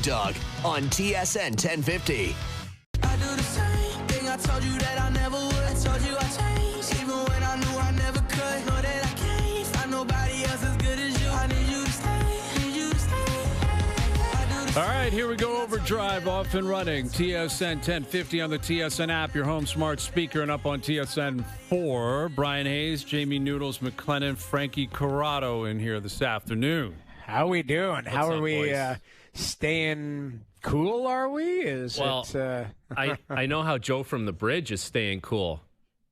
Dog on TSN 1050. I do the same thing. I told you that I never would. I told you I changed, even when I knew I never could. Know that I can't find nobody else as good as you. I need you to stay, need you to stay. All right, here we go. OverDrive off and running. TSN 1050 on the TSN app, your home smart speaker, and up on TSN 4. Brian Hayes, Jamie Noodles, McLennan, Frankie Corrado in here this afternoon. How we doing? What's How are up, we boys? Staying cool, are we? I know how Joe from the Bridge is staying cool.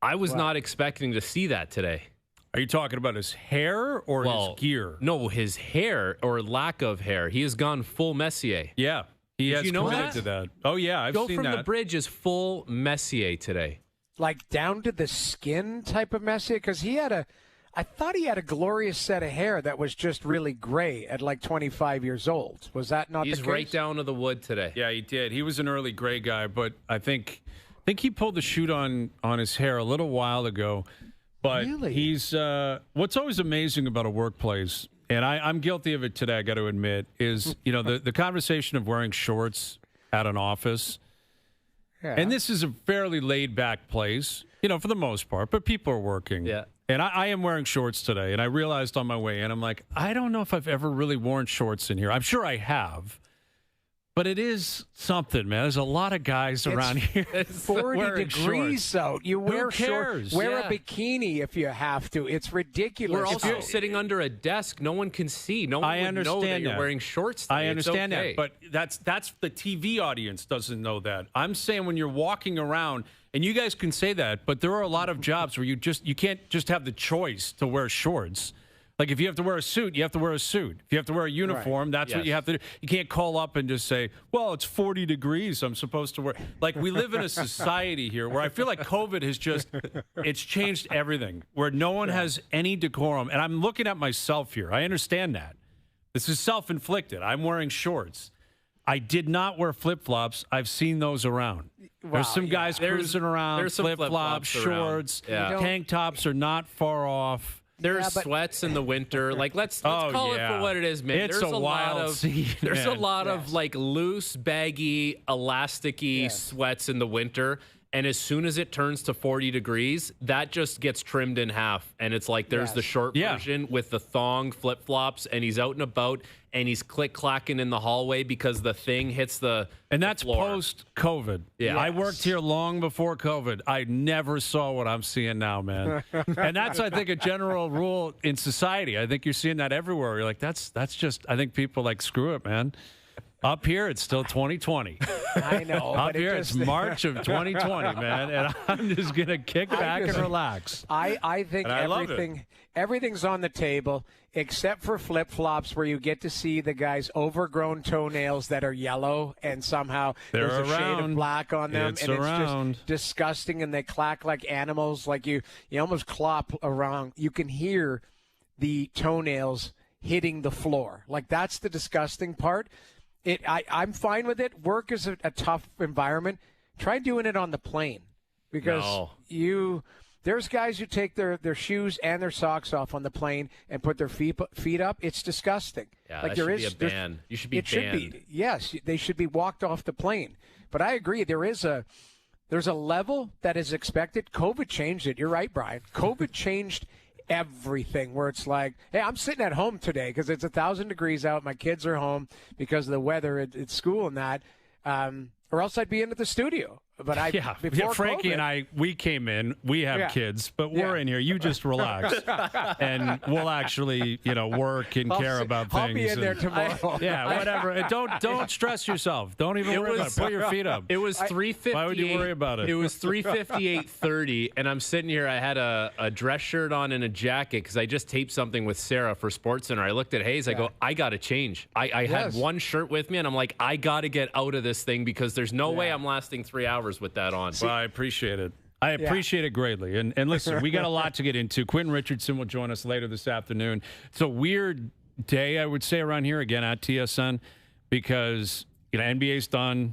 I was not expecting to see that today. Are you talking about his hair or his gear? No, his hair or lack of hair. He has gone full Messier. Yeah, he has you know committed that? to that. Oh, yeah, I've Joe seen from that. the Bridge is full Messier today. like down to the skin type of Messier? Because I thought he had a glorious set of hair that was just really gray at like 25 years old. Was that not the case? He's right down to the wood today. Yeah, he did. He was an early gray guy, but I think he pulled the shoot on his hair a little while ago. But Really? he's what's always amazing about a workplace, and I'm guilty of it today, I got to admit, is the conversation of wearing shorts at an office. Yeah. And this is a fairly laid back place, for the most part, but people are working. Yeah. And I am wearing shorts today, and I realized on my way in, I'm like, I don't know if I've ever really worn shorts in here. I'm sure I have. But it is something, man. There's a lot of guys around here. 40 wearing degrees shorts. out. You wear cares? shorts. Wear Yeah. a bikini if you have to. It's ridiculous. We're also sitting under a desk. No one can see. No one I would know that understand you're that. wearing shorts today. I It's understand okay. that, but that's the TV audience doesn't know that. I'm saying when you're walking around, and you guys can say that, but there are a lot of jobs where you can't just have the choice to wear shorts. Like if you have to wear a suit, you have to wear a suit. If you have to wear a uniform, that's what you have to do. You can't call up and just say, well, it's 40 degrees, I'm supposed to wear. Like we live in a society here where I feel like COVID has it's changed everything, where no one has any decorum. And I'm looking at myself here. I understand that. This is self-inflicted. I'm wearing shorts. I did not wear flip-flops. I've seen those around. There's some guys cruising around, there's some flip-flops, flip-flops around. shorts, Yeah. tank tops are not far off. There's sweats in the winter. Like let's call it for what it is, man. It's There's a lot wild of scene, there's a man. lot of like loose, baggy, elasticy sweats in the winter. And as soon as it turns to 40 degrees, that just gets trimmed in half. And it's like there's the short version with the thong flip-flops, and he's out and about, and he's click-clacking in the hallway because the thing hits the And that's floor. post-COVID. Yeah. I worked here long before COVID. I never saw what I'm seeing now, man. And that's, I think, a general rule in society. I think you're seeing that everywhere. You're like, that's just, I think people like, screw it, man. Up here, it's still 2020. I know. Up but here, it it's just, March of 2020, man. And I'm just going to kick back and relax. I think And I love it. everything's on the table except for flip-flops where you get to see the guy's overgrown toenails that are yellow and somehow They're there's a shade of around. black on them. It's and around. It's just disgusting, and they clack like animals. Like you almost clop around. You can hear the toenails hitting the floor. Like that's the disgusting part. I'm fine with it. Work is a tough environment. Try doing it on the plane because there's guys who take their shoes and their socks off on the plane and put their feet up. It's disgusting. Yeah, like that should be a ban. You should be it banned. should be. Yes, they should be walked off the plane. But I agree. There's a level that is expected. COVID changed it. You're right, Brian. COVID changed everything, where it's like, hey, I'm sitting at home today because it's 1,000 degrees out. My kids are home because of the weather at school and that, or else I'd be into the studio. But before Frankie COVID, and I, we came in. We have kids, but we're in here. You just relax, and we'll actually, work and care about things. I'll be in there tomorrow. Yeah, whatever. And don't stress yourself. Don't even worry about it. Put your feet up. It was 3:58. Why would you worry about it? It was 3:58:30, and I'm sitting here. I had a dress shirt on and a jacket because I just taped something with Sarah for SportsCenter. I looked at Hayes. I go, I got to change. I had one shirt with me, and I'm like, I got to get out of this thing because there's no way I'm lasting 3 hours with that on. Well, I appreciate it. I appreciate it greatly. And listen, we got a lot to get into. Quinton Richardson will join us later this afternoon. It's a weird day, I would say, around here again at TSN because NBA's done.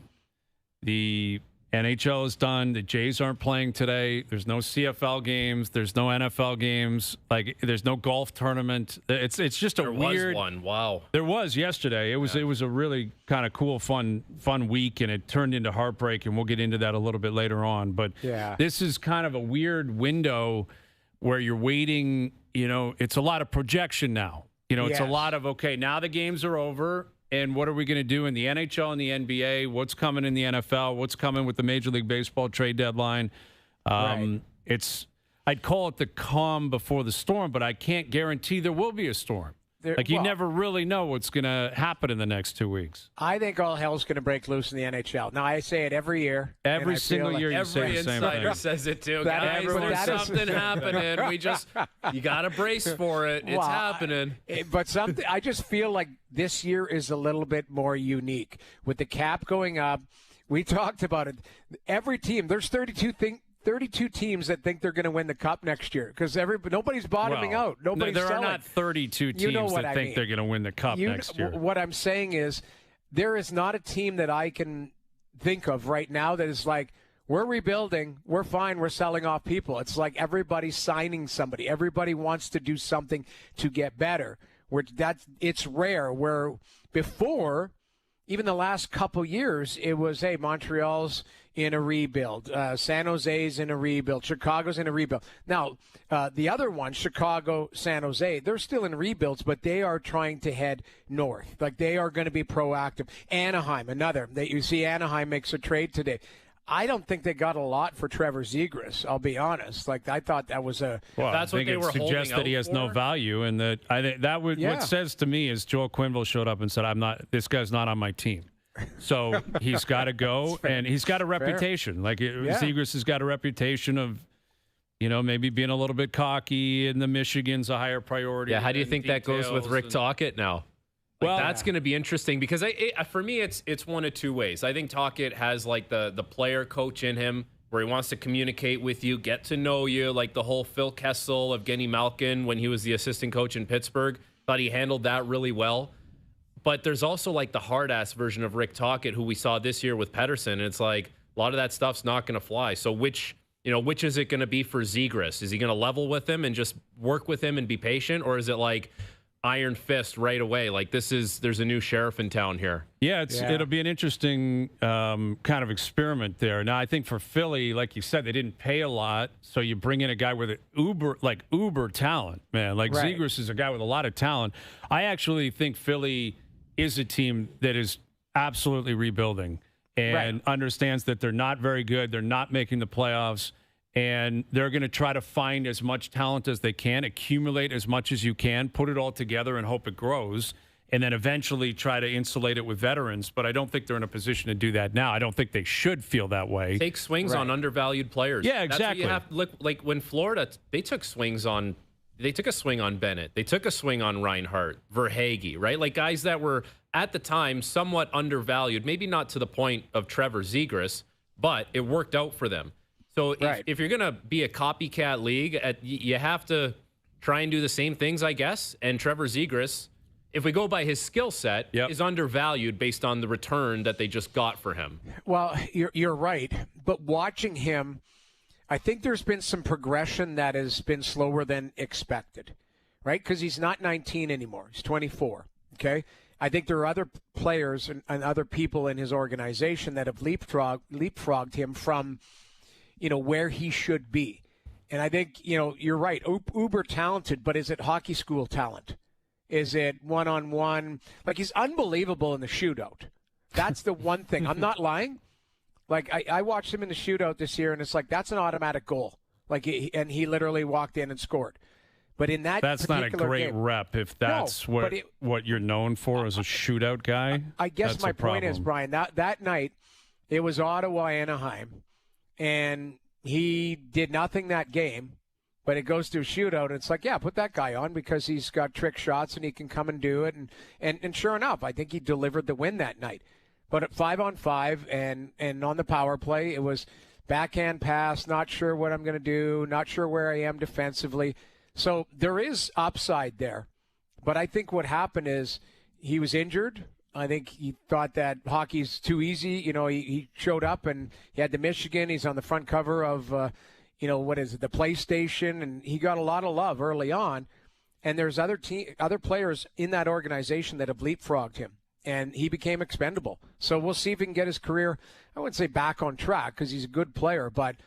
The NHL is done. The Jays aren't playing today. There's no CFL games. There's no NFL games. Like, there's no golf tournament. It's just a weird. There was one. Wow. There was yesterday. It was a really kind of cool, fun week, and it turned into heartbreak. And we'll get into that a little bit later on. But this is kind of a weird window where you're waiting. You know, it's a lot of projection now. You know, it's a lot of, okay, now the games are over. And what are we going to do in the NHL and the NBA? What's coming in the NFL? What's coming with the Major League Baseball trade deadline? I'd call it the calm before the storm, but I can't guarantee there will be a storm. You never really know what's going to happen in the next 2 weeks. I think all hell's going to break loose in the NHL. Now, I say it every year. Every single year you say the same thing. Every insider says it too. Guys, there's something happening. You got to brace for it. It's happening. But I just feel like this year is a little bit more unique. With the cap going up, we talked about it. Every team, there's 32 teams that think they're going to win the Cup next year because nobody's bottoming out. Nobody's there selling. are not 32 teams that think they're going to win the Cup next year. What I'm saying is there is not a team that I can think of right now that is like, we're rebuilding, we're fine, we're selling off people. It's like everybody's signing somebody. Everybody wants to do something to get better. It's rare. Where before, even the last couple years, it was, hey, Montreal's in a rebuild. San Jose's in a rebuild. Chicago's in a rebuild. Now, the other one, Chicago, San Jose, they're still in rebuilds, but they are trying to head north. Like, they are going to be proactive. Anaheim, another. You see Anaheim makes a trade today. I don't think they got a lot for Trevor Zegras, I'll be honest. Like, I thought that was a... Well, that's what they were holding out for. Suggests that he has no value, and that I think that would what says to me is Joel Quenneville showed up and said, this guy's not on my team. So he's got to go, and he's got a reputation. Like, Zegras has got a reputation of, maybe being a little bit cocky, and the Michigan's a higher priority. Yeah, how do you think that goes with Rick Tocchet now? That's going to be interesting because for me, it's one of two ways. I think Tocchet has like the player coach in him where he wants to communicate with you, get to know you, like the whole Phil Kessel of Evgeny Malkin when he was the assistant coach in Pittsburgh. Thought he handled that really well. But there's also like the hard-ass version of Rick Tocchet who we saw this year with Pettersson. And it's like a lot of that stuff's not going to fly. So which is it going to be for Zegras? Is he going to level with him and just work with him and be patient? Or is it like iron fist right away? Like there's a new sheriff in town here. Yeah, it'll be an interesting kind of experiment there. Now, I think for Philly, like you said, they didn't pay a lot. So you bring in a guy with uber talent, man. Like Zegras is a guy with a lot of talent. I actually think Philly is a team that is absolutely rebuilding and understands that they're not very good. They're not making the playoffs, and they're going to try to find as much talent as they can, accumulate as much as you can, put it all together and hope it grows, and then eventually try to insulate it with veterans. But I don't think they're in a position to do that now. I don't think they should feel that way. Take swings on undervalued players. Yeah, exactly. That's what you have to look like when Florida, they took a swing on Bennett. They took a swing on Reinhart, Verhaeghe, right? Like guys that were at the time somewhat undervalued, maybe not to the point of Trevor Zegras, but it worked out for them. So if you're going to be a copycat league, you have to try and do the same things, I guess. And Trevor Zegras, if we go by his skill set, is undervalued based on the return that they just got for him. Well, you're right. But watching him, I think there's been some progression that has been slower than expected, right? Because he's not 19 anymore. He's 24, okay? I think there are other players and other people in his organization that have leapfrogged him from, where he should be. And I think, you're right, uber talented, but is it hockey school talent? Is it one-on-one? Like, he's unbelievable in the shootout. That's the one thing. I'm not lying. Like, I watched him in the shootout this year, and it's like, that's an automatic goal. Like, and he literally walked in and scored. But in that's not a great game, rep if that's what you're known for as a shootout guy. I guess my point is, Brian, that night, it was Ottawa-Anaheim, and he did nothing that game, but it goes to a shootout, and it's like, yeah, put that guy on because he's got trick shots and he can come and do it. And sure enough, I think he delivered the win that night. But at 5-on-5 and on the power play, it was backhand pass, not sure what I'm going to do, not sure where I am defensively. So there is upside there. But I think what happened is he was injured. I think he thought that hockey's too easy. You know, he showed up and he had the Michigan. He's on the front cover of, what is it, the PlayStation, and he got a lot of love early on. And there's other players in that organization that have leapfrogged him, and he became expendable. So we'll see if he can get his career, I wouldn't say back on track because he's a good player, but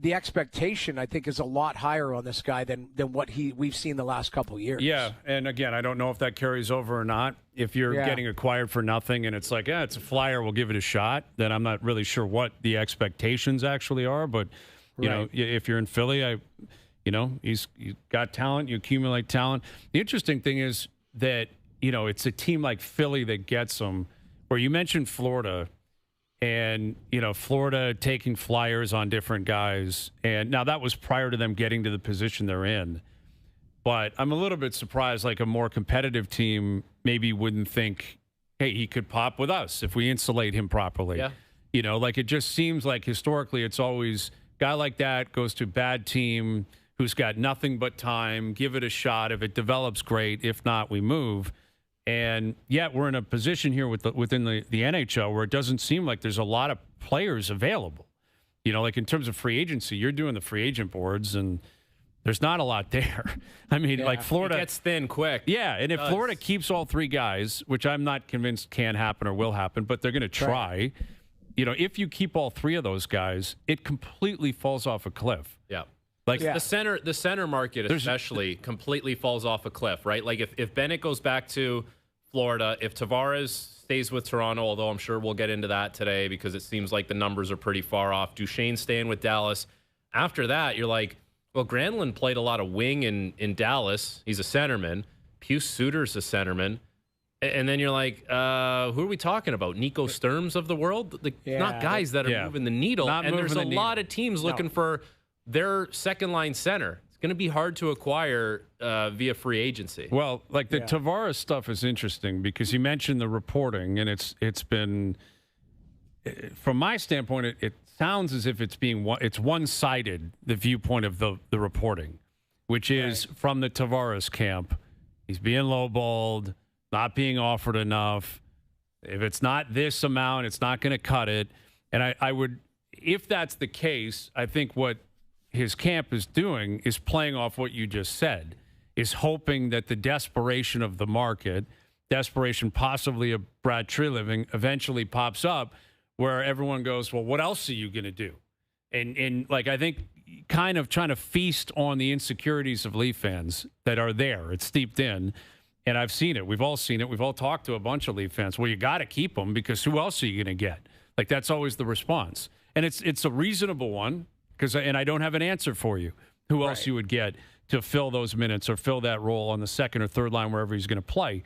the expectation, I think, is a lot higher on this guy than what we've seen the last couple of years. Yeah, and again, I don't know if that carries over or not. If you're getting acquired for nothing and it's like, it's a flyer, we'll give it a shot, then I'm not really sure what the expectations actually are. But, you know, if you're in Philly, you've got talent, you accumulate talent. The interesting thing is that, it's a team like Philly that gets them, where you mentioned Florida, and, Florida taking flyers on different guys. And now that was prior to them getting to the position they're in. But I'm a little bit surprised, like a more competitive team maybe wouldn't think, hey, he could pop with us if we insulate him properly. Yeah. It just seems like historically it's always guy like that goes to a bad team who's got nothing but time, give it a shot. If it develops, great. If not, we move. And yet we're in a position here within the NHL where it doesn't seem like there's a lot of players available. Like in terms of free agency, you're doing the free agent boards, and there's not a lot there. I mean, like Florida it gets thin quick. Yeah, and if Florida keeps all three guys, which I'm not convinced can happen or will happen, but they're going to try. Right. If you keep all three of those guys, it completely falls off a cliff. Yeah. The center market especially completely falls off a cliff, right? Like if Bennett goes back to Florida, if Tavares stays with Toronto, although I'm sure we'll get into that today because it seems like the numbers are pretty far off. Duchesne staying with Dallas. After that, you're like, well, Granlund played a lot of wing in Dallas. He's a centerman. Pius Suter's a centerman. And then you're like, who are we talking about? Nico Sturms of the world? Not guys that are moving the needle. And there's a lot of teams looking for their second-line center. It's going to be hard to acquire via free agency. Well, like the Tavares stuff is interesting because you mentioned the reporting, and it's been, from my standpoint, it sounds as if it's one-sided, the viewpoint of the reporting, which is from the Tavares camp. He's being lowballed, not being offered enough. If it's not this amount, it's not going to cut it. And I would, if that's the case, I think what his camp is doing is playing off what you just said, is hoping that the desperation of the market, desperation possibly of Brad Treliving, eventually pops up where everyone goes, well, what else are you going to do? And like, I think kind of trying to feast on the insecurities of Leaf fans that are there. It's steeped in. And I've seen it. We've all seen it. We've all talked to a bunch of Leaf fans. Well, you got to keep them because who else are you going to get? Like, that's always the response. And it's a reasonable one. And I don't have an answer for you. Who else you would get to fill those minutes or fill that role on the second or third line wherever he's going to play.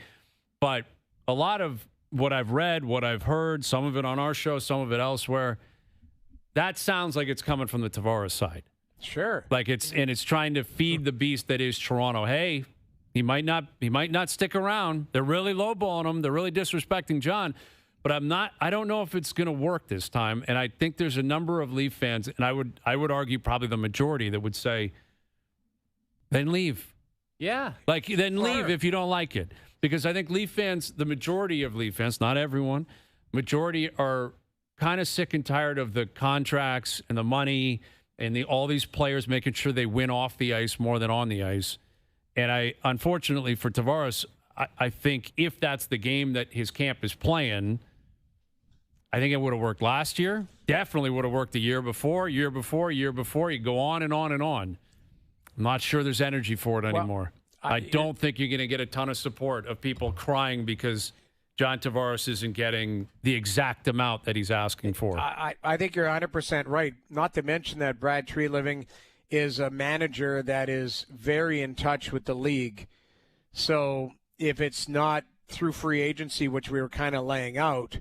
But a lot of what I've read, what I've heard, some of it on our show, some of it elsewhere, that sounds like it's coming from the Tavares side. Sure. Like it's trying to feed the beast that is Toronto. Hey, he might not stick around. They're really lowballing him. They're really disrespecting John. But I don't know if it's going to work this time. And I think there's a number of Leaf fans, and I would argue probably the majority that would say, then leave. Yeah. Like, then leave if you don't like it. Because I think Leaf fans, the majority of Leaf fans, not everyone, majority are kind of sick and tired of the contracts and the money and all these players making sure they win off the ice more than on the ice. And unfortunately for Tavares, I think if that's the game that his camp is playing, I think it would have worked last year. Definitely would have worked the year before. You go on and on and on. I'm not sure there's energy for it anymore. I don't think you're going to get a ton of support of people crying because John Tavares isn't getting the exact amount that he's asking for. I think you're 100% right. Not to mention that Brad Treliving is a manager that is very in touch with the league. So if it's not through free agency, which we were kind of laying out,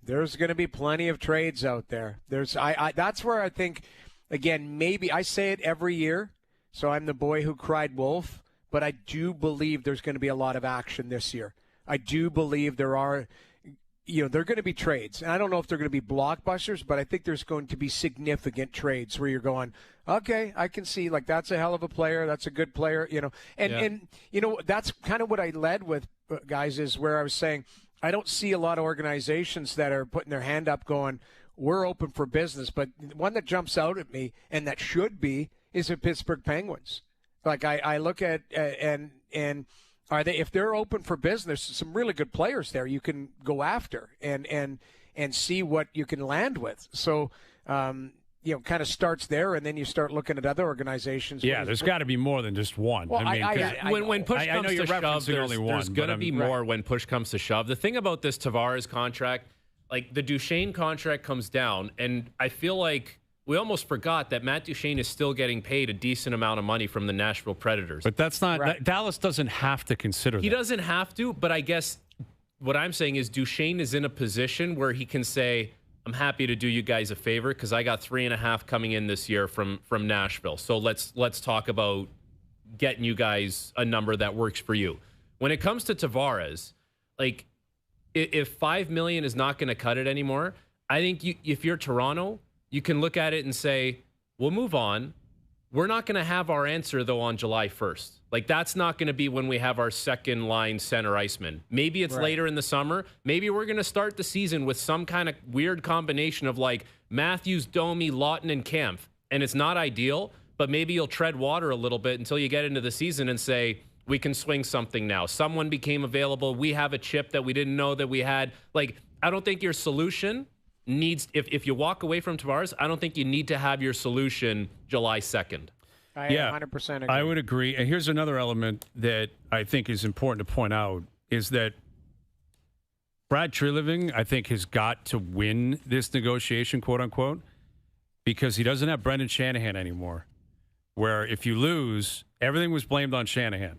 there's going to be plenty of trades out there. That's where I think, again, maybe I say it every year, so I'm the boy who cried wolf, but I do believe there's going to be a lot of action this year. I do believe there are, there are going to be trades. And I don't know if they're going to be blockbusters, but I think there's going to be significant trades where you're going, okay, I can see, like, that's a hell of a player. That's a good player, And that's kind of what I led with, guys, is where I was saying, I don't see a lot of organizations that are putting their hand up going, we're open for business. But one that jumps out at me, and that should be, is the Pittsburgh Penguins. Like I look at and are they, if they're open for business, some really good players there you can go after and see what you can land with. So kind of starts there, and then you start looking at other organizations. Yeah, there's got to be more than just one. Well, when push comes to shove, there's going to be more when push comes to shove. The thing about this Tavares contract, like the Duchesne contract comes down, and I feel like we almost forgot that Matt Duchesne is still getting paid a decent amount of money from the Nashville Predators. But that's not right. Dallas doesn't have to consider that. He doesn't have to, but I guess what I'm saying is Duchesne is in a position where he can say, I'm happy to do you guys a favor because I got 3.5 coming in this year from Nashville. So let's talk about getting you guys a number that works for you. When it comes to Tavares, like if $5 million is not going to cut it anymore, I think if you're Toronto, you can look at it and say, we'll move on. We're not going to have our answer, though, on July 1st. Like, that's not going to be when we have our second line center iceman. Maybe it's later in the summer. Maybe we're going to start the season with some kind of weird combination of, like, Matthews, Domi, Lawton, and Kempf. And it's not ideal, but maybe you'll tread water a little bit until you get into the season and say, we can swing something now. Someone became available. We have a chip that we didn't know that we had. Like, I don't think your solution needs, if you walk away from Tavares, I don't think you need to have your solution July 2nd. I 100% agree. I would agree. And here's another element that I think is important to point out is that Brad Treliving, I think, has got to win this negotiation, quote unquote, because he doesn't have Brendan Shanahan anymore, where if you lose, everything was blamed on Shanahan,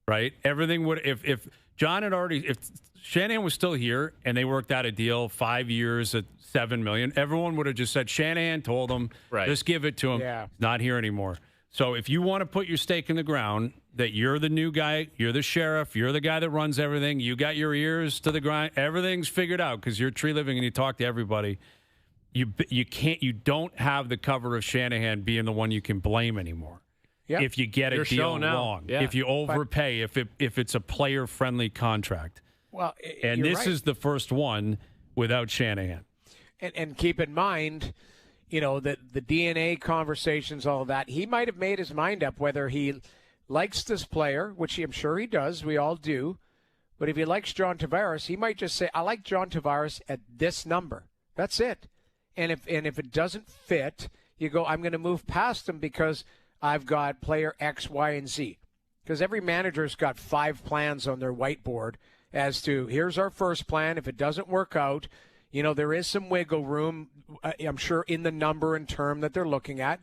right? Everything would, if John had already, if Shanahan was still here and they worked out a deal 5 years at $7 million, everyone would have just said, Shanahan told him, just give it to him. Yeah. Not here anymore. So if you want to put your stake in the ground that you're the new guy, you're the sheriff, you're the guy that runs everything, you got your ears to the grind, everything's figured out because you're Treliving and you talk to everybody. You don't have the cover of Shanahan being the one you can blame anymore. Yep. If you get a deal wrong, if you overpay, if it's a player-friendly contract. Well, and this is the first one without Shanahan. And keep in mind, that the DNA conversations, all of that, he might have made his mind up whether he likes this player, which I'm sure he does. We all do. But if he likes John Tavares, he might just say, I like John Tavares at this number. That's it. And if it doesn't fit, you go, I'm going to move past him because I've got player X, Y, and Z. Because every manager's got 5 plans on their whiteboard as to, here's our first plan. If it doesn't work out, there is some wiggle room, I'm sure, in the number and term that they're looking at.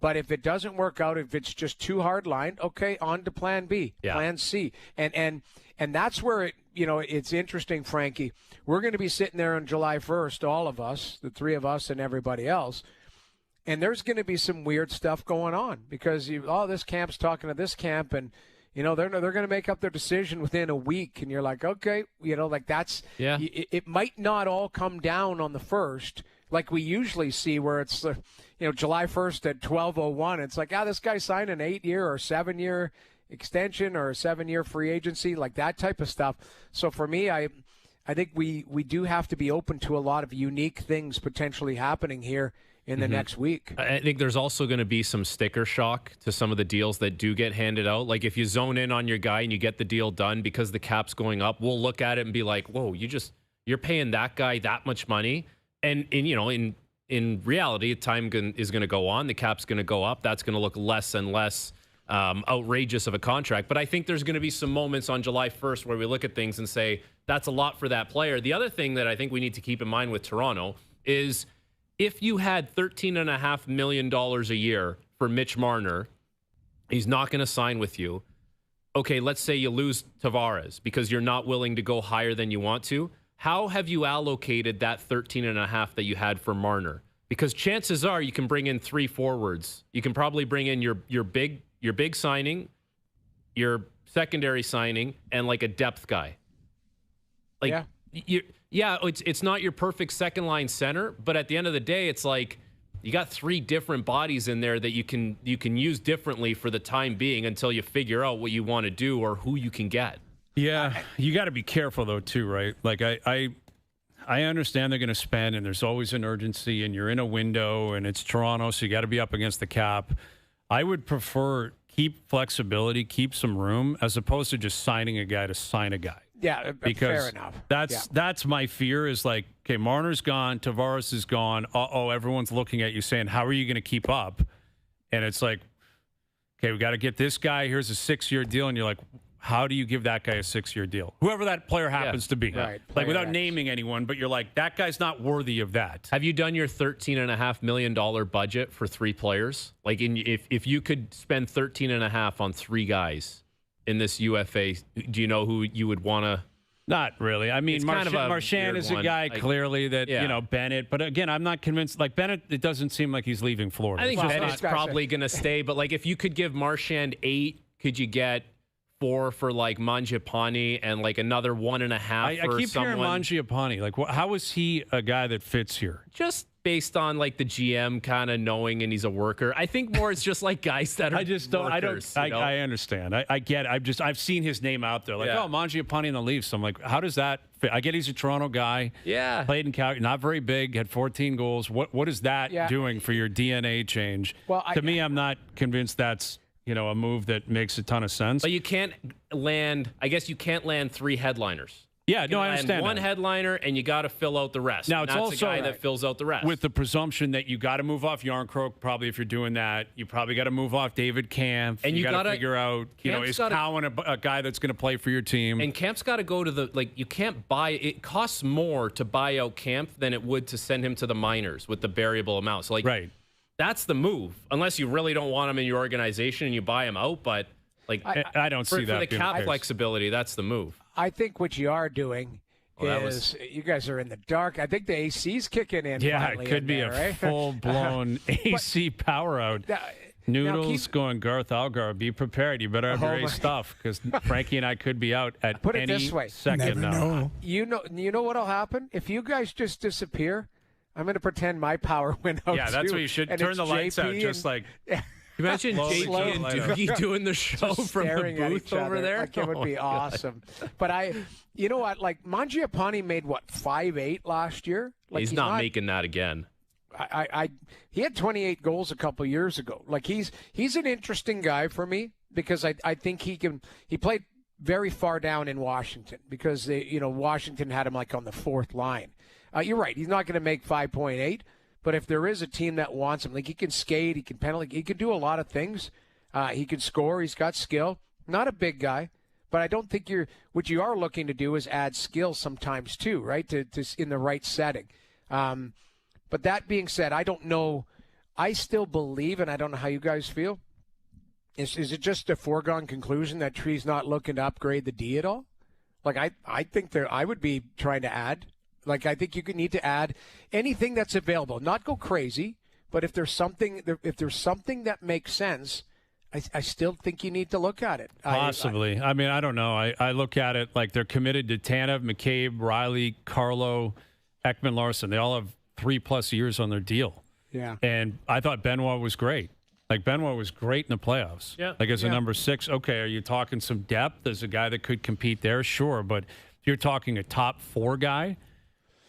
But if it doesn't work out, if it's just too hard lined, okay, on to plan B, plan C. And that's where it's interesting, Frankie. We're going to be sitting there on July 1st, all of us, the 3 of us and everybody else. And there's going to be some weird stuff going on because this camp's talking to this camp, and they're going to make up their decision within a week, and you're like, okay, that's It might not all come down on the 1st like we usually see, where it's July 1st at 12:01. It's like, this guy signed an 8-year or 7-year extension or a 7-year free agency, like that type of stuff. So for me, I think we do have to be open to a lot of unique things potentially happening here in the next week. I think there's also going to be some sticker shock to some of the deals that do get handed out. Like if you zone in on your guy and you get the deal done because the cap's going up, we'll look at it and be like, whoa, you're paying that guy that much money. And in reality, time is going to go on. The cap's going to go up. That's going to look less and less outrageous of a contract. But I think there's going to be some moments on July 1st where we look at things and say, that's a lot for that player. The other thing that I think we need to keep in mind with Toronto is if you had $13.5 million a year for Mitch Marner, he's not going to sign with you. Okay, let's say you lose Tavares because you're not willing to go higher than you want to. How have you allocated that 13.5 that you had for Marner? Because chances are you can bring in 3 forwards. You can probably bring in your big signing, your secondary signing, and like a depth guy. It's not your perfect second line center, but at the end of the day, it's like you got 3 different bodies in there that you can use differently for the time being until you figure out what you want to do or who you can get. Yeah, you got to be careful though too, right? Like I understand they're going to spend, and there's always an urgency, and you're in a window, and it's Toronto, so you got to be up against the cap. I would prefer keep flexibility, keep some room, as opposed to just signing a guy to sign a guy. Yeah, because fair enough. That's my fear is like, okay, Marner's gone, Tavares is gone. Everyone's looking at you saying, how are you going to keep up? And it's like, okay, we got to get this guy. Here's a 6-year deal, and you're like, how do you give that guy a 6-year deal? Whoever that player happens to be. Right. Like, without naming anyone, but you're like, that guy's not worthy of that. Have you done your $13.5 million budget for 3 players? Like, if you could spend $13.5 on 3 guys in this UFA, do you know who you would want to? Not really. I mean, Marchand is a guy clearly that, Bennett. But again, I'm not convinced. Like, Bennett, it doesn't seem like he's leaving Florida. I think Bennett's probably going to stay. But, like, if you could give Marchand 8, could you get 4 for like Mangiapane and like another 1.5 for I keep someone? hearing Mangiapane. Like, how is he a guy that fits here? Just based on like the GM kind of knowing, and he's a worker. I think more it's just like guys that are. I just don't. Workers, I understand. I get it. I've seen his name out there. Like, Mangiapane in the Leafs. I'm like, how does that fit? I get he's a Toronto guy. Yeah. Played in Calgary. Not very big. Had 14 goals. What is that doing for your DNA change? Well, to me, I'm not convinced that's a move that makes a ton of sense. But you can't land. I guess you can't land 3 headliners. Yeah, no, I understand. One headliner, and you got to fill out the rest. Now, it's that's also a guy that fills out the rest. With the presumption that you got to move off Yarncroke, probably if you're doing that. You probably got to move off David Kampf. And you got to figure out, is Cowan a guy that's going to play for your team? And Kampf's got to go to you can't buy, it costs more to buy out Kampf than it would to send him to the minors with the variable amount. So, right. That's the move, unless you really don't want him in your organization and you buy him out. But I don't see that for the cap flexibility. That's the move. I think what you are doing is you guys are in the dark. I think the AC's kicking in. Yeah, it could be a full-blown AC power out. Noodles going Garth Algar. Be prepared. You better have your ace stuff because Frankie and I could be out at Put it any this way. second now. You know what'll happen if you guys just disappear. I'm going to pretend my power went out. Yeah, that's what you should turn the lights out. Just like. Imagine JP and Doogie doing the show from the booth over there. Like, it would be awesome. But you know what? Like, Mangiapane made, 5.8 last year? Like, he's not making that again. He had 28 goals a couple years ago. Like, he's an interesting guy for me because I think he played very far down in Washington because Washington had him like on the 4th line. You're right. He's not going to make 5.8. But if there is a team that wants him, like he can skate, he can penalty, he can do a lot of things. He can score. He's got skill. Not a big guy, but I don't think what you are looking to do is add skill sometimes too, right? To in the right setting. But that being said, I don't know. I still believe, and I don't know how you guys feel. Is it just a foregone conclusion that Tree's not looking to upgrade the D at all? Like I think I would be trying to add. Like, I think you need to add anything that's available. Not go crazy, but if there's something that makes sense, I still think you need to look at it. Possibly. I mean, I don't know. I look at it like they're committed to Tanev, McCabe, Riley, Carlo, Ekman Larson. They all have 3+ years on their deal. Yeah. And I thought Benoit was great. Like, Benoit was great in the playoffs. Yeah. Like, as a number 6, okay, are you talking some depth? As a guy that could compete there? Sure. But if you're talking a top 4 guy,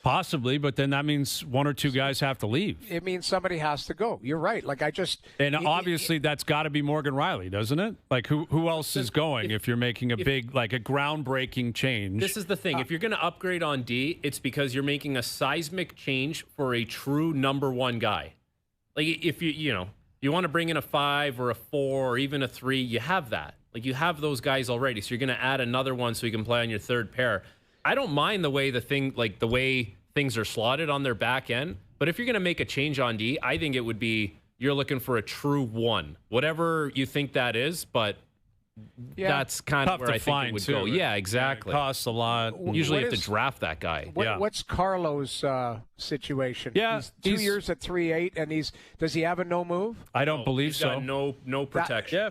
possibly, but then that means 1 or 2 guys have to leave. It means somebody has to go. You're right. Like, obviously that's got to be Morgan Riley, doesn't it? Like, who else is going if you're making a big, like a groundbreaking change? This is the thing. If you're going to upgrade on D, it's because you're making a seismic change for a true number 1 guy. Like, if you want to bring in a 5 or a 4 or even a 3, you have that. Like, you have those guys already. So you're going to add another one so you can play on your 3rd pair. I don't mind the way the way things are slotted on their back end, but if you're going to make a change on D, I think it would be you're looking for a true 1, whatever you think that is. But that's kind of where I think it would go. Yeah, exactly. It costs a lot. Usually you have to draft that guy. What's Carlo's situation? Yeah, he's 2 years at 3.8, and does he have a no move? I don't believe so. Got no protection.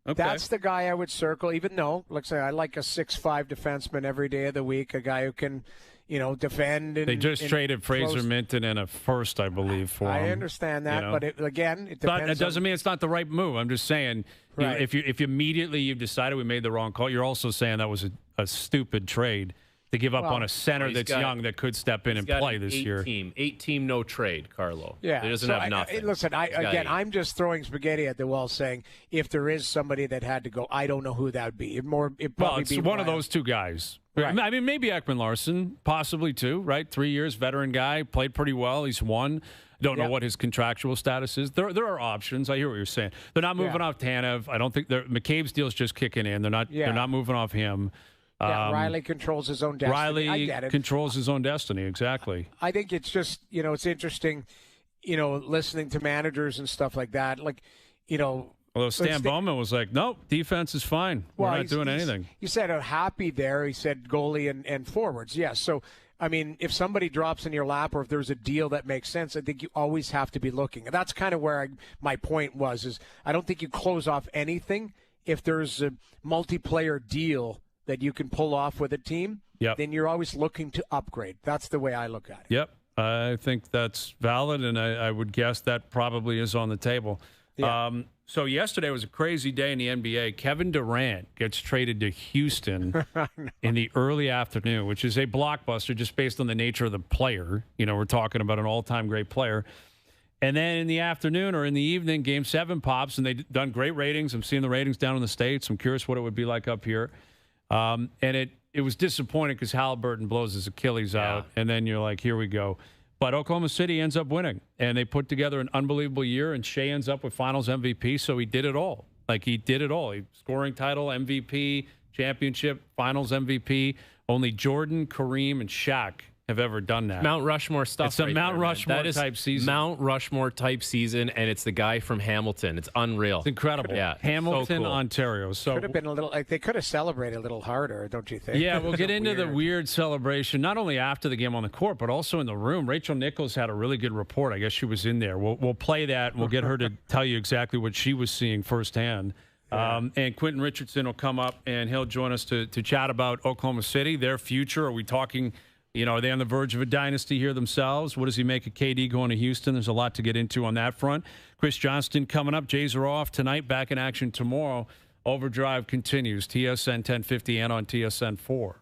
That's the guy I would circle, even though, let's say, I like a 6'5" defenseman every day of the week, a guy who can, defend. And, they just traded Fraser Minton and a first, I believe, for him. I understand that, but it depends. It doesn't mean it's not the right move. I'm just saying, Right. if immediately you've decided we made the wrong call, you're also saying that was a stupid trade to give up on a center that's young that could step in and play this year. Eight-team no trade, Carlo. Yeah, He doesn't have nothing. Listen, I'm just throwing spaghetti at the wall, saying if there is somebody that had to go, I don't know who that would be. It's one of those two guys. Right. I mean, maybe Ekman Larson, possibly too. Right, 3 years, veteran guy, played pretty well. He's won. Don't know what his contractual status is. There are options. I hear what you're saying. They're not moving off Tanev. I don't think McCabe's deal's just kicking in. They're not moving off him. Yeah, Riley controls his own destiny. Riley controls his own destiny, exactly. I think it's just, it's interesting, listening to managers and stuff like that. Although Stan Bowman was like, nope, defense is fine. We're not doing anything. You said happy there. He said goalie and forwards. Yes. So, I mean, if somebody drops in your lap or if there's a deal that makes sense, I think you always have to be looking. And that's kind of where my point is I don't think you close off anything if there's a multiplayer deal that you can pull off with a team, then you're always looking to upgrade. That's the way I look at it. Yep. I think that's valid, and I would guess that probably is on the table. Yeah. So yesterday was a crazy day in the NBA. Kevin Durant gets traded to Houston in the early afternoon, which is a blockbuster just based on the nature of the player. We're talking about an all-time great player. And then in the afternoon or in the evening, Game 7 pops, and they've done great ratings. I'm seeing the ratings down in the States. I'm curious what it would be like up here. And it was disappointing because Halliburton blows his Achilles out, and then you're like, here we go. But Oklahoma City ends up winning, and they put together an unbelievable year, and Shea ends up with Finals MVP, so he did it all. He did it all. Scoring title, MVP, championship, Finals MVP. Only Jordan, Kareem, and Shaq have ever done that. Mount Rushmore stuff. It's a Mount Rushmore type season. Mount Rushmore type season, and it's the guy from Hamilton. It's unreal. It's incredible. Yeah, Hamilton, so cool. Ontario. So could have been a little. They could have celebrated a little harder, don't you think? Yeah, we'll get into the weird celebration not only after the game on the court, but also in the room. Rachel Nichols had a really good report. I guess she was in there. We'll play that, and we'll get her to tell you exactly what she was seeing firsthand. Yeah. And Quinton Richardson will come up, and he'll join us to chat about Oklahoma City, their future. Are we talking? Are they on the verge of a dynasty here themselves? What does he make of KD going to Houston? There's a lot to get into on that front. Chris Johnston coming up. Jays are off tonight, back in action tomorrow. OverDrive continues. TSN 1050 and on TSN 4.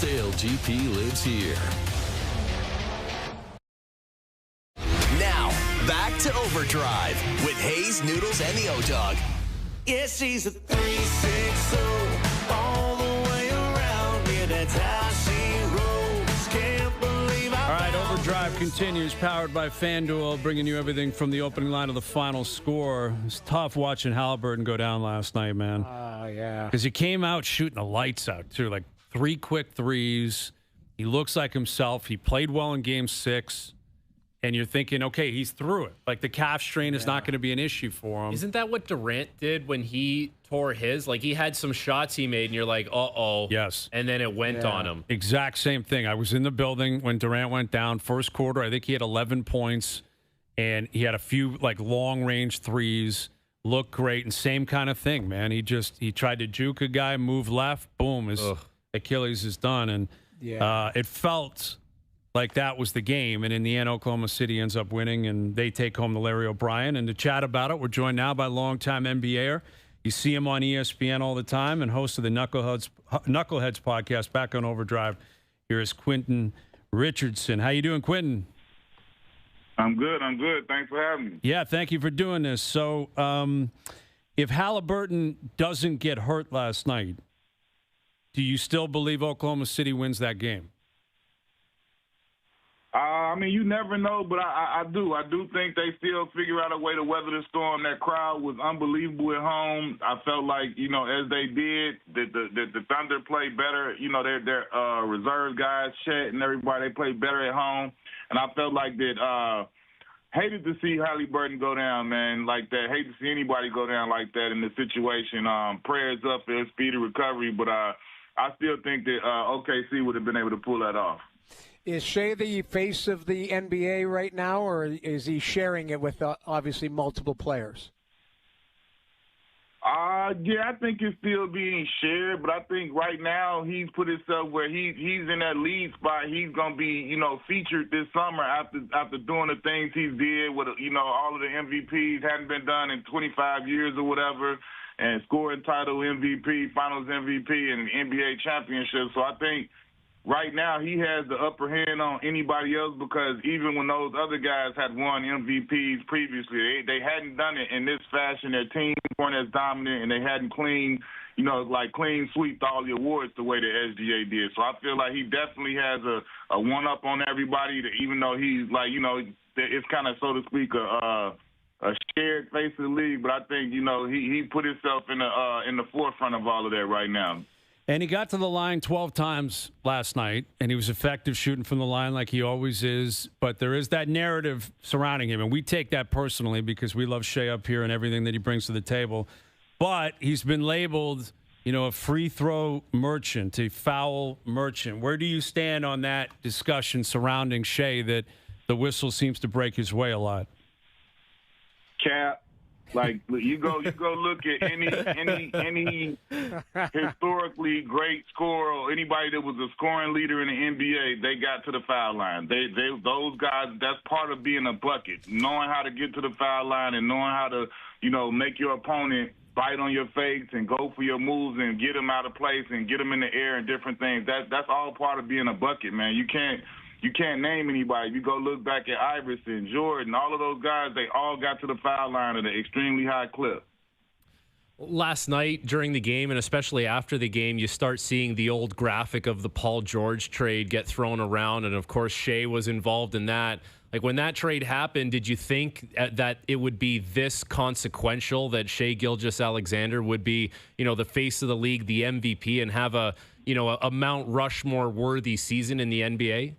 SailGP lives here. Now, back to Overdrive with Hayes, Noodles, and the O-Dog. Yes, she's a 360 all the way around. Yeah, that's how she rolls. Can't believe I All right, found Overdrive continues, powered by FanDuel, bringing you everything from the opening line to the final score. It's tough watching Halliburton go down last night, man. Yeah. Because he came out shooting the lights out, too. Like 3 quick threes. He looks like himself. He played well in Game 6. And you're thinking, okay, he's through it. Like the calf strain is not going to be an issue for him. Isn't that what Durant did when he tore his? Like he had some shots he made, and you're like, uh-oh. Yes. And then it went on him. Exact same thing. I was in the building when Durant went down. First quarter, I think he had 11 points. And he had a few like long-range threes. Looked great. And same kind of thing, man. He tried to juke a guy, move left. Boom. His Achilles is done. And it felt like that was the game. And in the end, Oklahoma City ends up winning, and they take home the Larry O'Brien. And to chat about it, we're joined now by longtime NBAer. You see him on ESPN all the time and host of the Knuckleheads podcast back on Overdrive. Here is Quinton Richardson. How you doing, Quinton? I'm good. Thanks for having me. Yeah, thank you for doing this. So if Halliburton doesn't get hurt last night, do you still believe Oklahoma City wins that game? I mean, you never know, but I do. I do think they still figure out a way to weather the storm. That crowd was unbelievable at home. I felt like, as they did, the Thunder played better. Their reserve guys, Chet and everybody, they played better at home. And I felt like that hated to see Halliburton go down, man, like that. Hate to see anybody go down like that in this situation. Prayers up for his speedy recovery, but I still think that OKC would have been able to pull that off. Is Shea the face of the NBA right now, or is he sharing it with obviously multiple players? Yeah, I think it's still being shared, but I think right now he's put himself where he's in that lead spot. He's gonna be, featured this summer after doing the things he did with, all of the MVPs hadn't been done in 25 years or whatever, and scoring title MVP, Finals MVP, and NBA championship. So I think right now he has the upper hand on anybody else, because even when those other guys had won MVPs previously, they hadn't done it in this fashion. Their teams weren't as dominant, and they hadn't clean sweeped all the awards the way the SGA did. So I feel like he definitely has a one-up on everybody, even though he's it's kind of, so to speak, a shared face of the league. But I think, he put himself in the forefront of all of that right now. And he got to the line 12 times last night, and he was effective shooting from the line like he always is. But there is that narrative surrounding him, and we take that personally because we love Shea up here and everything that he brings to the table. But he's been labeled, a free throw merchant, a foul merchant. Where do you stand on that discussion surrounding Shea, that the whistle seems to break his way a lot? Cap. Like, you go look at any historically great scorer or anybody that was a scoring leader in the NBA, they got to the foul line. Those guys, that's part of being a bucket, knowing how to get to the foul line and knowing how to, make your opponent bite on your face and go for your moves and get them out of place and get them in the air and different things. That's all part of being a bucket, man. You can't name anybody. You go look back at Iverson, Jordan, all of those guys, they all got to the foul line at an extremely high clip. Last night during the game, and especially after the game, you start seeing the old graphic of the Paul George trade get thrown around, and of course Shea was involved in that. Like, when that trade happened, did you think that it would be this consequential, that Shea Gilgeous-Alexander would be, the face of the league, the MVP, and have a Mount Rushmore worthy season in the NBA?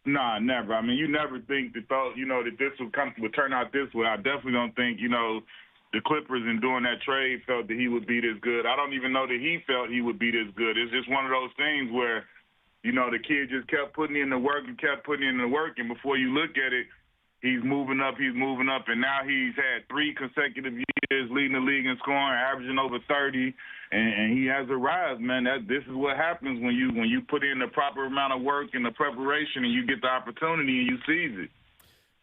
Nah, never. I mean, you never think that that this would turn out this way. I definitely don't think, the Clippers in doing that trade felt that he would be this good. I don't even know that he felt he would be this good. It's just one of those things where, the kid just kept putting in the work and kept putting in the work, and before you look at it, he's moving up, and now he's had 3 consecutive years leading the league in scoring, averaging over 30, and he has arrived, man. This is what happens when you put in the proper amount of work and the preparation, and you get the opportunity and you seize it.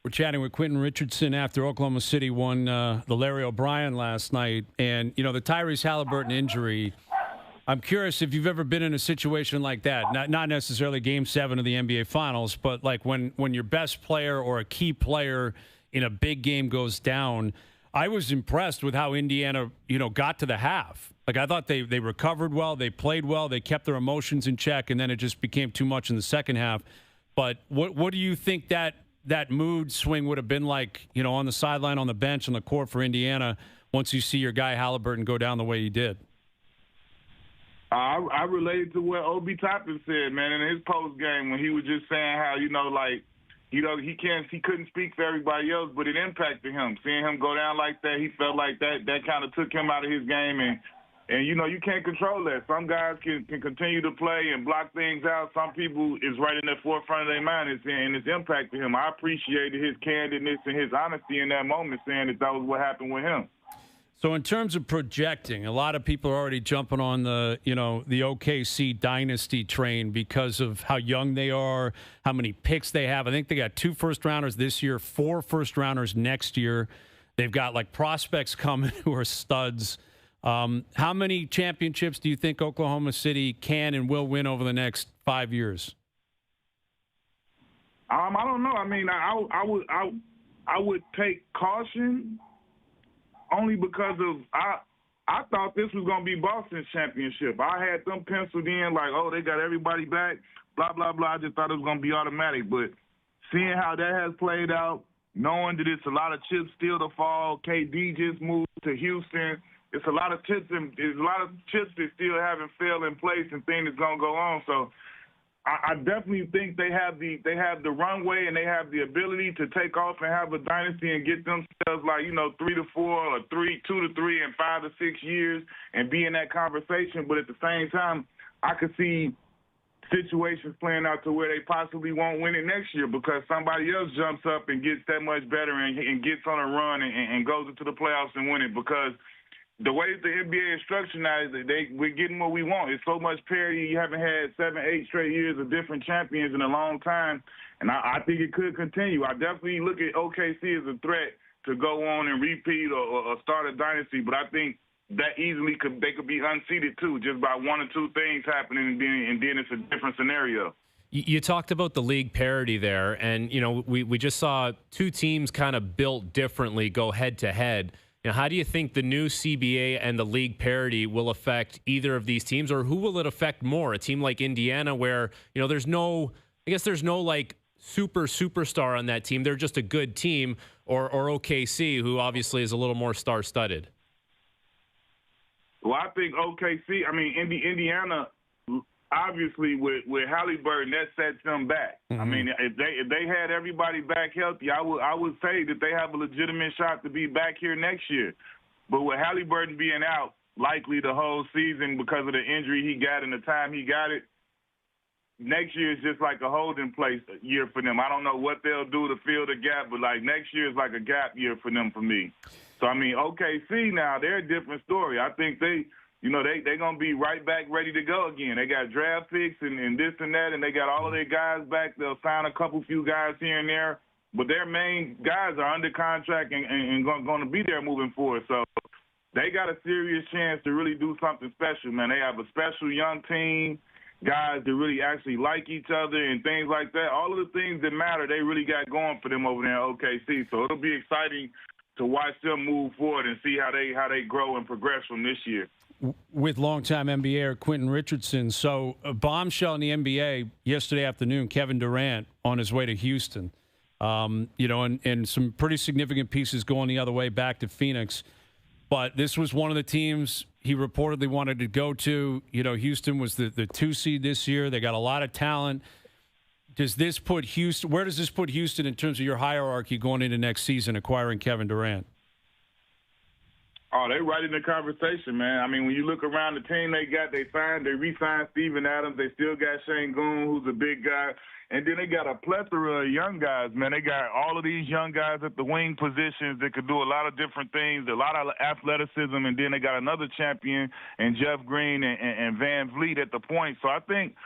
We're chatting with Quinton Richardson after Oklahoma City won the Larry O'Brien last night, and the Tyrese Halliburton injury, I'm curious if you've ever been in a situation like that, not necessarily Game 7 of the NBA Finals, but like when your best player or a key player in a big game goes down. I was impressed with how Indiana, got to the half. Like, I thought they recovered well, they played well, they kept their emotions in check, and then it just became too much in the second half. But what do you think that mood swing would have been like, on the sideline, on the bench, on the court for Indiana once you see your guy Halliburton go down the way he did? I related to what Obi Toppin said, man, in his post game when he was just saying how, he couldn't speak for everybody else, but it impacted him. Seeing him go down like that, he felt like that kind of took him out of his game, and you can't control that. Some guys can continue to play and block things out. Some people is right in the forefront of their mind, and it's impacted him. I appreciated his candidness and his honesty in that moment, saying that was what happened with him. So in terms of projecting, a lot of people are already jumping on the OKC dynasty train because of how young they are, how many picks they have. I think they got 2 first-rounders this year, 4 first-rounders next year. They've got, prospects coming who are studs. How many championships do you think Oklahoma City can and will win over the next 5 years? I don't know. I mean, I would take caution. Only because of I thought this was going to be Boston's championship. I had them penciled in they got everybody back, blah, blah, blah. I just thought it was going to be automatic. But seeing how that has played out, knowing that it's a lot of chips still to fall, KD just moved to Houston. It's a lot of chips that still haven't fell in place and things that's going to go on. So I definitely think they have the runway and they have the ability to take off and have a dynasty and get themselves 3 to 4 or 2 to 3 and 5 to 6 years and be in that conversation. But at the same time, I could see situations playing out to where they possibly won't win it next year because somebody else jumps up and gets that much better and gets on a run and goes into the playoffs and win it because the way that the NBA is structured now, we're getting what we want. It's so much parity. You haven't had 7, 8 straight years of different champions in a long time, and I think it could continue. I definitely look at OKC as a threat to go on and repeat or start a dynasty, but I think that easily they could be unseated too, just by 1 or 2 things happening, and then it's a different scenario. You talked about the league parity there, and we just saw 2 teams kind of built differently go head to head. How do you think the new CBA and the league parity will affect either of these teams, or who will it affect more? A team like Indiana where, there's no superstar on that team. They're just a good team, or OKC, who obviously is a little more star-studded. Well, I think OKC, Indiana, obviously with Halliburton, that sets them back. Mm-hmm. I mean, if they had everybody back healthy, I would say that they have a legitimate shot to be back here next year. But with Halliburton being out likely the whole season because of the injury he got and the time he got it, next year is just like a holding place year for them. I don't know what they'll do to fill the gap, but next year is like a gap year for them for me. So, OKC now, they're a different story. I think they're going to be right back ready to go again. They got draft picks and this and that, and they got all of their guys back. They'll sign a few guys here and there, but their main guys are under contract and going to be there moving forward. So they got a serious chance to really do something special, man. They have a special young team, guys that really actually like each other and things like that. All of the things that matter, they really got going for them over there in OKC. So it'll be exciting to watch them move forward and see how they grow and progress from this year. With longtime NBAer Quinton Richardson. So a bombshell in the NBA yesterday afternoon, Kevin Durant on his way to Houston. And some pretty significant pieces going the other way back to Phoenix. But this was one of the teams he reportedly wanted to go to. Houston was the 2 seed this year. They got a lot of talent. Where does this put Houston in terms of your hierarchy going into next season, acquiring Kevin Durant? Oh, they're right in the conversation, man. When you look around the team they re-signed Steven Adams. They still got Şengün, who's a big guy. And then they got a plethora of young guys, man. They got all of these young guys at the wing positions that could do a lot of different things, a lot of athleticism. And then they got another champion in Jeff Green and Van Vliet at the point. So I think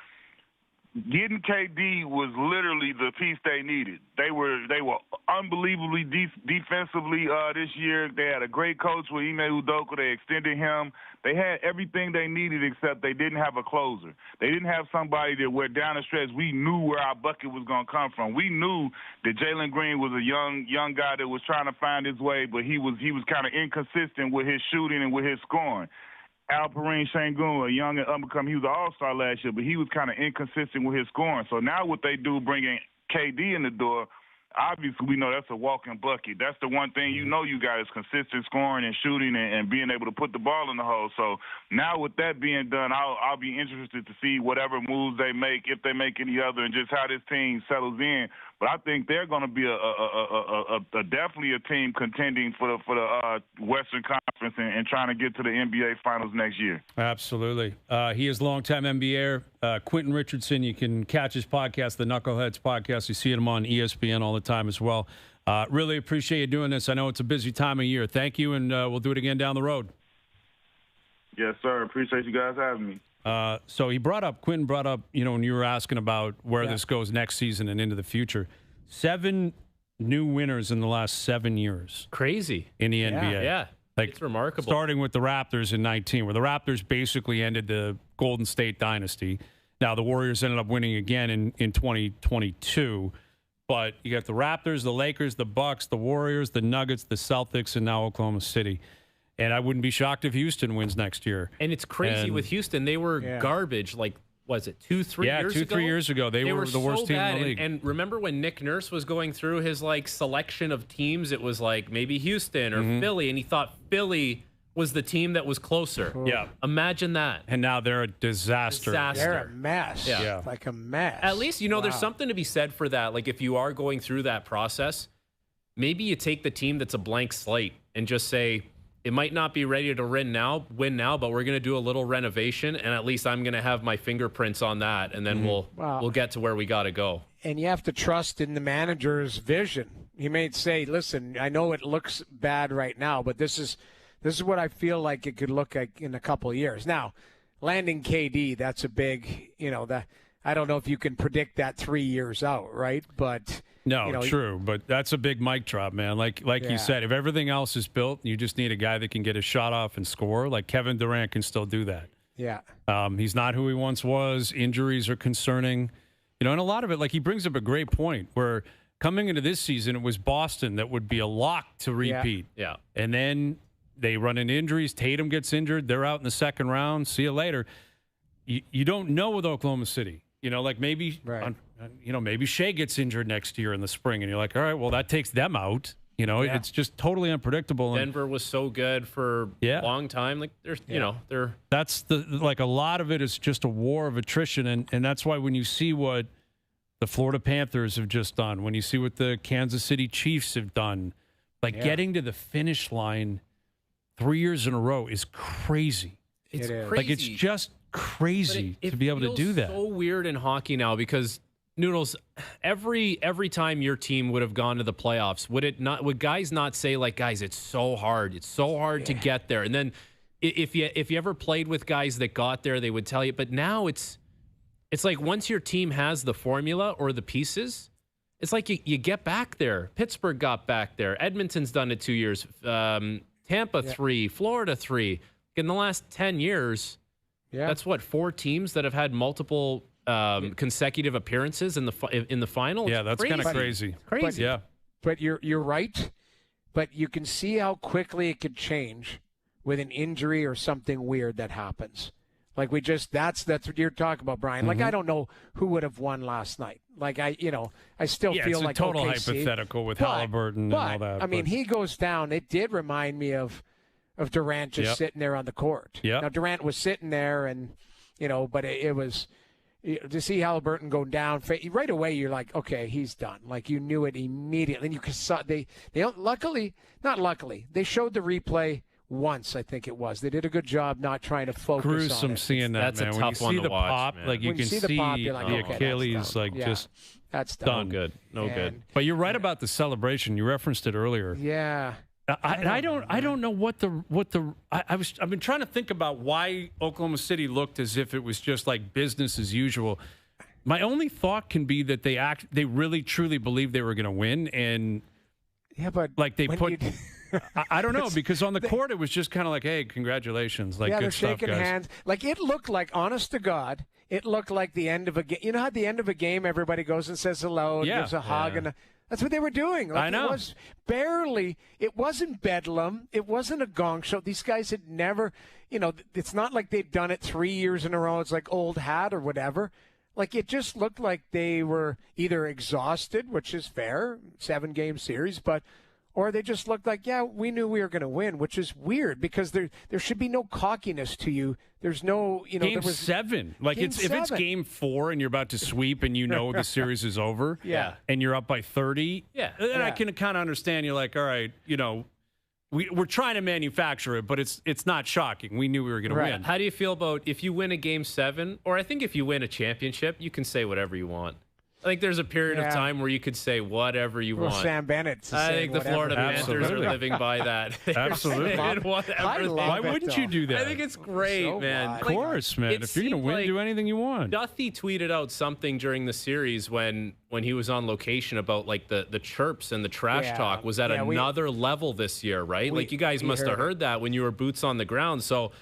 getting KD was literally the piece they needed. They were unbelievably defensively this year. They had a great coach with Ime Udoka. They extended him. They had everything they needed except they didn't have a closer. They didn't have somebody that where down the stretch we knew where our bucket was going to come from. We knew that Jalen Green was a young guy that was trying to find his way, but he was kind of inconsistent with his shooting and with his scoring. Alperen Sengun, a young and up-and-coming, he was an all-star last year, but he was kind of inconsistent with his scoring. So now what they do, bringing KD in the door, obviously we know that's a walking bucket. That's the one thing you got is consistent scoring and shooting and being able to put the ball in the hole. So now with that being done, I'll be interested to see whatever moves they make, if they make any other, and just how this team settles in. But I think they're going to be definitely a team contending for the Western Conference and trying to get to the NBA Finals next year. Absolutely. He is longtime NBAer. Quinton Richardson, you can catch his podcast, the Knuckleheads podcast. You see him on ESPN all the time as well. Really appreciate you doing this. I know it's a busy time of year. Thank you, and we'll do it again down the road. Yes, sir. Appreciate you guys having me. So Quinton brought up, when you were asking about where this goes next season and into the future, 7 new winners in the last 7 years. Crazy. In the NBA. Yeah. It's remarkable. Starting with the Raptors in 19, where the Raptors basically ended the Golden State dynasty. Now, the Warriors ended up winning again in 2022. But you got the Raptors, the Lakers, the Bucks, the Warriors, the Nuggets, the Celtics, and now Oklahoma City. And I wouldn't be shocked if Houston wins next year. And it's crazy with Houston. They were garbage, was it 2-3 years ago? Yeah, 2-3 years ago. They were the worst team in the league. And remember when Nick Nurse was going through his selection of teams, it was maybe Houston or Philly, and he thought Philly was the team that was closer. Yeah. Imagine that. And now they're a disaster. They're a mess. Yeah. Like a mess. At least, there's something to be said for that. If you are going through that process, maybe you take the team that's a blank slate and just say, it might not be ready to win now, but we're going to do a little renovation, and at least I'm going to have my fingerprints on that, and then we'll get to where we got to go. And you have to trust in the manager's vision. He may say, "Listen, I know it looks bad right now, but this is what I feel like it could look like in a couple of years." Now, landing KD, that's a big, I don't know if you can predict that 3 years out, right? But no, true. But that's a big mic drop, man. Like you said, if everything else is built, you just need a guy that can get a shot off and score. Like Kevin Durant can still do that. Yeah. He's not who he once was. Injuries are concerning. And a lot of it, he brings up a great point where coming into this season, it was Boston that would be a lock to repeat. Yeah. And then they run into injuries. Tatum gets injured. They're out in the second round. See you later. You don't know with Oklahoma City. Maybe, maybe Shea gets injured next year in the spring, and you're like, all right, well, that takes them out. It's just totally unpredictable. Denver was so good for a long time. They're that's a lot of it is just a war of attrition, and that's why when you see what the Florida Panthers have just done, when you see what the Kansas City Chiefs have done, getting to the finish line 3 years in a row is crazy. It's crazy. It's just crazy to be able to do that. It's so weird in hockey now because Noodles, every time your team would have gone to the playoffs, would guys not say guys, it's so hard to get there? And then if you ever played with guys that got there, they would tell you. But now it's once your team has the formula or the pieces, it's you get back there. Pittsburgh got back there. Edmonton's done it 2 years. Tampa 3, Florida 3. In the last 10 years. Yeah. That's 4 teams that have had multiple consecutive appearances in the final. Yeah, that's kind of crazy. Crazy. But you're right. But you can see how quickly it could change with an injury or something weird that happens. That's what you're talking about, Brian. I don't know who would have won last night. I still feel it's a total hypothetical with Halliburton and all that. I mean, he goes down. It did remind me of Durant just sitting there on the court. Yep. Now, Durant was sitting there and, but it was to see Halliburton go down right away. You're like, okay, he's done. You knew it immediately. And you saw they not luckily, they showed the replay once, I think it was. They did a good job not trying to focus gruesome on it. Seeing that, that's man. a when tough you one see to the watch, pop, man. you when can see the pop, you're like, the okay, Achilles, that's just done. done. No good. But you're right about the celebration. You referenced it earlier. Yeah. I don't know what the I've been trying to think about why Oklahoma City looked as if it was just business as usual. My only thought can be that they really truly believe they were going to win, and but like they put. You... I don't know, because on the court it was just kind of like, hey, congratulations, like they're good stuff, shaking guys. hands. Like it looked like, honest to God, it looked like the end of a game. You know how at the end of a game everybody goes and says hello and gives a hug, and that's what they were doing. Like, I know. It was barely. It wasn't bedlam. It wasn't a gong show. These guys had never. It's not like they'd done it 3 years in a row. It's like old hat or whatever. Like it just looked like they were either exhausted, which is fair, 7-game series, or they just looked like, we knew we were going to win, which is weird because there should be no cockiness to you. There's no, Game 7. Like if it's Game 4 and you're about to sweep and the series is over, and you're up by 30, then I can kind of understand. You're like, all right, we're trying to manufacture it, but it's not shocking. We knew we were going to win. How do you feel about if you win a Game 7, or I think if you win a championship, you can say whatever you want? I think there's a period of time where you could say whatever you want. Sam Bennett. I think the Florida Panthers are living by that. Absolutely. Why wouldn't you do that? I think it's great, man. Of course, man. If you're going to win, do anything you want. Duthie tweeted out something during the series when he was on location about like the chirps and the trash talk was at another level this year, right? Like you guys must have heard that when you were boots on the ground. So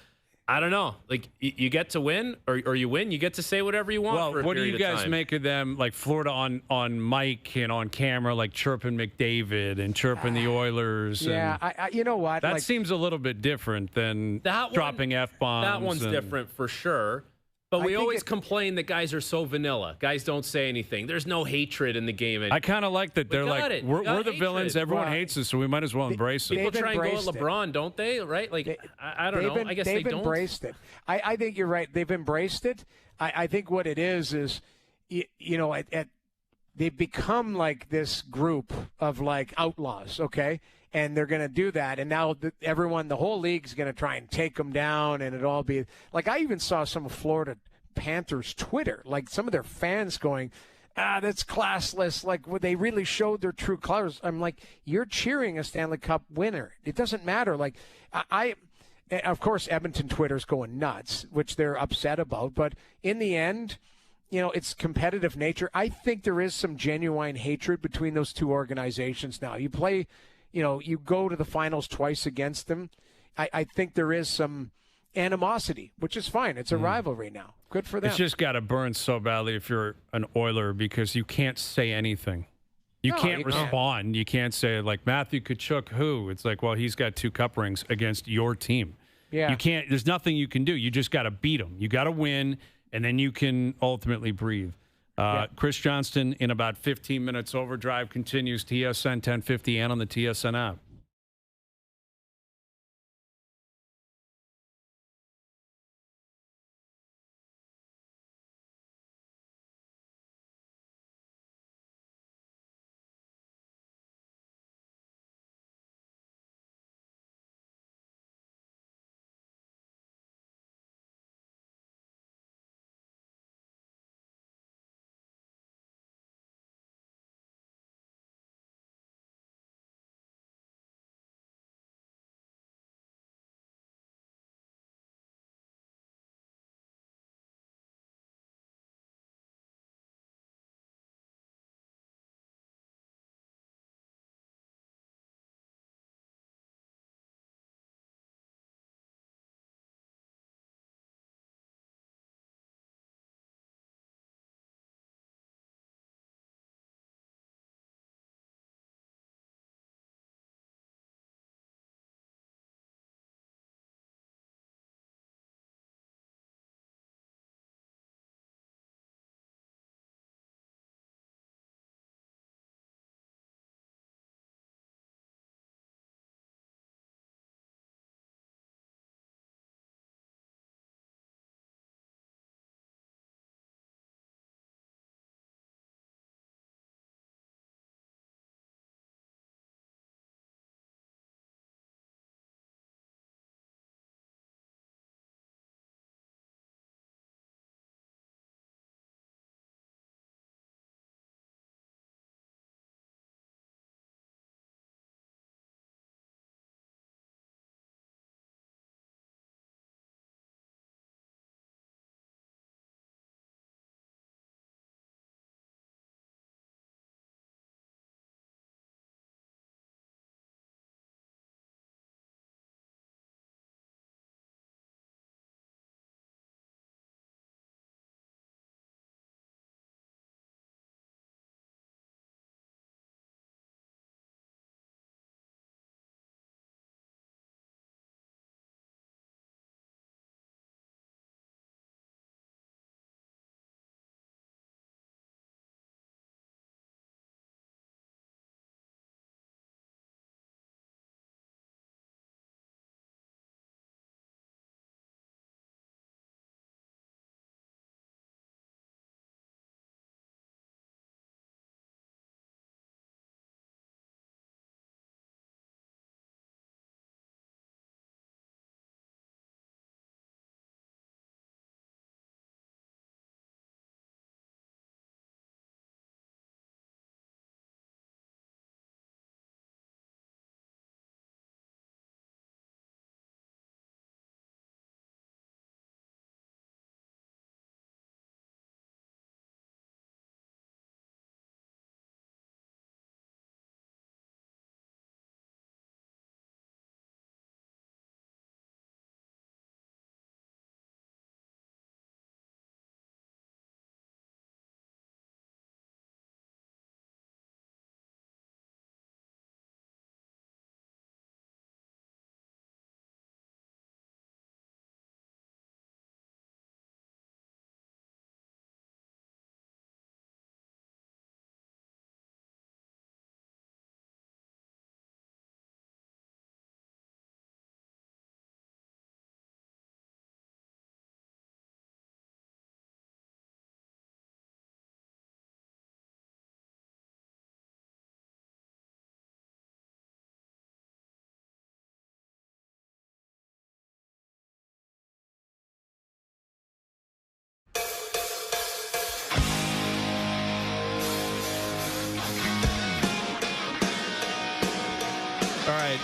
I don't know. Like, you get to win or you win. You get to say whatever you want for a period of time. What do you guys make of them, like Florida on mic and on camera, like chirping McDavid and chirping the Oilers? Yeah, you know what? That seems a little bit different than dropping F-bombs. That one's different for sure. But we always complain that guys are so vanilla. Guys don't say anything. There's no hatred in the game. I kind of like that. They're like, we're the villains. Everyone hates us, so we might as well embrace it. People try and go at LeBron, don't they? Right? Like, I don't know. I guess they don't. They've embraced it. I think you're right. They've embraced it. I think what it is they've become like this group of like outlaws, okay? And they're going to do that. And now the whole league's going to try and take them down, and it'll all be like, I even saw some of Florida Panthers Twitter, like some of their fans going, that's classless. Like, they really showed their true colors. I'm like, you're cheering a Stanley Cup winner. It doesn't matter. Like, of course, Edmonton Twitter's going nuts, which they're upset about. But in the end, it's competitive nature. I think there is some genuine hatred between those two organizations now. You play, you go to the finals twice against them. I think there is some animosity, which is fine. It's a rivalry now. Good for them. It's just got to burn so badly if you're an Oiler because you can't say anything. You can't respond. You can't say, like, Matthew Tkachuk, who? It's like, well, he's got 2 cup rings against your team. Yeah. You can't. There's nothing you can do. You just got to beat them. You got to win, and then you can ultimately breathe. Chris Johnston in about 15 minutes. Overdrive continues. TSN 1050 and on the TSN app.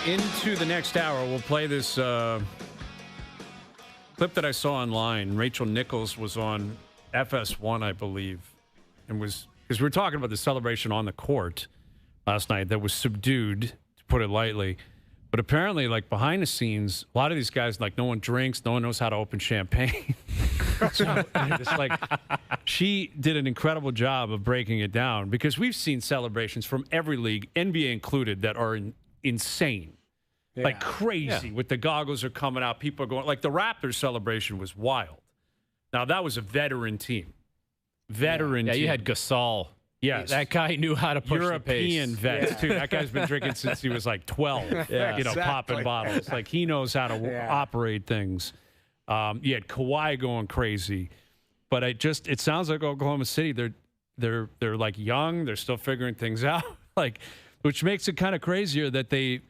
into the next hour, we'll play this clip that I saw online. Rachel Nichols was on FS1, I believe, and was because we were talking about the celebration on the court last night that was subdued, to put it lightly. But apparently, like behind the scenes, a lot of these guys, like no one drinks, no one knows how to open champagne. It's like she did an incredible job of breaking it down because we've seen celebrations from every league, NBA included, that are insane. Yeah. Like crazy with the goggles are coming out. People are going like the Raptors celebration was wild. Now that was a veteran team. Team. You had Gasol. Yes. That guy knew how to push the pace. European vet, too. That guy's been drinking since he was like 12, popping bottles. Like, he knows how to operate things. You had Kawhi going crazy. But it sounds like Oklahoma City, they're like young. They're still figuring things out. Which makes it kind of crazier that they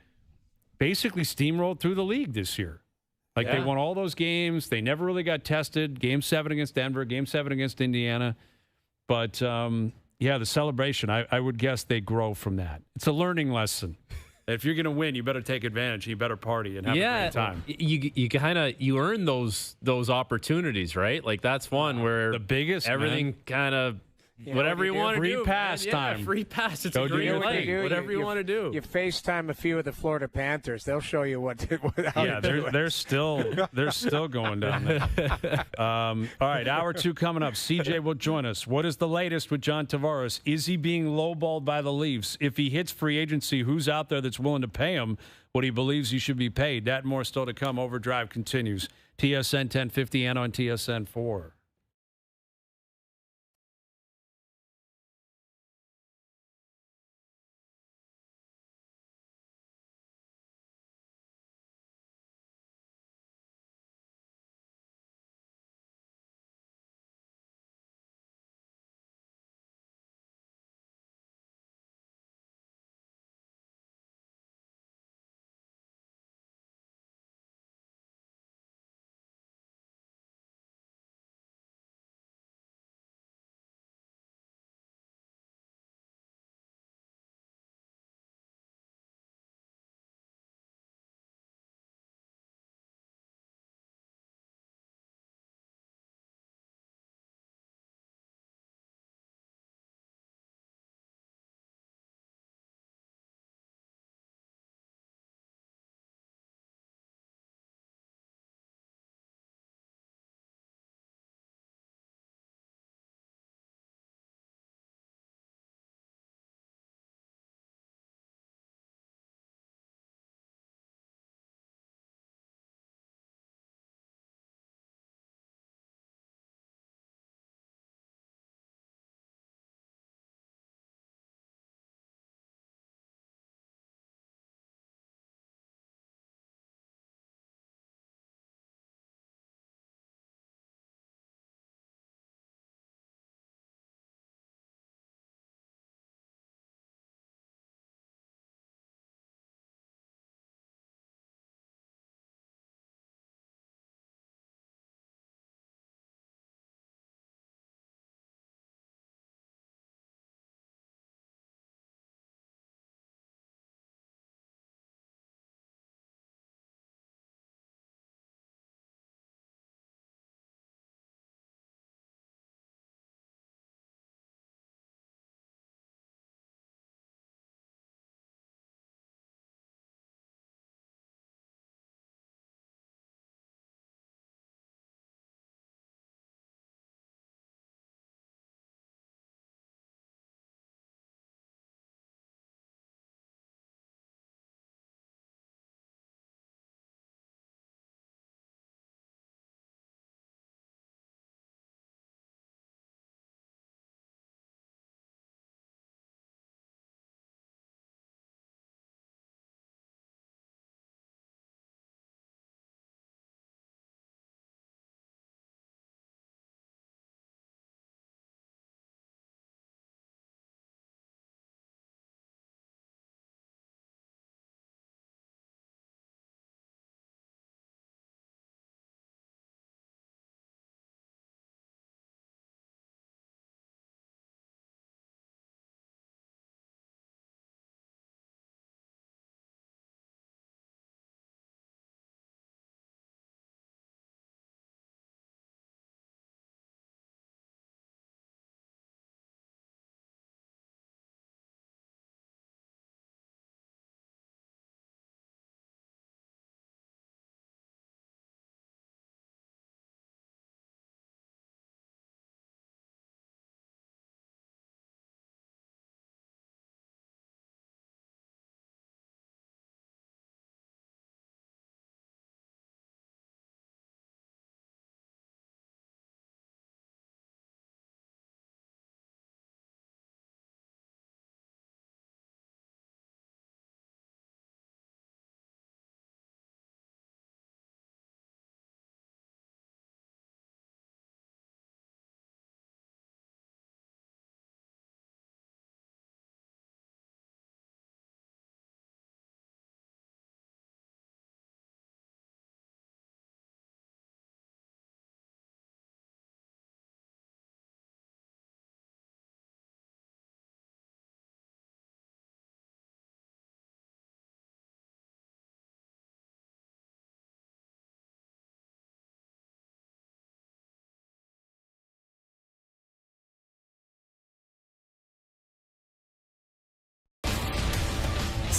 basically steamrolled through the league this year. They won all those games. They never really got tested. Game 7 against Denver, Game 7 against Indiana. But... the celebration, I would guess they grow from that. It's a learning lesson. If you're going to win, you better take advantage. You better party and have a great time. You earn those opportunities, right? Like that's one where the biggest everything kind of whatever you want to do. Free pass time. Free pass. It's a great thing. Whatever you want to do. You FaceTime a few of the Florida Panthers. They'll show you how to do it. They're still going down there. All right, hour 2 coming up. CJ will join us. What is the latest with John Tavares? Is he being lowballed by the Leafs? If he hits free agency, who's out there that's willing to pay him what he believes he should be paid? That and more still to come. OverDrive continues. TSN 1050 and on TSN 4.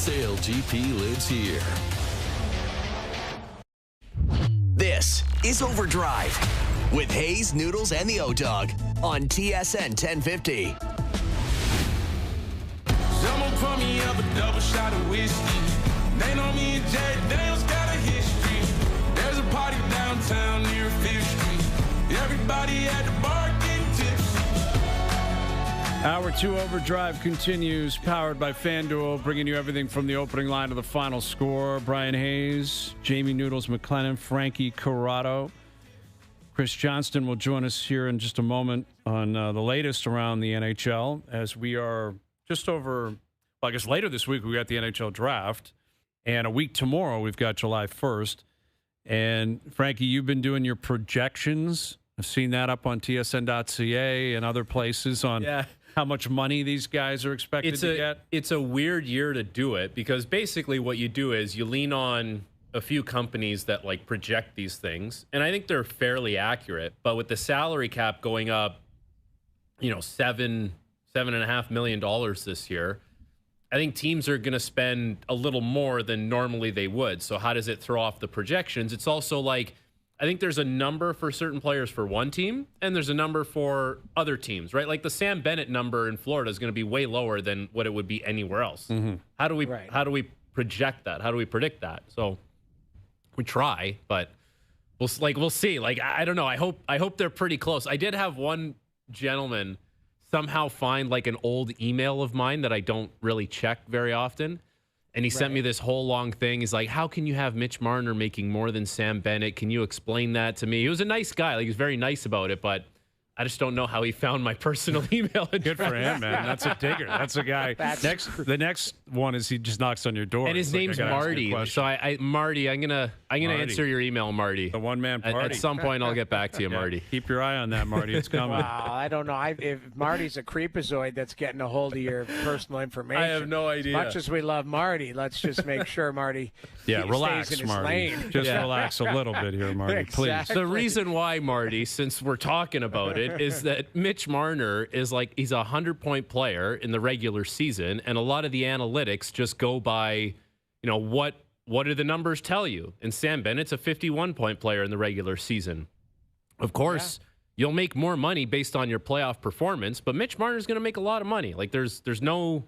Sail GP lives here. This is OverDrive with Hayes, Noodles, and the O-Dog on TSN 1050. Someone pour me up a double shot of whiskey. They know me and Jay Daniels got a history. There's a party downtown near 5th Street. Everybody at the bar getting tipsy. Hour 2 OverDrive continues, powered by FanDuel, bringing you everything from the opening line to the final score. Brian Hayes, Jamie Noodles McLennan, Frankie Corrado. Chris Johnston will join us here in just a moment on the latest around the NHL, as we are just over, well, I guess later this week we got the NHL draft, and a week tomorrow we've got July 1st. And Frankie, you've been doing your projections. I've seen that up on tsn.ca and other places on how much money these guys are expected to get. It's a weird year to do it because basically what you do is you lean on a few companies that like project these things, and I think they're fairly accurate. But with the salary cap going up, $7.5 million this year, I think teams are going to spend a little more than normally they would. So how does it throw off the projections? It's also like, I think there's a number for certain players for one team, and there's a number for other teams, right? Like the Sam Bennett number in Florida is going to be way lower than what it would be anywhere else. Mm-hmm. How do we project that? How do we predict that? So we try, but we'll see. Like, I don't know. I hope they're pretty close. I did have one gentleman somehow find like an old email of mine that I don't really check very often. And he sent me this whole long thing. He's like, how can you have Mitch Marner making more than Sam Bennett? Can you explain that to me? He was a nice guy. Like, he was very nice about it, but I just don't know how he found my personal email address. Good for him, man. That's a digger. That's a guy. The next one is he just knocks on your door. And his name's Marty. So Marty, I'm gonna answer your email, Marty. The one-man party. At some point, I'll get back to you, Marty. Keep your eye on that, Marty. It's coming. Wow, I don't know. If Marty's a creepazoid that's getting a hold of your personal information. I have no idea. As much as we love Marty, let's just make sure Marty relax, stays in Marty. his lane. Just relax a little bit here, Marty, please. Exactly. The reason why, Marty, since we're talking about it, is that Mitch Marner is like, he's a 100-point player in the regular season, and a lot of the analytics just go by, what do the numbers tell you? And Sam Bennett's a 51-point player in the regular season. Of course, you'll make more money based on your playoff performance, but Mitch Marner's going to make a lot of money. Like, there's no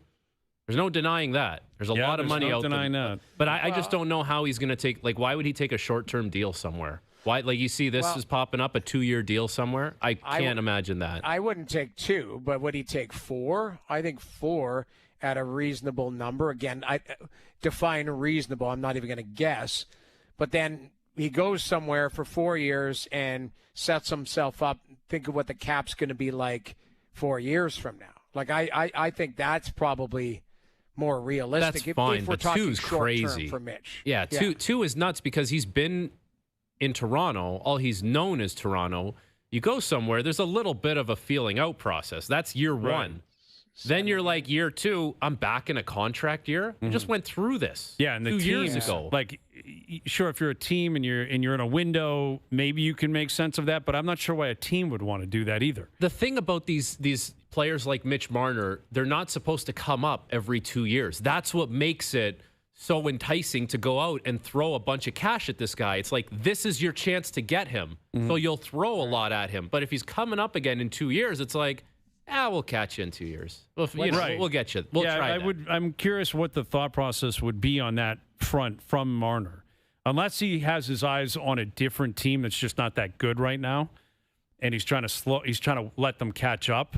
denying that. There's a lot of money out there. That. But I just don't know how he's going to take, like, why would he take a short-term deal somewhere? Why, like, you see this is popping up, a 2-year deal somewhere? I can't imagine that. I wouldn't take 2, but would he take 4? I think 4 at a reasonable number. Again, I define reasonable. I'm not even going to guess. But then he goes somewhere for 4 years and sets himself up. Think of what the cap's going to be like 4 years from now. Like, I think that's probably more realistic. That's fine, if we're but talking 2's crazy for Mitch. Yeah, two is nuts because he's been in Toronto. All he's known is Toronto. You go somewhere, there's a little bit of a feeling out process. That's year one. Then you're like, year 2, I'm back in a contract year. We just went through this. Yeah, and the 2 years teams, ago. like, sure, if you're a team and you're in a window, maybe you can make sense of that. But I'm not sure why a team would want to do that either. The thing about these players like Mitch Marner, they're not supposed to come up every 2 years. That's what makes it so enticing to go out and throw a bunch of cash at this guy. It's like, this is your chance to get him. So you'll throw a lot at him. But if he's coming up again in 2 years, it's like, we'll catch you in 2 years. We'll get you. We'll try that. I'm curious what the thought process would be on that front from Marner. Unless he has his eyes on a different team that's just not that good right now, and he's trying to let them catch up.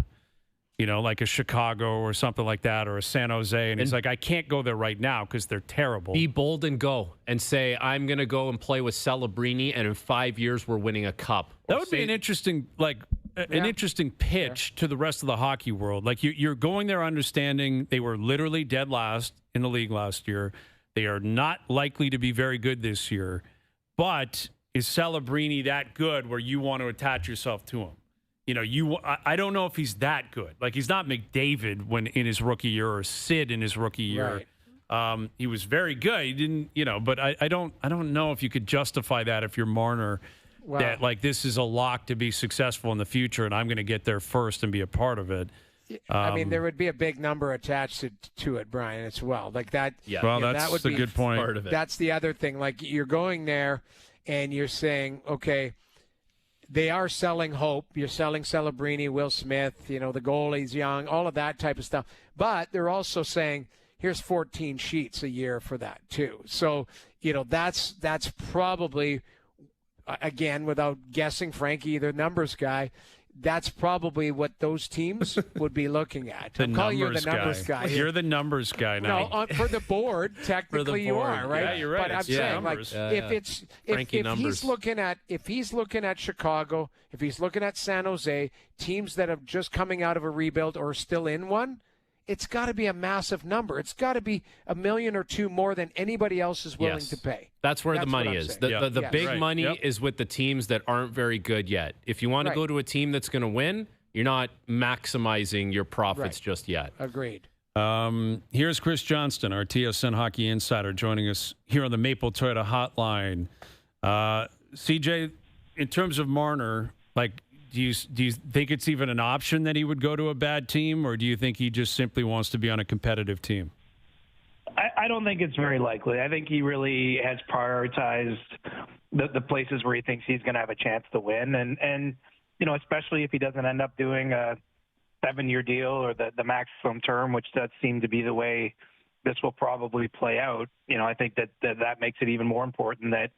Like a Chicago or something like that, or a San Jose. And he's like, I can't go there right now because they're terrible. Be bold and go and say, I'm going to go and play with Celebrini, and in 5 years, we're winning a cup. That would be an interesting, interesting pitch to the rest of the hockey world. Like, you're going there understanding they were literally dead last in the league last year. They are not likely to be very good this year. But is Celebrini that good where you want to attach yourself to him? I don't know if he's that good. Like, he's not McDavid when in his rookie year, or Sid in his rookie year. Right. He was very good. He didn't, but I don't know if you could justify that if you're Marner, that like, this is a lock to be successful in the future, and I'm going to get there first and be a part of it. I mean, there would be a big number attached to it, Brian, as well. Like that. Yeah. Well, you know, that's that would the be good point. Part of it. That's the other thing. Like you're going there and you're saying, okay, they are selling hope. You're selling Celebrini, Will Smith, the goalie's young, all of that type of stuff. But they're also saying, here's 14 sheets a year for that too. So, that's probably, again, without guessing, Frankie, the numbers guy, that's probably what those teams would be looking at. I'm calling you the numbers guy. You're the numbers guy now. No, for the board, technically you are, right? Yeah, you're right. But I'm It's saying, numbers. if he's looking at Chicago, if he's looking at San Jose, teams that are just coming out of a rebuild or still in one, it's got to be a massive number. It's got to be $1 million or $2 million more than anybody else is willing to pay. That's where the money what I'm is. saying. The big Right. money Yep. is with the teams that aren't very good yet. If you want to go to a team that's going to win, you're not maximizing your profits just yet. Agreed. Here's Chris Johnston, our TSN hockey insider, joining us here on the Maple Toyota Hotline. CJ, in terms of Marner, do you think it's even an option that he would go to a bad team, or do you think he just simply wants to be on a competitive team? I don't think it's very likely. I think he really has prioritized the places where he thinks he's going to have a chance to win, and especially if he doesn't end up doing a 7-year deal or the maximum term, which does seem to be the way this will probably play out. I think that makes it even more important that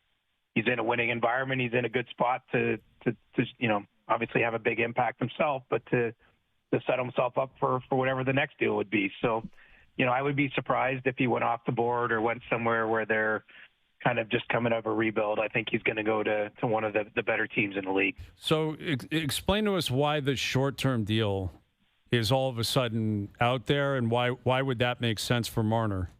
he's in a winning environment. He's in a good spot to obviously have a big impact himself, but to set himself up for whatever the next deal would be. So, I would be surprised if he went off the board or went somewhere where they're kind of just coming out of a rebuild. I think he's going to go to one of the better teams in the league. So explain to us why the short-term deal is all of a sudden out there, and why would that make sense for Marner?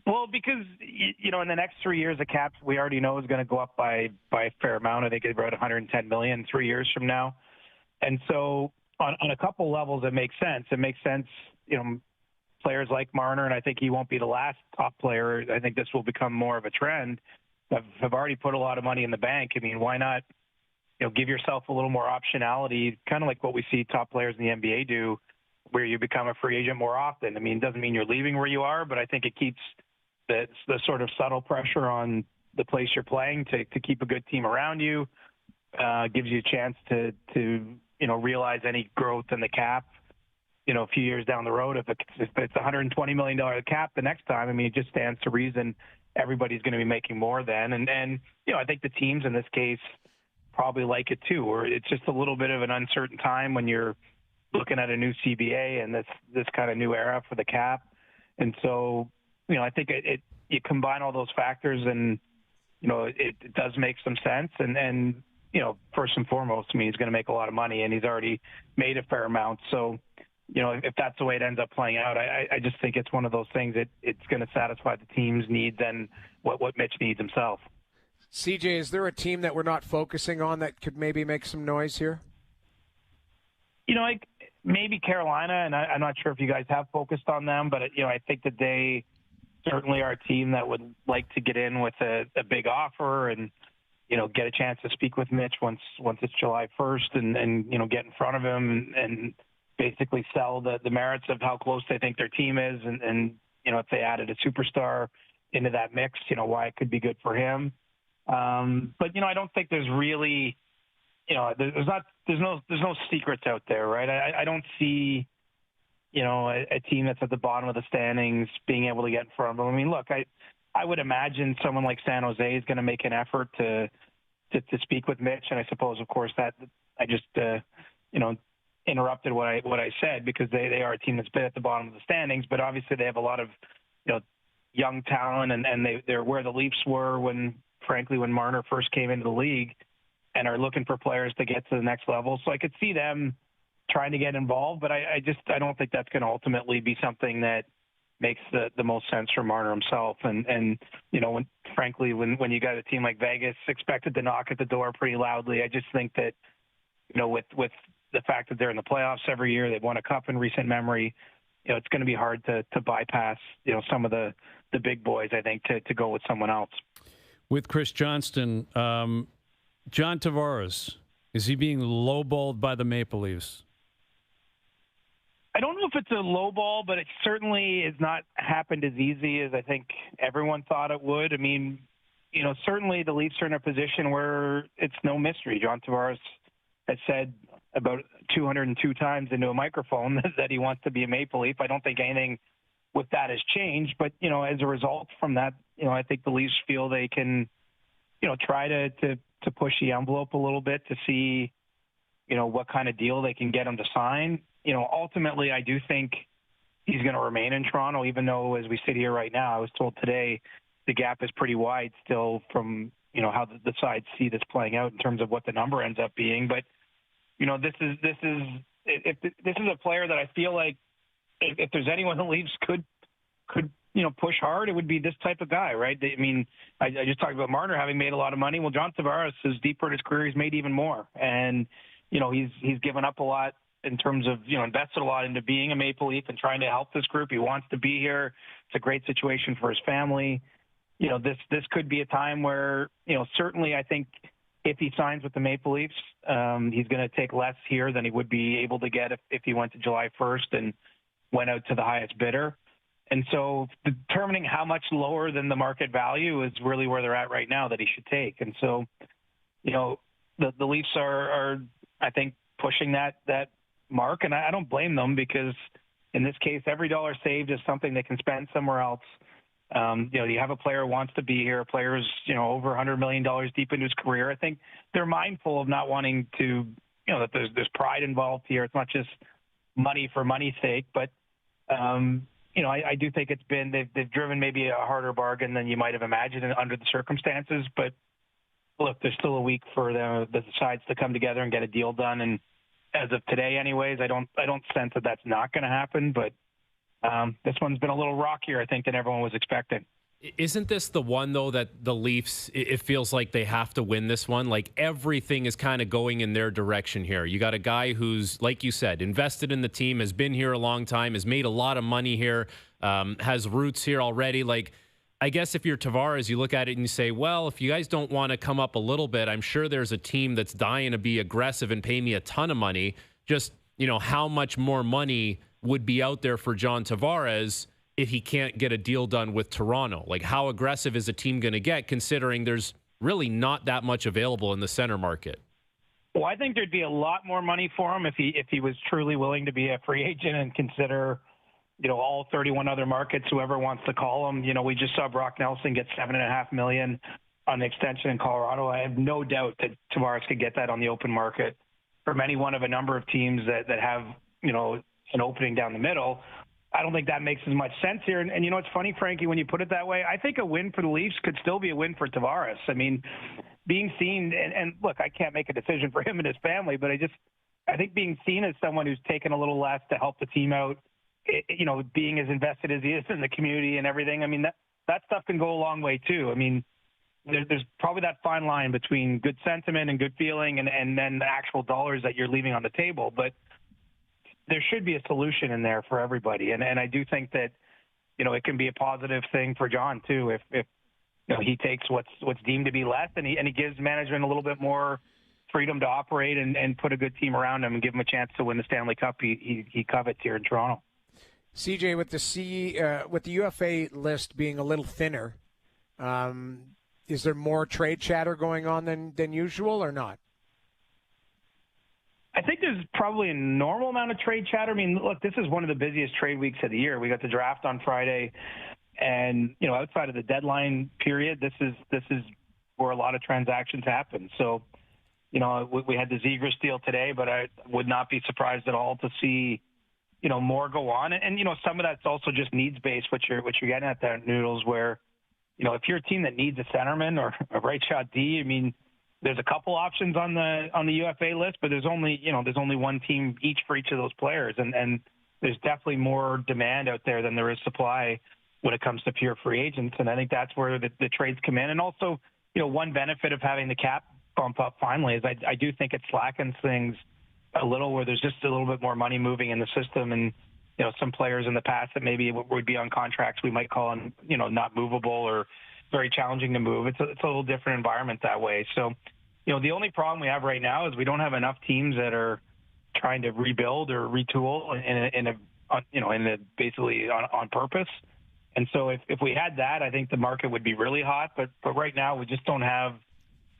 Well, because, in the next 3 years, the cap we already know is going to go up by a fair amount. I think it's about $110 million 3 years from now. And so on a couple levels, it makes sense. It makes sense, players like Marner, and I think he won't be the last top player. I think this will become more of a trend, have already put a lot of money in the bank. I mean, why not, give yourself a little more optionality, kind of like what we see top players in the NBA do, where you become a free agent more often. I mean, it doesn't mean you're leaving where you are, but I think it keeps the sort of subtle pressure on the place you're playing to keep a good team around you, gives you a chance to realize any growth in the cap, a few years down the road. If it's $120 million cap the next time, I mean, it just stands to reason everybody's going to be making more then. And I think the teams in this case probably like it too, or it's just a little bit of an uncertain time when you're looking at a new CBA and this kind of new era for the cap. And so, I think you combine all those factors and, it does make some sense. And first and foremost, I mean, he's going to make a lot of money and he's already made a fair amount. So, if that's the way it ends up playing out, I just think it's one of those things that it's going to satisfy the team's needs and what Mitch needs himself. CJ, is there a team that we're not focusing on that could maybe make some noise here? Maybe Carolina, and I'm not sure if you guys have focused on them, but, I think that they certainly are a team that would like to get in with a big offer and, get a chance to speak with Mitch once it's July 1st and get in front of him and basically sell the merits of how close they think their team is. And if they added a superstar into that mix, why it could be good for him. But, I don't think there's really, there's no secrets out there, right? I don't see, a team that's at the bottom of the standings being able to get in front of them. I mean, look, I would imagine someone like San Jose is going to make an effort to speak with Mitch. And I suppose, of course, that I just, interrupted what I said because they are a team that's been at the bottom of the standings, but obviously they have a lot of, young talent and they're where the Leafs were when Marner first came into the league and are looking for players to get to the next level. So I could see them trying to get involved, but I don't think that's going to ultimately be something that makes the most sense for Marner himself. And when you got a team like Vegas expected to knock at the door pretty loudly, I just think that, with the fact that they're in the playoffs every year, they've won a cup in recent memory, it's going to be hard to bypass, some of the big boys, I think, to go with someone else. With Chris Johnston, John Tavares, is he being lowballed by the Maple Leafs? I don't know if it's a low ball, but it certainly has not happened as easy as I think everyone thought it would. I mean, certainly the Leafs are in a position where it's no mystery. John Tavares has said about 202 times into a microphone that he wants to be a Maple Leaf. I don't think anything with that has changed, but, as a result from that, I think the Leafs feel they can, try to push the envelope a little bit to see, what kind of deal they can get him to sign. Ultimately, I do think he's going to remain in Toronto, even though as we sit here right now, I was told today the gap is pretty wide still from, how the sides see this playing out in terms of what the number ends up being. But, this is a player that I feel like if there's anyone the Leafs could push hard, it would be this type of guy, right? I mean, I just talked about Marner having made a lot of money. Well, John Tavares is deeper in his career. He's made even more. And, he's given up a lot in terms of, invested a lot into being a Maple Leaf and trying to help this group. He wants to be here. It's a great situation for his family. This could be a time where, certainly I think if he signs with the Maple Leafs, he's going to take less here than he would be able to get if he went to July 1st and went out to the highest bidder. And so determining how much lower than the market value is really where they're at right now that he should take. And so, the Leafs are I think, pushing that mark. And I don't blame them because in this case, every dollar saved is something they can spend somewhere else. You have a player who wants to be here, a player who's, over $100 million deep into his career. I think they're mindful of not wanting to, that there's pride involved here. It's not just money for money's sake, but, I do think they've driven maybe a harder bargain than you might have imagined under the circumstances. But look, there's still a week for the sides to come together and get a deal done. And as of today, anyways, I don't sense that that's not going to happen. But this one's been a little rockier, I think, than everyone was expecting. Isn't this the one, though, that the Leafs, it feels like they have to win this one? Like everything is kind of going in their direction here. You got a guy who's, like you said, invested in the team, has been here a long time, has made a lot of money here, has roots here already. Like, I guess if you're Tavares, you look at it and you say, well, if you guys don't want to come up a little bit, I'm sure there's a team that's dying to be aggressive and pay me a ton of money. Just, how much more money would be out there for John Tavares if he can't get a deal done with Toronto? Like, how aggressive is a team going to get considering there's really not that much available in the center market? Well, I think there'd be a lot more money for him if he was truly willing to be a free agent and consider, all 31 other markets, whoever wants to call him. We just saw Brock Nelson get $7.5 million on the extension in Colorado. I have no doubt that Tavares could get that on the open market from any one of a number of teams that have, an opening down the middle. I don't think that makes as much sense here. And it's funny, Frankie, when you put it that way, I think a win for the Leafs could still be a win for Tavares. I mean, being seen, and look, I can't make a decision for him and his family, but I think being seen as someone who's taken a little less to help the team out, being as invested as he is in the community and everything, I mean, that stuff can go a long way too. I mean, there's probably that fine line between good sentiment and good feeling and then the actual dollars that you're leaving on the table. But there should be a solution in there for everybody. And I do think that, it can be a positive thing for John too, if he takes what's deemed to be less and he gives management a little bit more freedom to operate and put a good team around him and give him a chance to win the Stanley Cup he covets here in Toronto. CJ, with the UFA list being a little thinner, is there more trade chatter going on than usual or not? I think there's probably a normal amount of trade chatter. I mean, look, this is one of the busiest trade weeks of the year. We got the draft on Friday, and outside of the deadline period, this is where a lot of transactions happen. So, we had the Zegras deal today, but I would not be surprised at all to see more go on. And some of that's also just needs-based, what you're getting at there, Noodles, where, if you're a team that needs a centerman or a right shot D, I mean, there's a couple options on the UFA list, but there's only one team each for each of those players. And there's definitely more demand out there than there is supply when it comes to pure free agents. And I think that's where the trades come in. And also, one benefit of having the cap bump up finally is I do think it slackens things a little where there's just a little bit more money moving in the system. And, some players in the past that maybe would be on contracts we might call not movable or very challenging to move. It's a little different environment that way. So, the only problem we have right now is we don't have enough teams that are trying to rebuild or retool basically on purpose. And so if we had that, I think the market would be really hot. But right now, we just don't have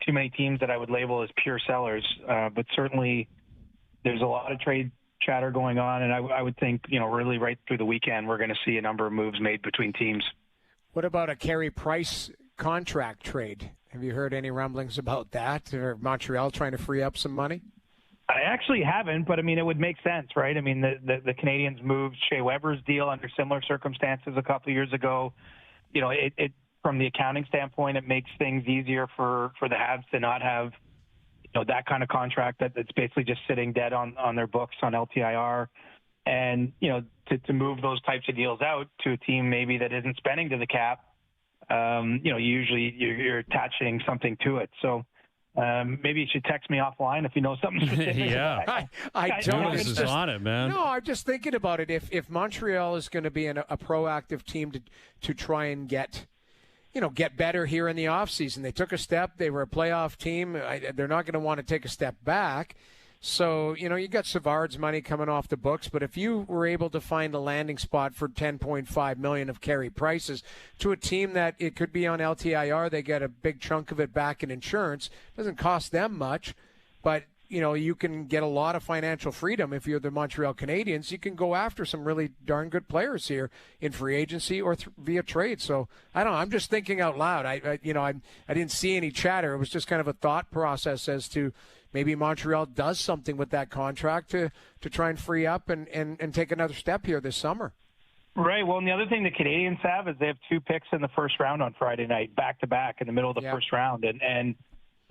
too many teams that I would label as pure sellers. But certainly, there's a lot of trade chatter going on, and I would think, really right through the weekend, we're going to see a number of moves made between teams. What about a Carey Price contract trade? Have you heard any rumblings about that? Or Montreal trying to free up some money? I actually haven't, but I mean, it would make sense, right? I mean, the Canadians moved Shea Weber's deal under similar circumstances a couple of years ago. It from the accounting standpoint, it makes things easier for the Habs to not have that kind of contract that's basically just sitting dead on their books on LTIR, and to move those types of deals out to a team maybe that isn't spending to the cap. Usually you're attaching something to it. So maybe you should text me offline if you know something specific. Yeah, I don't. Noodles is on it, man. No, I'm just thinking about it. If Montreal is going to be a proactive team to try and get better here in the offseason. They took a step. They were a playoff team. They're not going to want to take a step back. So, you got Savard's money coming off the books, but if you were able to find a landing spot for $10.5 million of Carey Prices to a team that it could be on LTIR, they get a big chunk of it back in insurance. Doesn't cost them much, but you can get a lot of financial freedom if you're the Montreal Canadiens. You can go after some really darn good players here in free agency or via trade. So I don't know. I'm just thinking out loud. I didn't see any chatter. It was just kind of a thought process as to maybe Montreal does something with that contract to try and free up and take another step here this summer. Right. Well, and the other thing the Canadians have is they have 2 picks in the first round on Friday night, back to back in the middle of the first round. And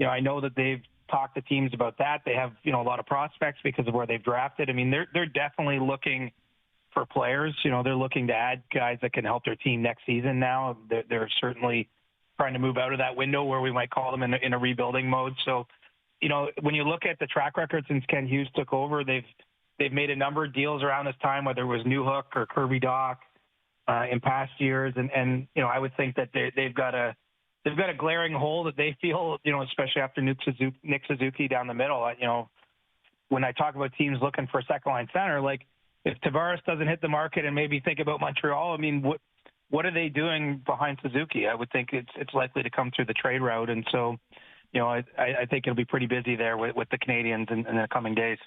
I know that they've talked to teams about that. They have, a lot of prospects because of where they've drafted. I mean, they're definitely looking for players. They're looking to add guys that can help their team next season now. They're certainly trying to move out of that window where we might call them in a rebuilding mode. So, when you look at the track record since Ken Hughes took over, they've made a number of deals around this time, whether it was Newhook or Kirby Dach in past years. And I would think that they've got a glaring hole that they feel, especially after Nick Suzuki down the middle. When I talk about teams looking for a second-line center, like if Tavares doesn't hit the market and maybe think about Montreal, I mean, what are they doing behind Suzuki? I would think it's likely to come through the trade route. And so, I think it'll be pretty busy there with the Canadians in the coming days.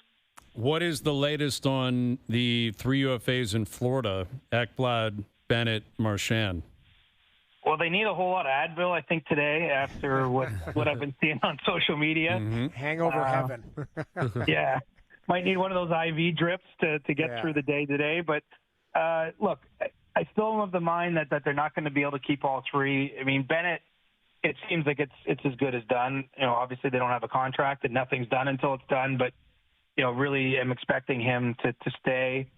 What is the latest on the 3 UFAs in Florida, Ekblad, Bennett, Marchand? Well, they need a whole lot of Advil, I think, today after what I've been seeing on social media. Mm-hmm. Hangover heaven. Yeah. Might need one of those IV drips to get through the day today. But, look, I still am of the mind that they're not going to be able to keep all 3. I mean, Bennett, it seems like it's as good as done. Obviously they don't have a contract and nothing's done until it's done. But, really am expecting him to stay.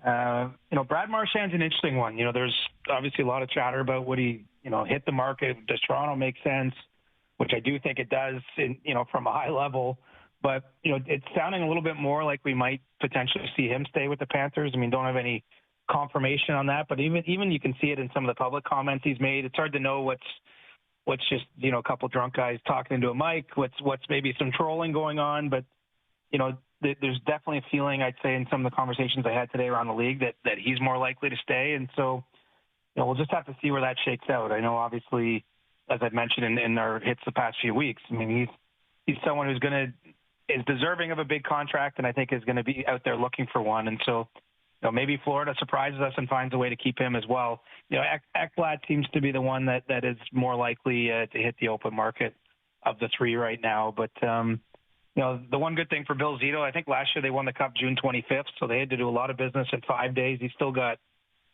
Brad Marchand's an interesting one. There's obviously a lot of chatter about would he, hit the market. Does Toronto make sense? Which I do think it does, from a high level. But, it's sounding a little bit more like we might potentially see him stay with the Panthers. I mean, don't have any confirmation on that. But even you can see it in some of the public comments he's made. It's hard to know what's just, a couple drunk guys talking into a mic, what's maybe some trolling going on. But, there's definitely a feeling, I'd say, in some of the conversations I had today around the league that he's more likely to stay. And so, we'll just have to see where that shakes out. I know, obviously, as I've mentioned in our hits the past few weeks, I mean, he's someone who's is deserving of a big contract, and I think is going to be out there looking for one. And so, maybe Florida surprises us and finds a way to keep him as well. Ekblad seems to be the one that is more likely to hit the open market of the 3 right now. But, the one good thing for Bill Zito, I think last year they won the Cup June 25th, so they had to do a lot of business in 5 days. He's still got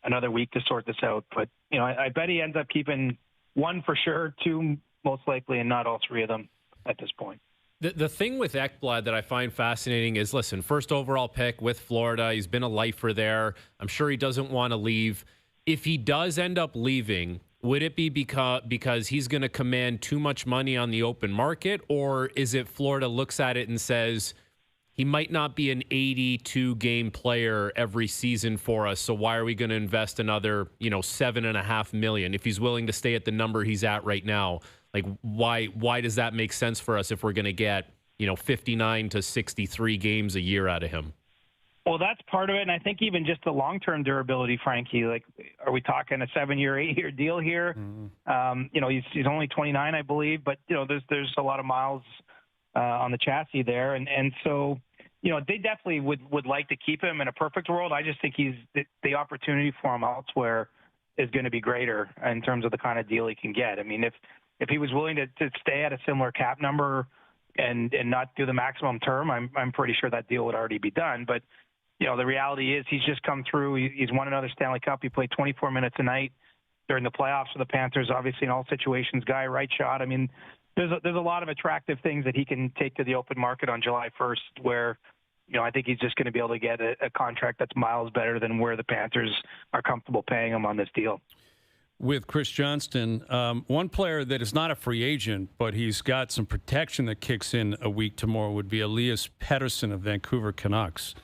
another week to sort this out. But, I bet he ends up keeping 1 for sure, 2 most likely, and not all 3 of them at this point. The thing with Ekblad that I find fascinating is, listen, first overall pick with Florida. He's been a lifer there. I'm sure he doesn't want to leave. If he does end up leaving, would it be because he's going to command too much money on the open market, or is it Florida looks at it and says he might not be an 82-game player every season for us, so why are we going to invest another, $7.5 million if he's willing to stay at the number he's at right now? Like, why does that make sense for us if we're going to get 59 to 63 games a year out of him? Well, that's part of it, and I think even just the long-term durability, Frankie. Like, are we talking a 7-year, 8-year deal here? He's only 29, I believe, but there's a lot of miles on the chassis there, and so they definitely would like to keep him in a perfect world. I just think the opportunity for him elsewhere is going to be greater in terms of the kind of deal he can get. I mean, if he was willing to stay at a similar cap number and not do the maximum term, I'm pretty sure that deal would already be done. But the reality is he's just come through. He's won another Stanley Cup. He played 24 minutes a night during the playoffs for the Panthers. Obviously, in all situations, guy, right shot. I mean, there's a lot of attractive things that he can take to the open market on July 1st where, I think he's just going to be able to get a contract that's miles better than where the Panthers are comfortable paying him on this deal. With Chris Johnston, one player that is not a free agent, but he's got some protection that kicks in a week tomorrow would be Elias Pettersson of Vancouver Canucks,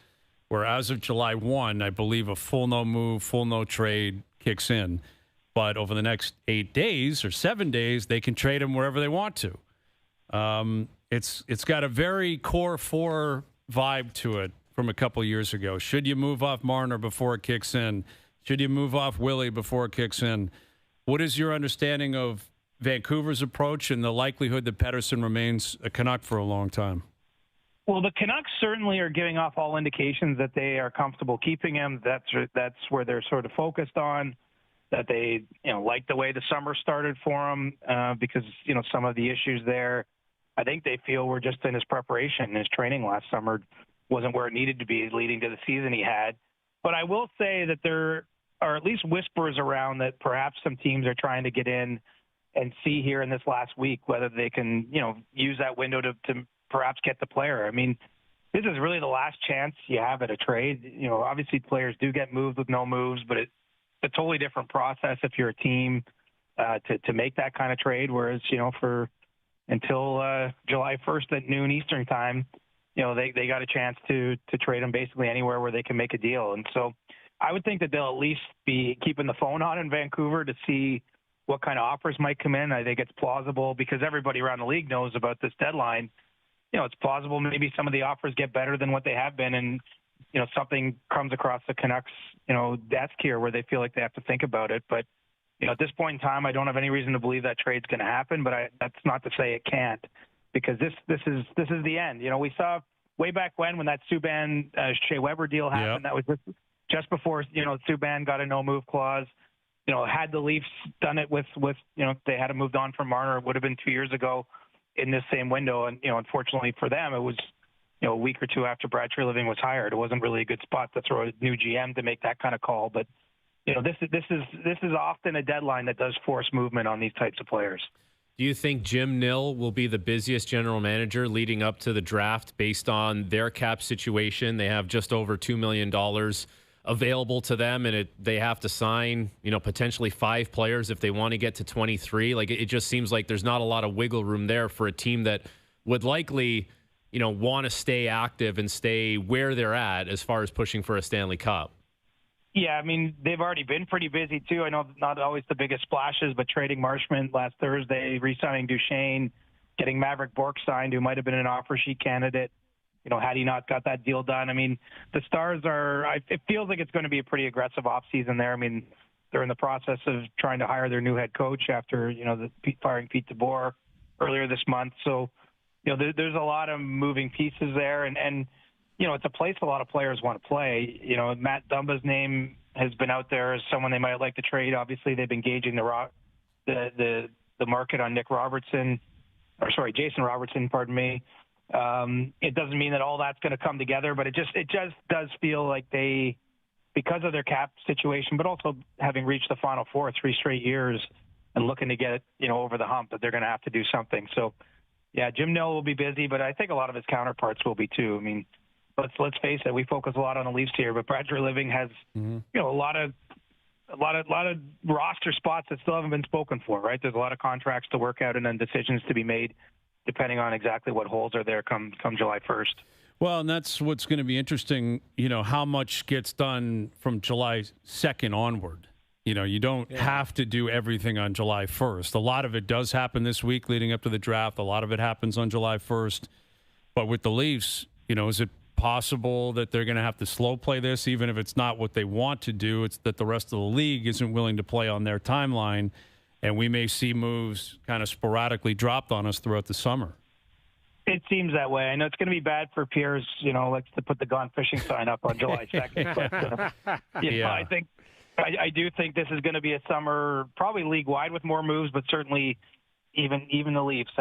where as of July 1, I believe a full no move, full no trade kicks in. But over the next 8 days or 7 days, they can trade him wherever they want to. It's got a very core 4 vibe to it from a couple years ago. Should you move off Marner before it kicks in? Should you move off Willie before it kicks in? What is your understanding of Vancouver's approach and the likelihood that Pettersson remains a Canuck for a long time? Well, the Canucks certainly are giving off all indications that they are comfortable keeping him. That's where they're sort of focused on, that they like the way the summer started for him because some of the issues there, I think they feel were just in his preparation. His training last summer wasn't where it needed to be leading to the season he had. But I will say that there are at least whispers around that perhaps some teams are trying to get in and see here in this last week whether they can, use that window to perhaps get the player. I mean, this is really the last chance you have at a trade. Obviously players do get moved with no moves, but it's a totally different process if you're a team to make that kind of trade. Whereas, until July 1st at noon Eastern time, they got a chance to trade him basically anywhere where they can make a deal. And so I would think that they'll at least be keeping the phone on in Vancouver to see what kind of offers might come in. I think it's plausible because everybody around the league knows about this deadline. It's plausible maybe some of the offers get better than what they have been, and something comes across the Canucks desk here where they feel like they have to think about it. But at this point in time, I don't have any reason to believe that trade's going to happen. But that's not to say it can't, because this is the end. We saw way back when that Subban Shea Weber deal happened. Yep. That was just before Subban got a no move clause. Had the Leafs done it with they had moved on from Marner, it would have been 2 years ago in this same window. And unfortunately for them, it was a week or two after Brad Treliving was hired. It wasn't really a good spot to throw a new GM to make that kind of call. But this is often a deadline that does force movement on these types of players. Do you think Jim Nill will be the busiest general manager leading up to the draft based on their cap situation? They have just over $2 million available to them, and they have to sign, potentially 5 players if they want to get to 23. Like, it just seems like there's not a lot of wiggle room there for a team that would likely, want to stay active and stay where they're at as far as pushing for a Stanley Cup. Yeah, I mean, they've already been pretty busy, too. I know not always the biggest splashes, but trading Marchment last Thursday, re-signing Duchesne, getting Maverick Bourque signed, who might have been an offer sheet candidate, had he not got that deal done. I mean, the Stars it feels like it's going to be a pretty aggressive offseason there. I mean, they're in the process of trying to hire their new head coach after, firing Pete DeBoer earlier this month. So, there's a lot of moving pieces there. And it's a place a lot of players want to play. Matt Dumba's name has been out there as someone they might like to trade. Obviously, they've been gauging the market on Jason Robertson, pardon me. It doesn't mean that all that's going to come together, but it just does feel like they, because of their cap situation, but also having reached the Final Four 3 straight years and looking to get it, over the hump, that they're going to have to do something. So, yeah, Jim Nill will be busy, but I think a lot of his counterparts will be too. I mean, let's face it, we focus a lot on the Leafs here, but Brad Treliving has a lot of roster spots that still haven't been spoken for. Right, there's a lot of contracts to work out and then decisions to be made, depending on exactly what holes are there come July 1st. Well, and that's what's going to be interesting, how much gets done from July 2nd onward. You don't have to do everything on July 1st. A lot of it does happen this week leading up to the draft. A lot of it happens on July 1st. But with the Leafs, is it possible that they're going to have to slow play this, even if it's not what they want to do? It's that the rest of the league isn't willing to play on their timeline, and we may see moves kind of sporadically dropped on us throughout the summer. It seems that way. I know it's going to be bad for Pierre's, like to put the gone fishing sign up on July 2nd. But, I do think this is going to be a summer, probably league-wide with more moves, but certainly even the Leafs.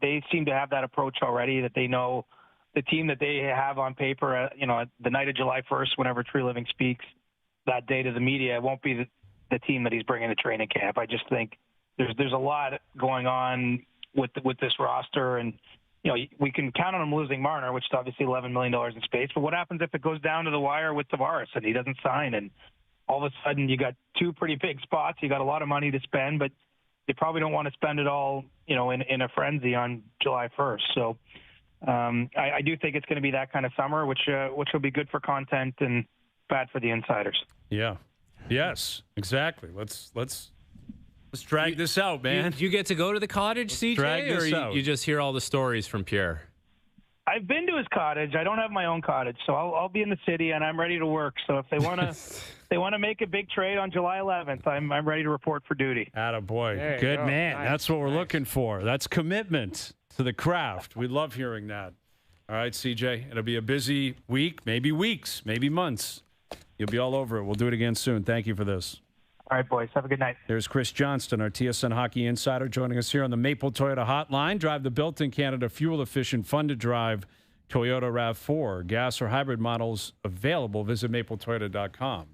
They seem to have that approach already, that they know the team that they have on paper, the night of July 1st, whenever Tree Living speaks that day to the media, it won't be the team that he's bringing to training camp. I just think there's a lot going on with this roster, and we can count on him losing Marner, which is obviously $11 million in space. But what happens if it goes down to the wire with Tavares and he doesn't sign? And all of a sudden you got two pretty big spots. You got a lot of money to spend, but you probably don't want to spend it all, in a frenzy on July 1st. So I do think it's going to be that kind of summer, which will be good for content and bad for the insiders. Yeah. Yes, exactly. Let's drag this out, man. You get to go to the cottage, CJ, or you just hear all the stories from Pierre? I've been to his cottage. I don't have my own cottage, so I'll be in the city and I'm ready to work. So if they want to make a big trade on July 11th, I'm ready to report for duty. Attaboy. Good man. Nice. That's what we're looking for. That's commitment to the craft. We love hearing that. All right, CJ, it'll be a busy week, maybe weeks, maybe months. You'll be all over it. We'll do it again soon. Thank you for this. All right, boys. Have a good night. There's Chris Johnston, our TSN Hockey Insider, joining us here on the Maple Toyota Hotline. Drive the built-in Canada fuel-efficient, fun-to-drive Toyota RAV4. Gas or hybrid models available. Visit mapletoyota.com.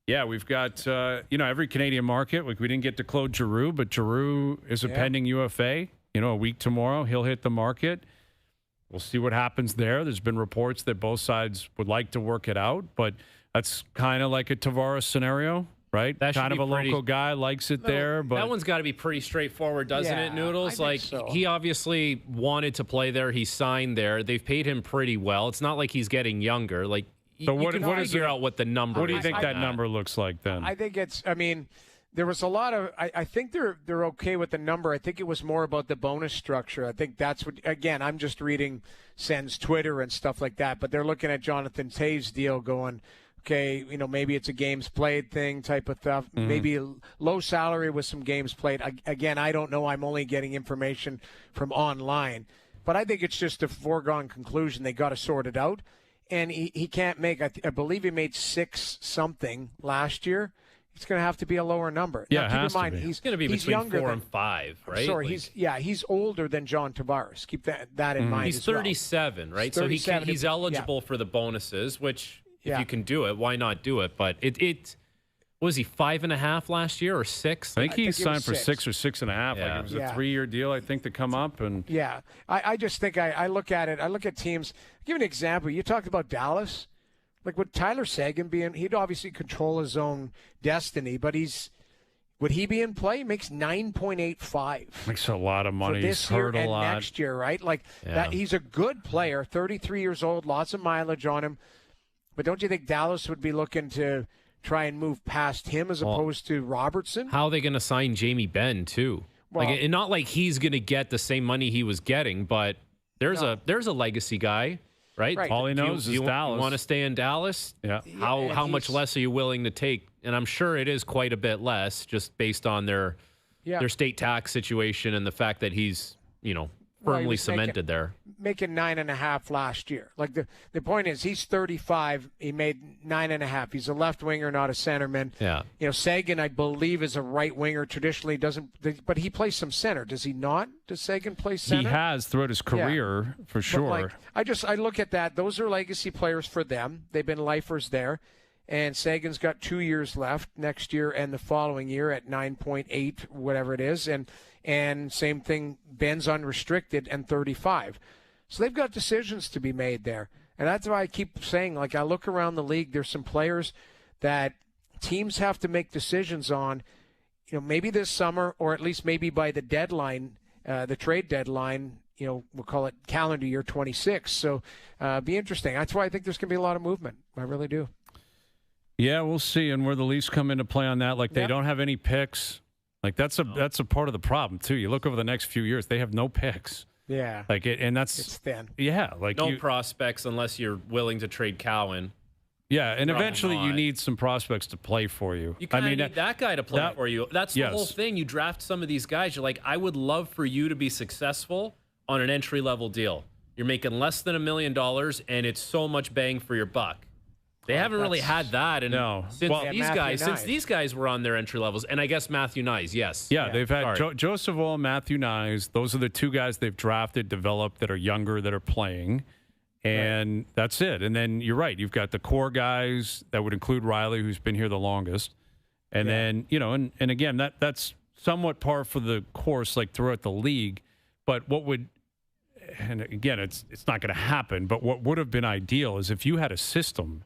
Yeah, we've got, every Canadian market. We didn't get to Claude Giroux, but Giroux is a pending UFA. A week tomorrow, he'll hit the market. We'll see what happens there. There's been reports that both sides would like to work it out, but that's kind of like a Tavares scenario. Right? That kind of a local guy, likes it there. But that one's got to be pretty straightforward, doesn't it, Noodles? He obviously wanted to play there. He signed there. They've paid him pretty well. It's not like he's getting younger. You can figure out what the number is. What do you think that number looks like then? I think there was a lot of – I think they're okay with the number. I think it was more about the bonus structure. I think that's what – again, I'm just reading Sen's Twitter and stuff like that, but they're looking at Jonathan Toews' deal going – okay, maybe it's a games played thing type of stuff. Mm-hmm. Maybe low salary with some games played. Again, I don't know. I'm only getting information from online. But I think it's just a foregone conclusion. They got to sort it out. And he can't make, I believe he made 6-something last year. It's going to have to be a lower number. Yeah, now, keep in mind, he's going to be between 4 and 5, right? Sorry, he's older than John Tavares. Keep that in mind. He's 37, right? He's 37, so he's eligible for the bonuses, which – if you can do it, why not do it? But it was he 5.5 last year or 6? I think he signed for 6 or 6.5. Yeah. It was a 3-year deal, I think, to come up. And I just think I look at it. I look at teams. I'll give you an example. You talked about Dallas. Like with Tyler Seguin being, he'd obviously control his own destiny, but would he be in play? He makes $9.85. Makes a lot of money. For this he's hurt year a and lot. next year, right? That. He's a good player. 33 years old, lots of mileage on him. But don't you think Dallas would be looking to try and move past him as opposed to Robertson? How are they going to sign Jamie Benn too? Well, and not like he's going to get the same money he was getting, but there's a legacy guy, right? All he knows is Dallas. You want to stay in Dallas? Yeah. How much less are you willing to take? And I'm sure it is quite a bit less, just based on their state tax situation and the fact that he's firmly cemented there. Making 9.5 last year. Like the point is, he's 35. He made 9.5. He's a left winger, not a centerman. Yeah. Seguin, I believe, is a right winger. Traditionally doesn't, but he plays some center. Does he not? Does Seguin play center? He has throughout his career, for sure. I look at that. Those are legacy players for them. They've been lifers there. And Sagan's got 2 years left next year and the following year at 9.8, whatever it is. And same thing, Ben's unrestricted and 35. So they've got decisions to be made there. And that's why I keep saying, I look around the league, there's some players that teams have to make decisions on, maybe this summer or at least maybe by the deadline, the trade deadline, we'll call it calendar year 26. So be interesting. That's why I think there's going to be a lot of movement. I really do. Yeah, we'll see. And where the Leafs come into play on that, they don't have any picks. That's a part of the problem, too. You look over the next few years, they have no picks. Yeah. Like it, and that's It's thin. Yeah, like no prospects unless you're willing to trade Cowan. Yeah, and Probably eventually you not. need some prospects to play for you. You kind of need that guy to play for you. That's the yes. whole thing. You draft some of these guys. You're like, I would love for you to be successful on an entry-level deal. You're making less than $1 million, and it's so much bang for your buck. They haven't really had that since these guys were on their entry levels, and I guess Matthew Knies, yes. Yeah, they've had Joseph Wall, Matthew Knies. Those are the two guys they've drafted, developed, that are younger, that are playing. And that's it. And then you're right. You've got the core guys that would include Riley, who's been here the longest. And then, and again, that's somewhat par for the course, like throughout the league. But what would, and again, it's not going to happen, but what would have been ideal is if you had a system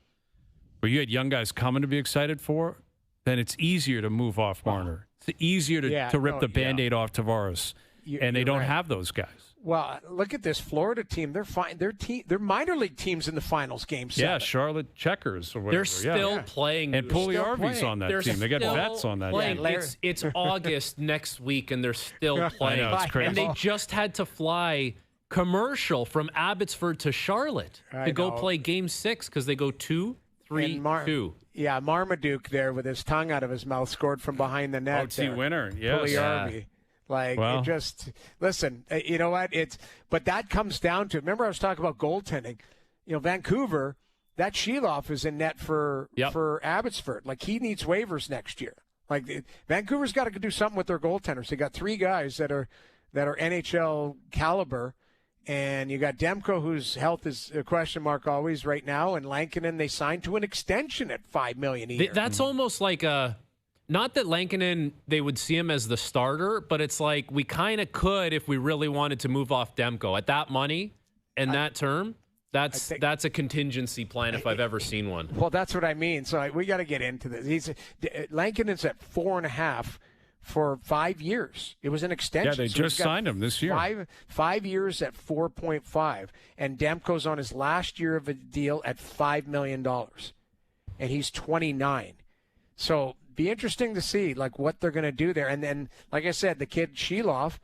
where you had young guys coming to be excited for, then it's easier to move off Marner. It's easier to rip the Band-Aid off Tavares. And they don't have those guys. Well, look at this Florida team. They're fine. They're minor league teams in the finals game 7. Yeah, Charlotte Checkers or whatever. They're still playing. And Pugliarvi's on that team. They got vets on that team. It's August next week, and they're still playing. I know, it's crazy. And they just had to fly commercial from Abbotsford to Charlotte to go play Game 6 because they go 2-3-2. Yeah, Marmaduke there with his tongue out of his mouth scored from behind the net. OT winner, yes. Pugliarvi. It just listen. You know what? But that comes down to. Remember, I was talking about goaltending. Vancouver. That Sheloff is in net for Abbotsford. Like he needs waivers next year. Like Vancouver's got to do something with their goaltenders. They got 3 guys that are NHL caliber, and you got Demko, whose health is a question mark always right now, and Lankinen they signed to an extension at $5 million a year. That's almost like a. Not that Lankinen, they would see him as the starter, but it's like we kind of could if we really wanted to move off Demko. At that money and that term, that's a contingency plan if I've ever seen one. Well, that's what I mean. So we got to get into this. Lankinen's at 4.5 for 5 years. It was an extension. Yeah, they just signed him this year. 5 years at 4.5. And Demko's on his last year of a deal at $5 million. And he's 29. So be interesting to see like what they're going to do there. And then, like I said, the kid Sheloff,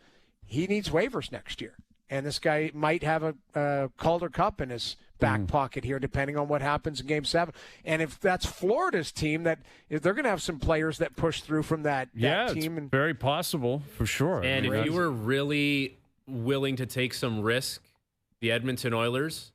he needs waivers next year. And this guy might have a Calder Cup in his back pocket here, depending on what happens in Game 7. And if that's Florida's team, if they're going to have some players that push through from that team. It's very possible, for sure. And if you were really willing to take some risk, the Edmonton Oilers,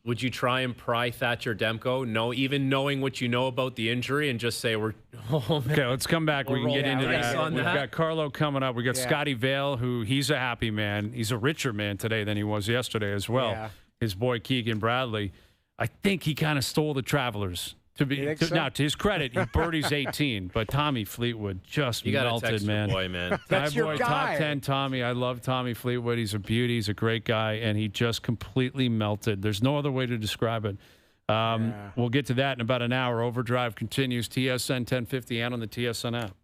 would you try and pry Thatcher Demko? No, even knowing what you know about the injury, and just say okay, let's come back. We can get into that. We've got Carlo coming up. We got Scotty Vale, who he's a happy man. He's a richer man today than he was yesterday as well. Yeah. His boy Keegan Bradley. I think he kind of stole the Travelers. Now, to his credit, he birdies 18, but Tommy Fleetwood just melted, man. Boy, man. That's your boy, guy. Top 10 Tommy. I love Tommy Fleetwood. He's a beauty. He's a great guy, and he just completely melted. There's no other way to describe it. We'll get to that in about an hour. OverDrive continues, TSN 1050 and on the TSN app.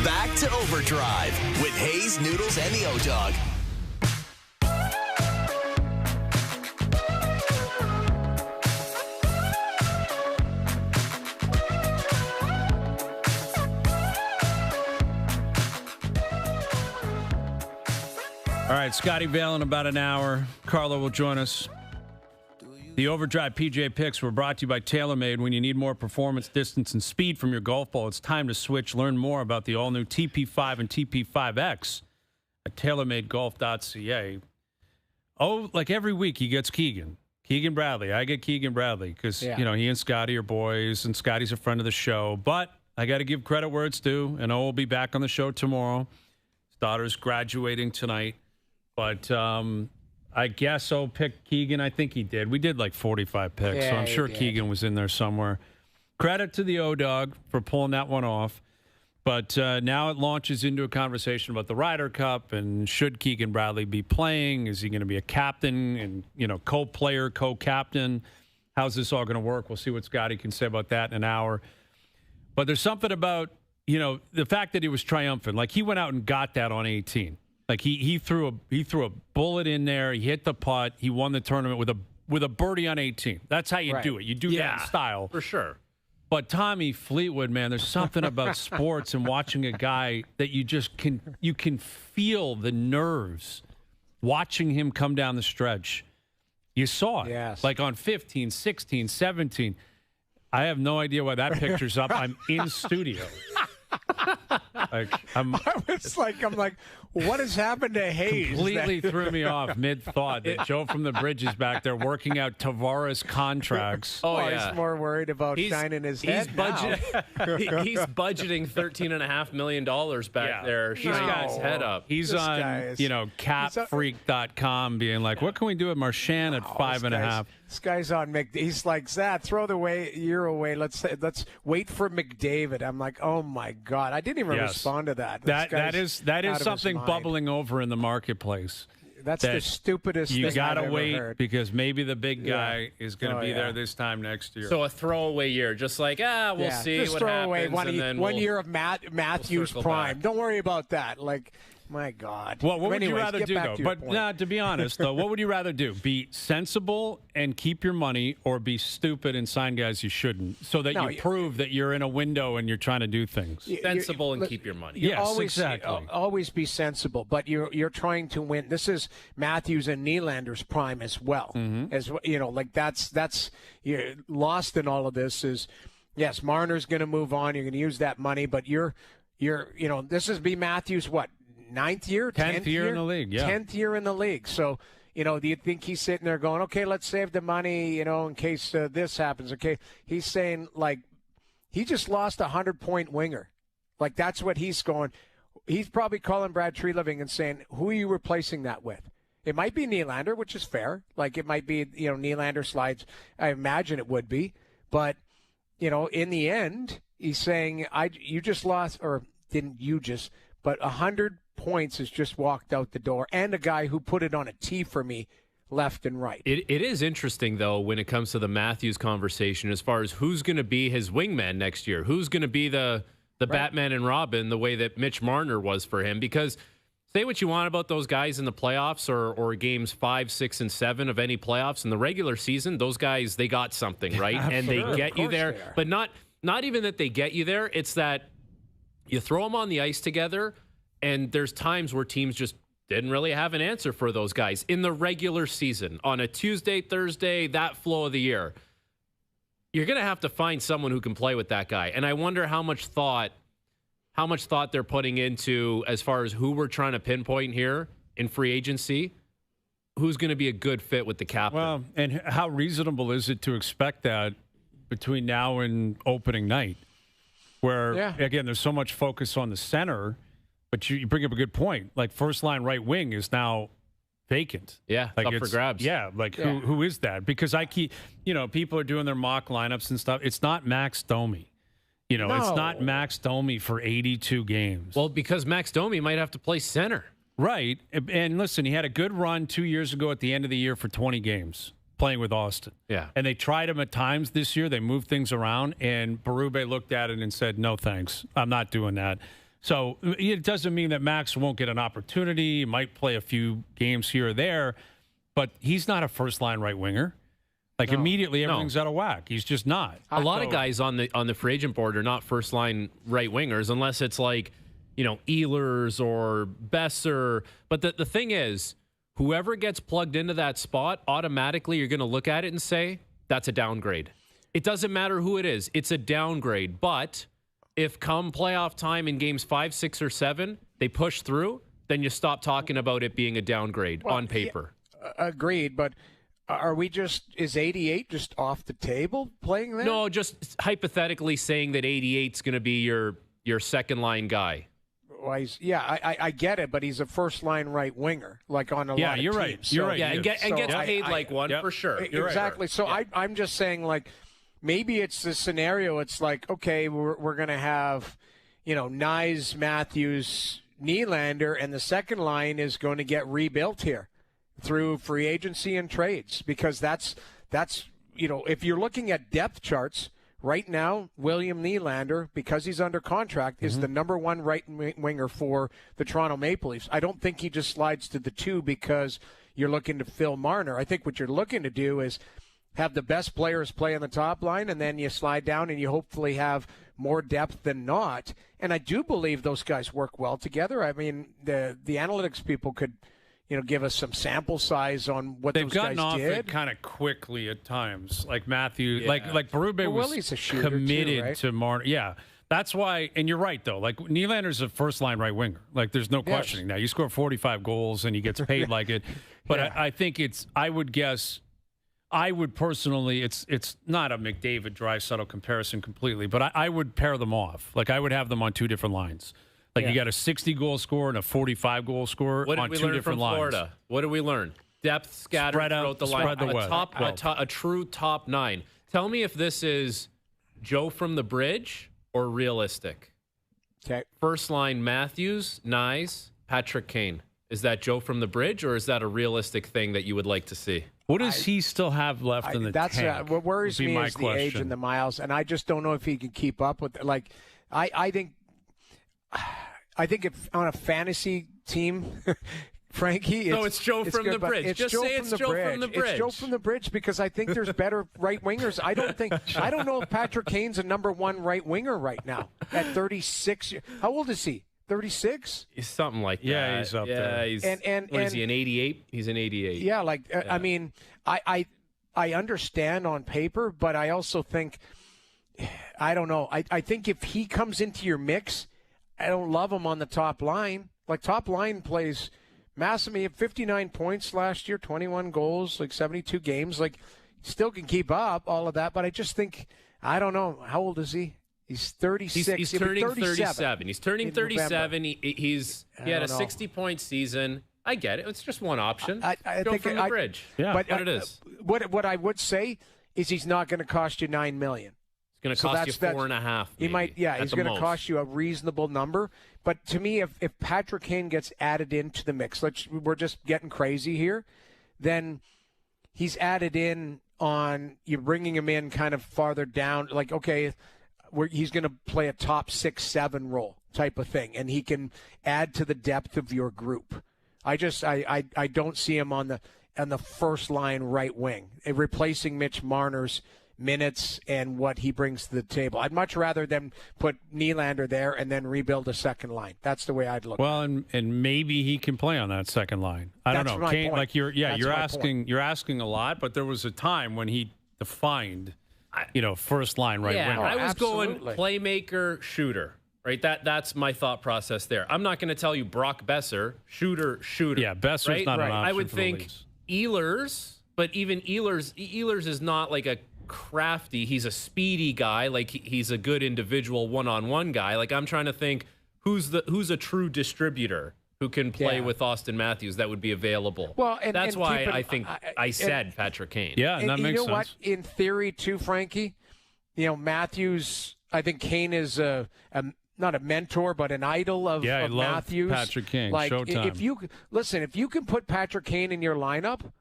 Back to Overdrive with Hayes, Noodles, and the O-Dog. All right, Scotty Vale in about an hour. Carlo will join us. The Overdrive PGA Picks were brought to you by TaylorMade. When you need more performance, distance, and speed from your golf ball, it's time to switch. Learn more about the all-new TP5 and TP5X at TaylorMadeGolf.ca. Oh, like every week he gets Keegan Bradley. I get Keegan Bradley because, he and Scotty are boys, and Scotty's a friend of the show. But I got to give credit where it's due, and will be back on the show tomorrow. His daughter's graduating tonight. But I guess I'll pick Keegan. I think he did. We did like 45 picks, so I'm sure Keegan was in there somewhere. Credit to the O-Dog for pulling that one off. But now it launches into a conversation about the Ryder Cup and should Keegan Bradley be playing? Is he going to be a captain and, co-player, co-captain? How's this all going to work? We'll see what Scotty can say about that in an hour. But there's something about, the fact that he was triumphant. Like he went out and got that on 18. Like he threw a bullet in there. He hit the putt. He won the tournament with a birdie on 18. That's how you do it. You do that in style for sure. But Tommy Fleetwood, man, there's something about sports and watching a guy that you can feel the nerves watching him come down the stretch. You saw it, like on 15, 16, 17. I have no idea why that picture's up. I'm in studio. I'm like, what has happened to Hayes? Completely threw me off mid-thought that Joe from the Bridge is back there working out Tavares contracts. He's more worried about shining his head He's budgeting $13.5 million back there, shining his head up. He's on, capfreak.com being like, what can we do with Marchand at 5.5? This guy's on He's like, Zach, throw the year away. Let's wait for McDavid. I'm like, oh my God, I didn't even respond to that. That is something bubbling over in the marketplace. That's the stupidest thing I've ever heard. You got to wait because maybe the big guy is going to be there this time next year. So a throwaway year, just like, we'll see just what throw happens. Away one year of Matthews prime. Back. Don't worry about that. Like, my God. Well, what would you rather do, though? But to be honest, though, what would you rather do? Be sensible and keep your money, or be stupid and sign guys you shouldn't, so that you prove that you're in a window and you're trying to do things? Sensible and keep your money. Yes, exactly. Always be sensible, but you're trying to win. This is Matthews and Nylander's prime as well. As like that's you're lost in all of this. Is yes, Marner's going to move on. You're going to use that money, but you're this is B. Matthews what? 9th year? 10th year in the league, 10th year in the league. So, do you think he's sitting there going, okay, let's save the money, in case this happens, okay? He's saying, like, he just lost a 100-point winger. Like, that's what he's going. He's probably calling Brad Treliving and saying, who are you replacing that with? It might be Nylander, which is fair. Like, it might be, Nylander slides. I imagine it would be. But, in the end, he's saying, you just lost, or didn't you just, but 100 points has just walked out the door, and a guy who put it on a tee for me left and right. It is interesting, though, when it comes to the Matthews conversation, as far as who's going to be his wingman next year, who's going to be the Batman and Robin, the way that Mitch Marner was for him. Because say what you want about those guys in the playoffs or games 5, 6, and 7 of any playoffs in the regular season, those guys, they got something, right? And they get you there. But not even that they get you there. It's that you throw them on the ice together, and there's times where teams just didn't really have an answer for those guys in the regular season. On a Tuesday, Thursday, that flow of the year, you're going to have to find someone who can play with that guy. And I wonder how much thought they're putting into, as far as who we're trying to pinpoint here in free agency, who's going to be a good fit with the captain. Well, and how reasonable is it to expect that between now and opening night, where, again, there's so much focus on the center. But you bring up a good point. Like, first line right wing is now vacant. Yeah, like up for grabs. Yeah, like who is that? Because I keep, people are doing their mock lineups and stuff. It's not Max Domi. It's not Max Domi for 82 games. Well, because Max Domi might have to play center. Right. And listen, he had a good run 2 years ago at the end of the year for 20 games playing with Austin. Yeah. And they tried him at times this year. They moved things around, and Berube looked at it and said, no, thanks. I'm not doing that. So it doesn't mean that Max won't get an opportunity. He might play a few games here or there, but he's not a first-line right winger. Like immediately everything's out of whack. He's just not. A lot of guys on the free agent board are not first-line right wingers unless it's like, Ehlers or Besser. But the thing is, whoever gets plugged into that spot, automatically you're going to look at it and say, that's a downgrade. It doesn't matter who it is. It's a downgrade. But if come playoff time in games 5, 6, or 7, they push through, then you stop talking about it being a downgrade on paper. Yeah, agreed, but is 88 just off the table playing there? No, just hypothetically saying that 88's going to be your second line guy. Well, I get it, but he's a first line right winger, like on a lot of you're teams. right. You're right. Yeah, and gets paid like one for sure. Exactly. Right. So I'm just saying, like, maybe it's the scenario. It's like, okay, we're going to have, Knies, Matthews, Nylander, and the second line is going to get rebuilt here through free agency and trades, because that's if you're looking at depth charts right now, William Nylander, because he's under contract, is the number one right winger for the Toronto Maple Leafs. I don't think he just slides to the 2 because you're looking to fill Marner. I think what you're looking to do is have the best players play on the top line, and then you slide down and you hopefully have more depth than not. And I do believe those guys work well together. I mean, the analytics people could give us some sample size on what they've those guys gotten off did. it kind of quickly at times. Like Matthew, like Berube was a shooter committed too, right? to Marner. Yeah, that's why. And you're right though. Like Nylander's a first line right winger. Like there's no questioning that. You score 45 goals and he gets paid like it. But I think I would guess. I would personally, it's not a McDavid-Draisaitl comparison completely, but I would pair them off. Like I would have them on 2 different lines. Like you got a 60-goal scorer and a 45-goal scorer on 2 different lines. Florida? What did we learn? Depth scattered throughout the line. A true top 9. Tell me if this is Joe from the bridge or realistic. Okay. First line, Matthews, Knies, Patrick Kane. Is that Joe from the bridge, or is that a realistic thing that you would like to see? What does he still have left in the tank? What worries me is the age and the miles, and I just don't know if he can keep up with it. Like, I think if on a fantasy team, Frankie, it's Joe from the bridge. Just say it's Joe from the bridge. It's Joe from the bridge because I think there's better right wingers. I don't know if Patrick Kane's a number 1 right winger right now at 36. How old is he? 36? He's something like that. Yeah, he's up there. He's, what is he, an 88? He's an 88. Yeah, I mean, I understand on paper, but I also think, I don't know. I think if he comes into your mix, I don't love him on the top line. Like, top line plays massive. He had 59 points last year, 21 goals, like 72 games. Like, still can keep up all of that, but I just think, I don't know. How old is he? He's 36. He's turning 37. He's turning 37. He had a 60-point season. I get it. It's just one option. I Go think from the bridge. Yeah, but it is. What I would say is he's not going to cost you $9 million. It's going to cost you $4.5. He might. Yeah, he's going to cost you a reasonable number. But to me, if Patrick Kane gets added into the mix, we're just getting crazy here, then he's added in on you're bringing him in kind of farther down. Like, okay, he's going to play a top 6-7 role type of thing, and he can add to the depth of your group. I don't see him on the first line right wing, replacing Mitch Marner's minutes and what he brings to the table. I'd much rather them put Nylander there and then rebuild a second line. That's the way I'd look. Well, and maybe he can play on that second line. I don't know. Kane, like you're asking a lot, but there was a time when he defined, first line right winger. I was going playmaker, shooter. Right, that's my thought process there. I'm not going to tell you Brock Besser, shooter. Yeah, Besser's not an option. I would think Ehlers, but even Ehlers is not like a crafty. He's a speedy guy. Like he's a good individual one-on-one guy. Like I'm trying to think who's a true distributor who can play with Austin Matthews that would be available. Well, that's why I think I said Patrick Kane. Yeah, and that makes sense. You know what? In theory, too, Frankie, Matthews. I think Kane is not a mentor, but an idol of Matthews. Patrick Kane, like, Showtime. If you can put Patrick Kane in your lineup,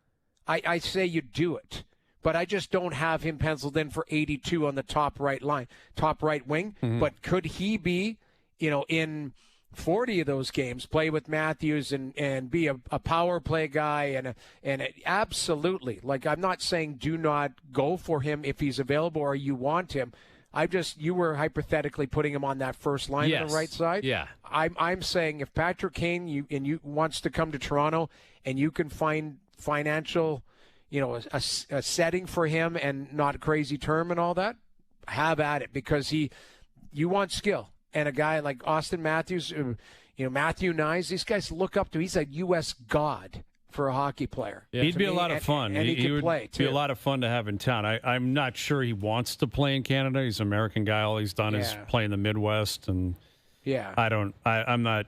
I say you do it. But I just don't have him penciled in for 82 on the top right line, top right wing. Mm-hmm. But could he be, in 40 of those games, play with Matthews and be a power play guy absolutely. Like, I'm not saying do not go for him if he's available or you want him. You were hypothetically putting him on that first line on the right side. Yeah. I'm saying if Patrick Kane you wants to come to Toronto and you can find financial, a setting for him and not a crazy term and all that, have at it, because you want skill. And a guy like Austin Matthews, Matthew Knies, these guys look up to. He's a U.S. god for a hockey player. Yeah. He'd be a lot of fun. And he would play, too. Be a lot of fun to have in town. I'm not sure he wants to play in Canada. He's an American guy. All he's done is play in the Midwest. And I'm not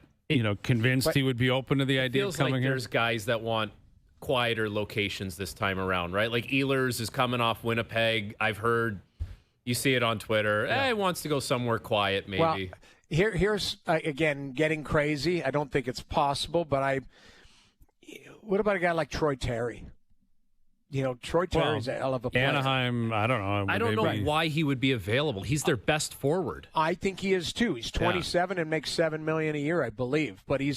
convinced he would be open to the idea of coming here. There's guys that want quieter locations this time around, right? Like Ehlers is coming off Winnipeg. I've heard. You see it on Twitter. He wants to go somewhere quiet, maybe. Well, here's again, getting crazy. I don't think it's possible, but what about a guy like Troy Terry? Troy Terry's a hell of a player. Anaheim, I don't know. I don't know why he would be available. He's their best forward. I think he is too. He's 27 and makes $7 million a year, I believe. But I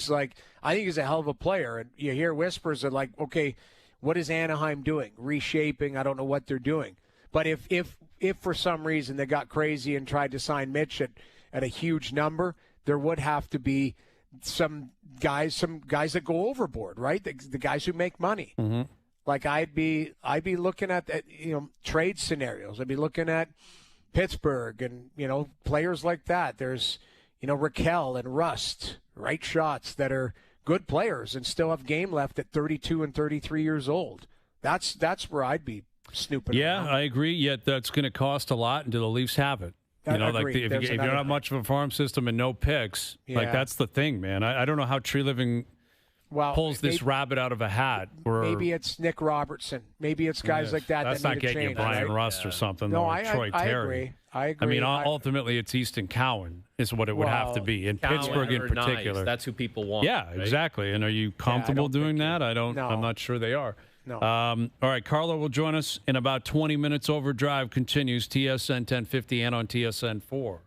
think he's a hell of a player. And you hear whispers of like, okay, what is Anaheim doing? Reshaping. I don't know what they're doing. But if for some reason they got crazy and tried to sign Mitch at a huge number, there would have to be some guys that go overboard, right? The guys who make money. Mm-hmm. Like I'd be looking at that, trade scenarios. I'd be looking at Pittsburgh and players like that. There's Raquel and Rust, right shots that are good players and still have game left at 32 and 33 years old. That's where I'd be snooping around. I agree. Yet that's going to cost a lot until the Leafs have it. If you don't have much of a farm system and no picks, that's the thing, man. I don't know how Tree Living pulls this rabbit out of a hat. Maybe it's Nick Robertson. Maybe it's guys like that. That's that not need getting a you Brian Rust or something. No, Troy Terry. I agree. Ultimately, it's Easton Cowan is what it would have to be. In Pittsburgh in particular. Knies, that's who people want. Yeah, right? Exactly. And are you comfortable doing that? I'm not sure they are. No. All right, Carlo will join us in about 20 minutes. OverDrive continues, TSN 1050 and on TSN 4.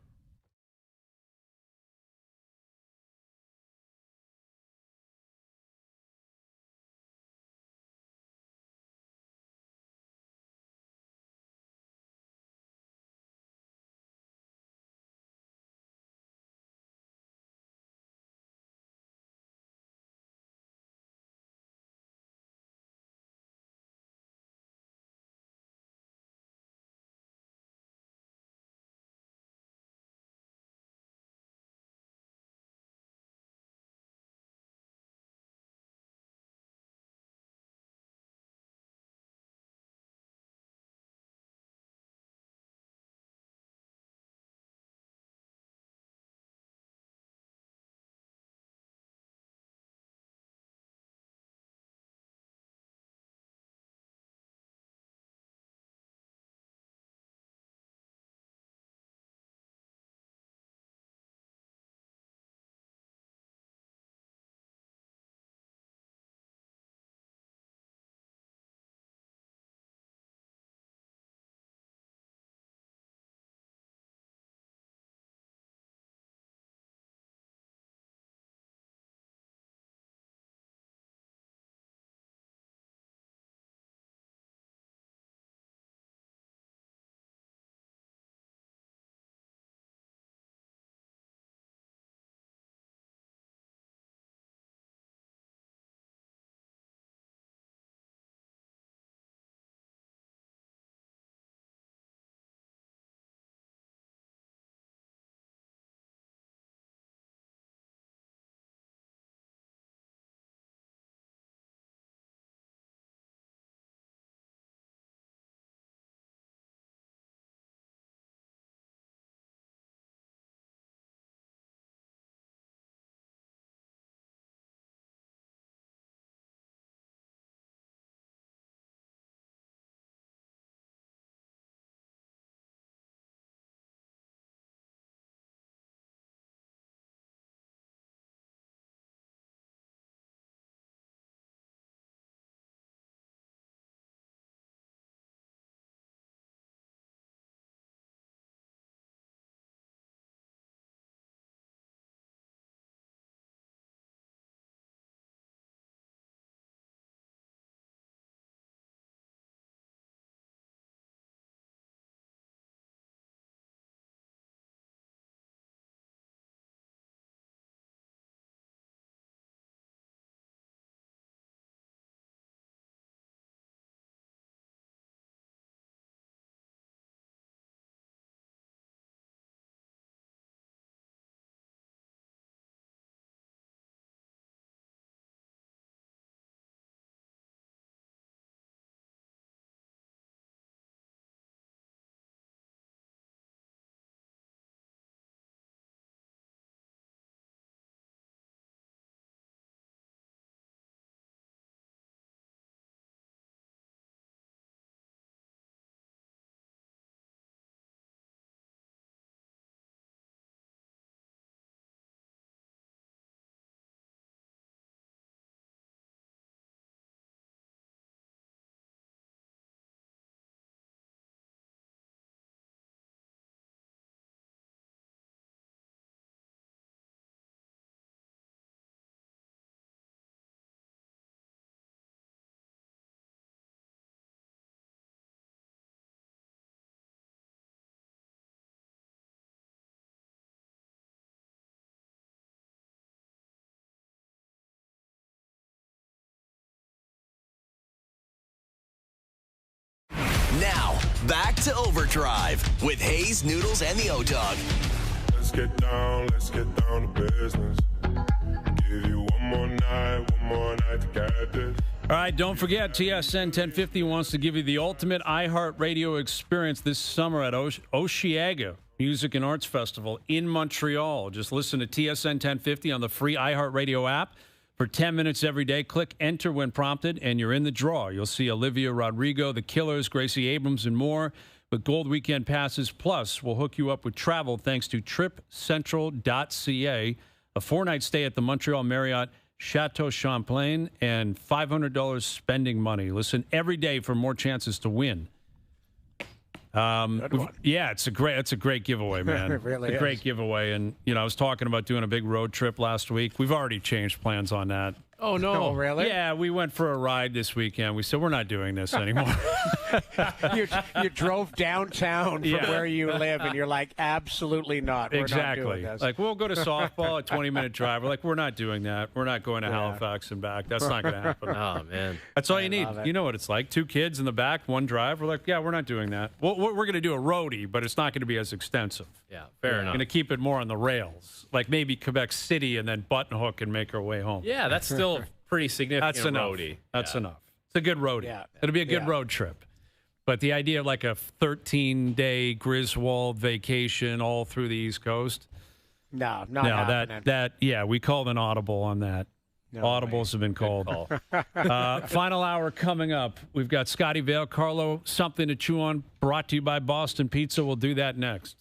Now, back to Overdrive with Hayes, Noodles, and the O-Dog. Let's get down to business. Give you one more night to get this. All right, don't forget, TSN 1050 wants to give you the ultimate iHeartRadio experience this summer at Osheaga Music and Arts Festival in Montreal. Just listen to TSN 1050 on the free iHeartRadio app for 10 minutes every day. Click enter when prompted, and you're in the draw. You'll see Olivia Rodrigo, The Killers, Gracie Abrams, and more with Gold Weekend passes. Plus, we'll hook you up with travel thanks to TripCentral.ca, a 4-night stay at the Montreal Marriott Chateau Champlain, and $500 spending money. Listen every day for more chances to win. Yeah, it's a great giveaway, man. It really it's a great giveaway. And I was talking about doing a big road trip last week. We've already changed plans on that. Oh, no. Oh, really? Yeah, we went for a ride this weekend. We said we're not doing this anymore. You drove downtown from where you live, and you're like, absolutely not. We're Exactly. not doing this. Like, we'll go to softball, a 20-minute drive. We're like, we're not doing that. We're not going to Halifax and back. That's not going to happen. Oh, man. That's all you need. love it. You know what it's like. 2 kids in the back, 1 drive. We're like, yeah, we're not doing that. We're going to do a roadie, but it's not going to be as extensive. Yeah, fair enough. Going to keep it more on the rails. Like maybe Quebec City and then Button Hook and make our way home. Yeah, that's still pretty significant. That's enough. roadie. That's enough. It's a good roadie. Yeah. It'll be a good Yeah. road trip. But the idea of like a 13-day Griswold vacation all through the East Coast, No, not happening. we called an audible on that. No Audibles have been called. Final hour coming up. We've got Scotty Vale, Carlo, Something to Chew On, brought to you by Boston Pizza. We'll do that next.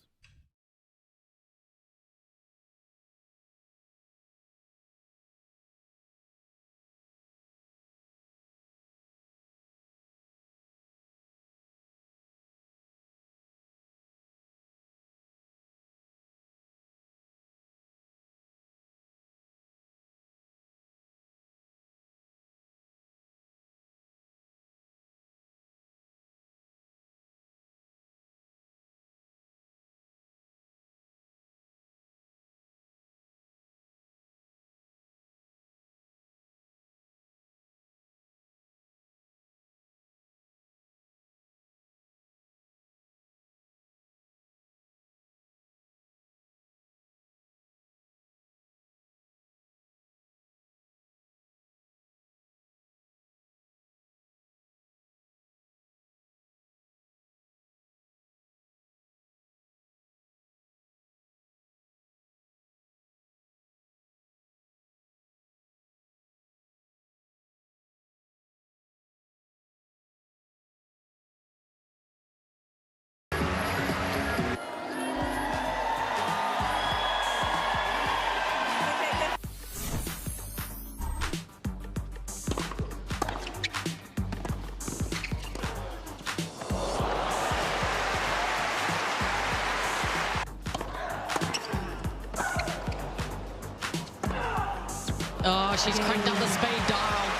Oh, she's cranked up the speed dial.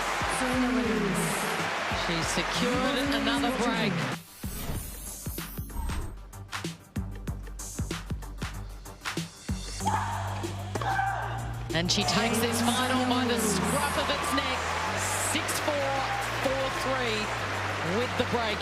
She's secured another break. And she takes this final by the scruff of its neck. 6-4, 4-3 with the break.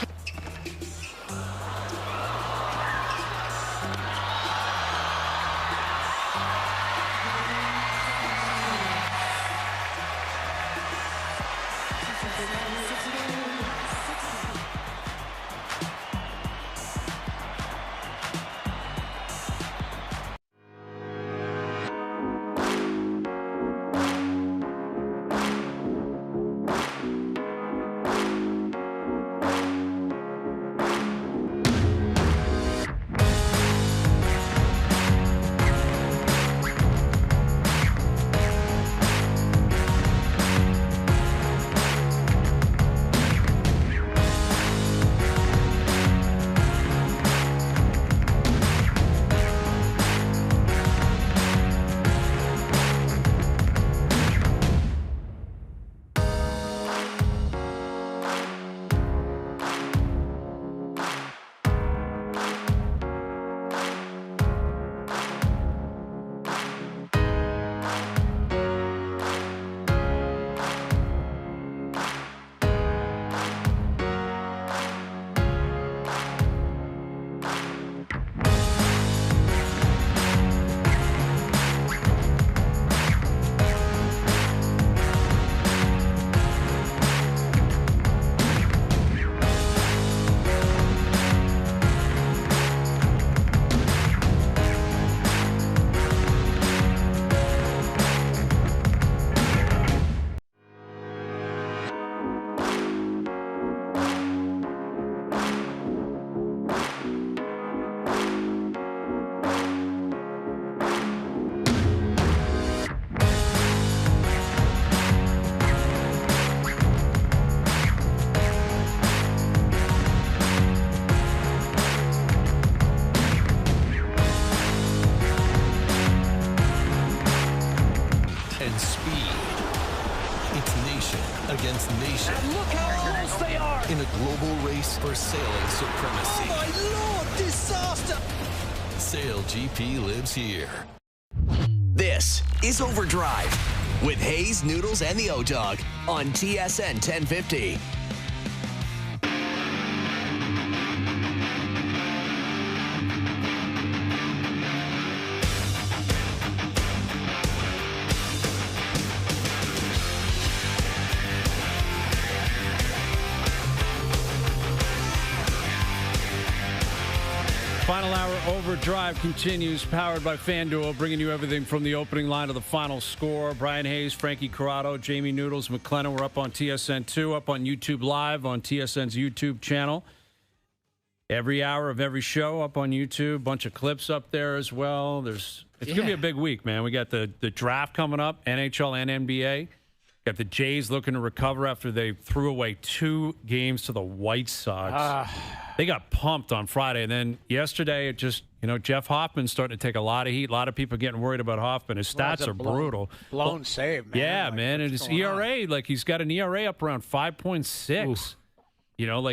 It's nation against nation. And look how close they are. In a global race for sailing supremacy. Oh, my Lord, disaster. Sail GP lives here. This is OverDrive with Hayes, Noodles, and the O-Dog on TSN 1050. Final hour OverDrive continues, powered by FanDuel, bringing you everything from the opening line to the final score. Brian Hayes, Frankie Corrado, Jamie Noodles, McLennan. We're up on TSN2, up on YouTube Live on TSN's YouTube channel. Every hour of every show up on YouTube. Bunch of clips up there as well. It's going to be a big week, man. We got the draft coming up, NHL and NBA. Got the Jays looking to recover after they threw away 2 games to the White Sox. They got pumped on Friday. And then yesterday, it just, Jeff Hoffman's starting to take a lot of heat. A lot of people getting worried about Hoffman. His stats are brutal. Blown save, man. Yeah, man. And his ERA, he's got an ERA up around 5.6.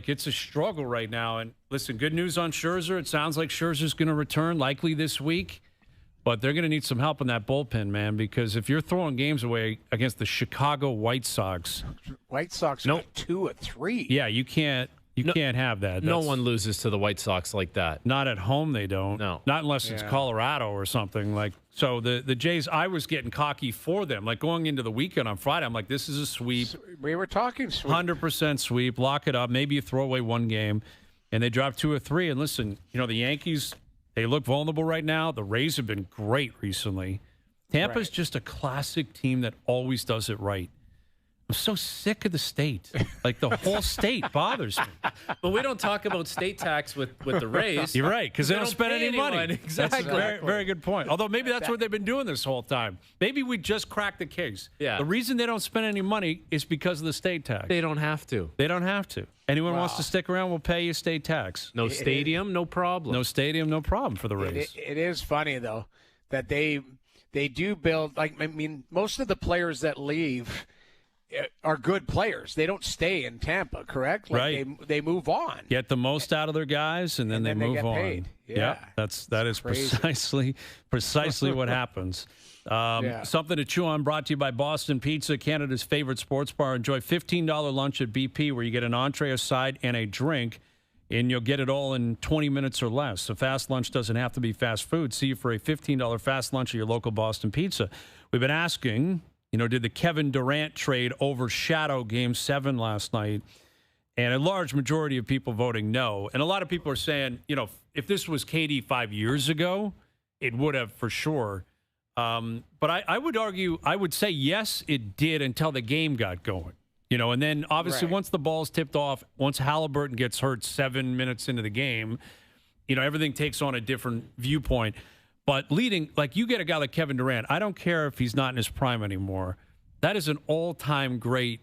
It's a struggle right now. And listen, good news on Scherzer. It sounds like Scherzer's going to return likely this week. But they're going to need some help in that bullpen, man, because if you're throwing games away against the Chicago White Sox. White Sox got 2 or 3. Yeah, you can't have that. No one loses to the White Sox like that. Not at home, they don't. No. Not unless it's Colorado or something. So the Jays, I was getting cocky for them. Going into the weekend on Friday, I'm like, this is a sweep. We were talking sweep. 100% sweep. Lock it up. Maybe you throw away 1 game. And they dropped 2 or 3. And listen, the Yankees, they look vulnerable right now. The Rays have been great recently. Tampa's just a classic team that always does it right. I'm so sick of the state. The whole state bothers me. But we don't talk about state tax with the Rays. You're right, because they don't spend any money. Exactly. That's a very, very good point. Although maybe that's what they've been doing this whole time. Maybe we just cracked the case. Yeah. The reason they don't spend any money is because of the state tax. They don't have to. They don't have to. Anyone wants to stick aroround, we'll pay you state tax. No stadium, no problem. No stadium, no problem for the Rays. It is funny, though, that they do build, most of the players that leave are good players. They don't stay in Tampa, correct? Right. They move on. Get the most out of their guys, and then they move get on. paid. Yeah. That is precisely what happens. Something to chew on, brought to you by Boston Pizza, Canada's favorite sports bar. Enjoy $15 lunch at BP, where you get an entree, a side, and a drink, and you'll get it all in 20 minutes or less. So fast lunch doesn't have to be fast food. See you for a $15 fast lunch at your local Boston Pizza. We've been asking, did the Kevin Durant trade overshadow Game 7 last night? And a large majority of people voting no. And a lot of people are saying, if this was KD 5 years ago, it would have for sure. But I would argue, I would say yes, it did until the game got going. And then obviously once the ball's tipped off, once Halliburton gets hurt 7 minutes into the game, everything takes on a different viewpoint. But leading, you get a guy like Kevin Durant, I don't care if he's not in his prime anymore. That is an all-time great,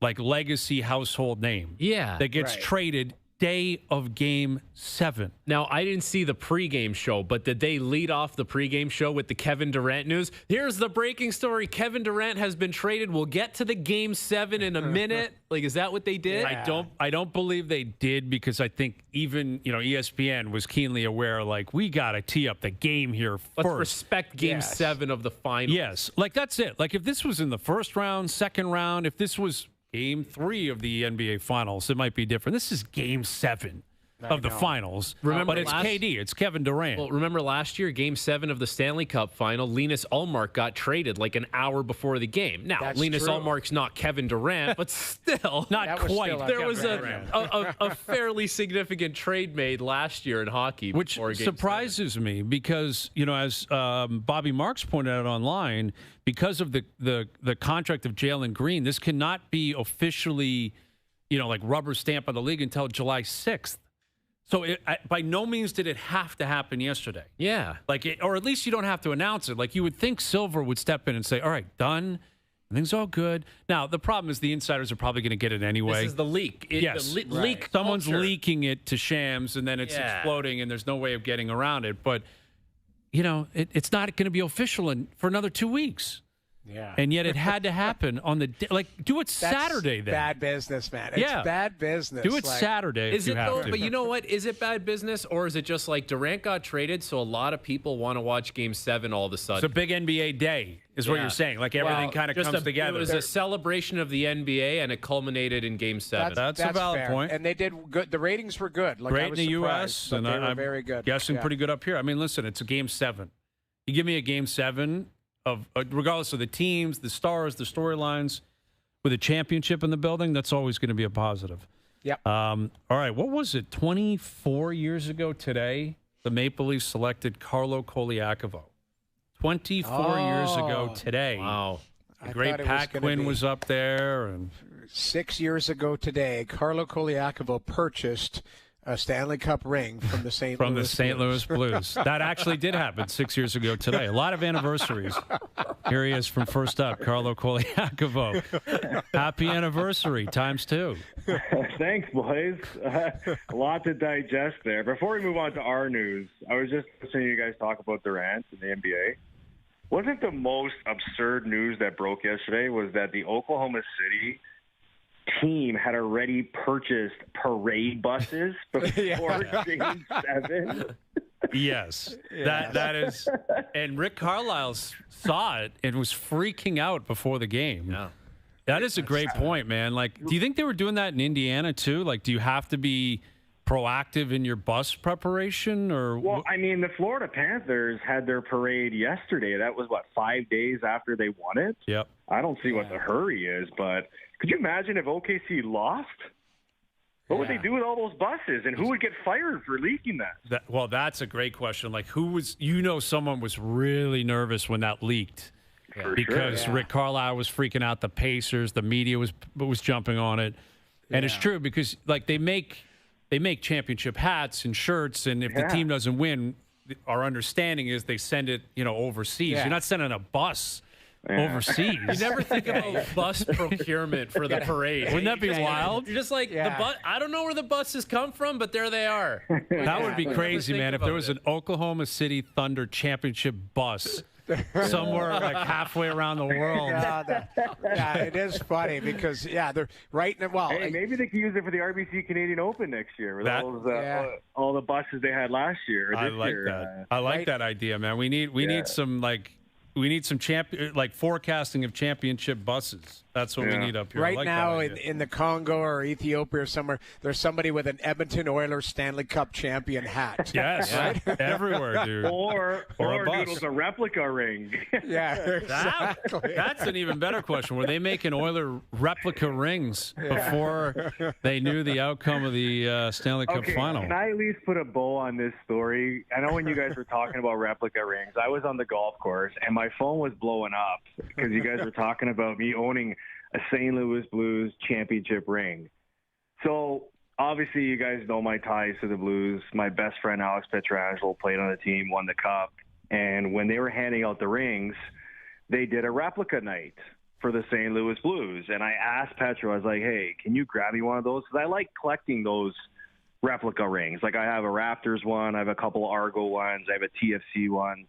legacy household name. Yeah. That gets traded day of Game 7. Now, I didn't see the pregame show, but did they lead off the pregame show with the Kevin Durant news? Here's the breaking story. Kevin Durant has been traded. We'll get to the Game 7 in a minute. Is that what they did? I don't believe they did, because I think even, ESPN was keenly aware, we got to tee up the game here first. Let's respect Game 7 of the finals. Yes. That's it. If this was in the first round, second round, if this was Game 3 of the NBA Finals, it might be different. This is Game 7 of the finals. But it's KD. It's Kevin Durant. Well, remember last year, Game 7 of the Stanley Cup Final, Linus Ullmark got traded an hour before the game. Now, Linus Ullmark's not Kevin Durant, but still, not quite. There was a fairly significant trade made last year in hockey. Which surprises me because, as Bobby Marks pointed out online, because of the contract of Jalen Green, this cannot be officially, rubber stamp of the league until July 6th. So by no means did it have to happen yesterday. Yeah. Or at least you don't have to announce it. You would think Silver would step in and say, all right, done. Everything's all good. Now, the problem is the insiders are probably going to get it anyway. This is the leak. Yes. Leak. Someone's leaking it to Shams, and then it's exploding, and there's no way of getting around it. But, it's not going to be official for another 2 weeks. Yeah. And yet it had to happen on the day. Like, do it That's Saturday then. bad business, man. It's Yeah. bad business. Do it Like, Saturday if Is you it have though? to. But you know what? Is it bad business, or is it just like Durant got traded, so a lot of people want to watch Game 7 all of a sudden? It's a big NBA day, is what Yeah. you're saying. Like everything kind of Just comes together. It was a celebration of the NBA, and it culminated in Game 7. That's a valid fair. point. And they did good. The ratings were good. Like, I Great in was the surprised, U.S. but and they were I'm very good. guessing Yeah. pretty good up here. I mean, listen, it's a Game 7. You give me a Game 7 of regardless of the teams, the stars, the storylines, with a championship in the building, that's always going to be a positive. Yep. All right, what was it? 24 years ago today, the Maple Leafs selected Carlo Kolakavo. 24 years ago today. Wow. The great Pat Quinn was up there. And 6 years ago today, Carlo Kolakavo purchased a Stanley Cup ring from the St. Louis Blues. That actually did happen 6 years ago today. A lot of anniversaries. Here he is from First Up, Carlo Kolakavo. Happy anniversary, times 2. Thanks, boys. A lot to digest there. Before we move on to our news, I was just listening to you guys talk about Durant in the NBA. Wasn't the most absurd news that broke yesterday was that the Oklahoma City team had already purchased parade buses before Game 7? Yes, that is, and Rick Carlisle saw it and was freaking out before the game. Yeah. That is a great point, man. Like, do you think they were doing that in Indiana too? Like, do you have to be proactive in your bus preparation, or? Well, I mean, the Florida Panthers had their parade yesterday. That was, 5 days after they won it? Yep. I don't see what the hurry is, but could you imagine if OKC lost? What would they do with all those buses, and who would get fired for leaking that? Well, that's a great question. Like, who was? Someone was really nervous when that leaked. Because Rick Carlisle was freaking out, the Pacers, the media was jumping on it, and it's true because like they make championship hats and shirts, and if the team doesn't win, our understanding is they send it overseas. You're not sending a bus overseas. You never think about bus procurement for the parade. Wouldn't that be wild? You're just like the bus. I don't know where the buses come from, but there they are. That would be crazy, man. If there was an Oklahoma City Thunder championship bus somewhere like halfway around the world. Yeah, it is funny because they're right now. Well, hey, maybe they could use it for the RBC Canadian Open next year with all the buses they had last year. Or I this like year. that. I like that idea, man. We need some forecasting of championship buses. That's what we need up here. Right like now in the Congo or Ethiopia or somewhere, there's somebody with an Edmonton Oilers Stanley Cup champion hat. Yes, everywhere, dude. Or a bus. Noodles a replica ring. Yeah, exactly. That's an even better question. Were they making Oiler replica rings before they knew the outcome of the Stanley Cup final? Can I at least put a bow on this story? I know when you guys were talking about replica rings, I was on the golf course and my phone was blowing up because you guys were talking about me owning a St. Louis Blues championship ring. So obviously you guys know my ties to the Blues. My best friend Alex Pietrangelo played on the team, won the cup. And when they were handing out the rings, they did a replica night for the St. Louis Blues. And I asked Petro, I was like, hey, can you grab me one of those? Because I like collecting those replica rings. Like I have a Raptors one, I have a couple of Argo ones, I have a TFC one.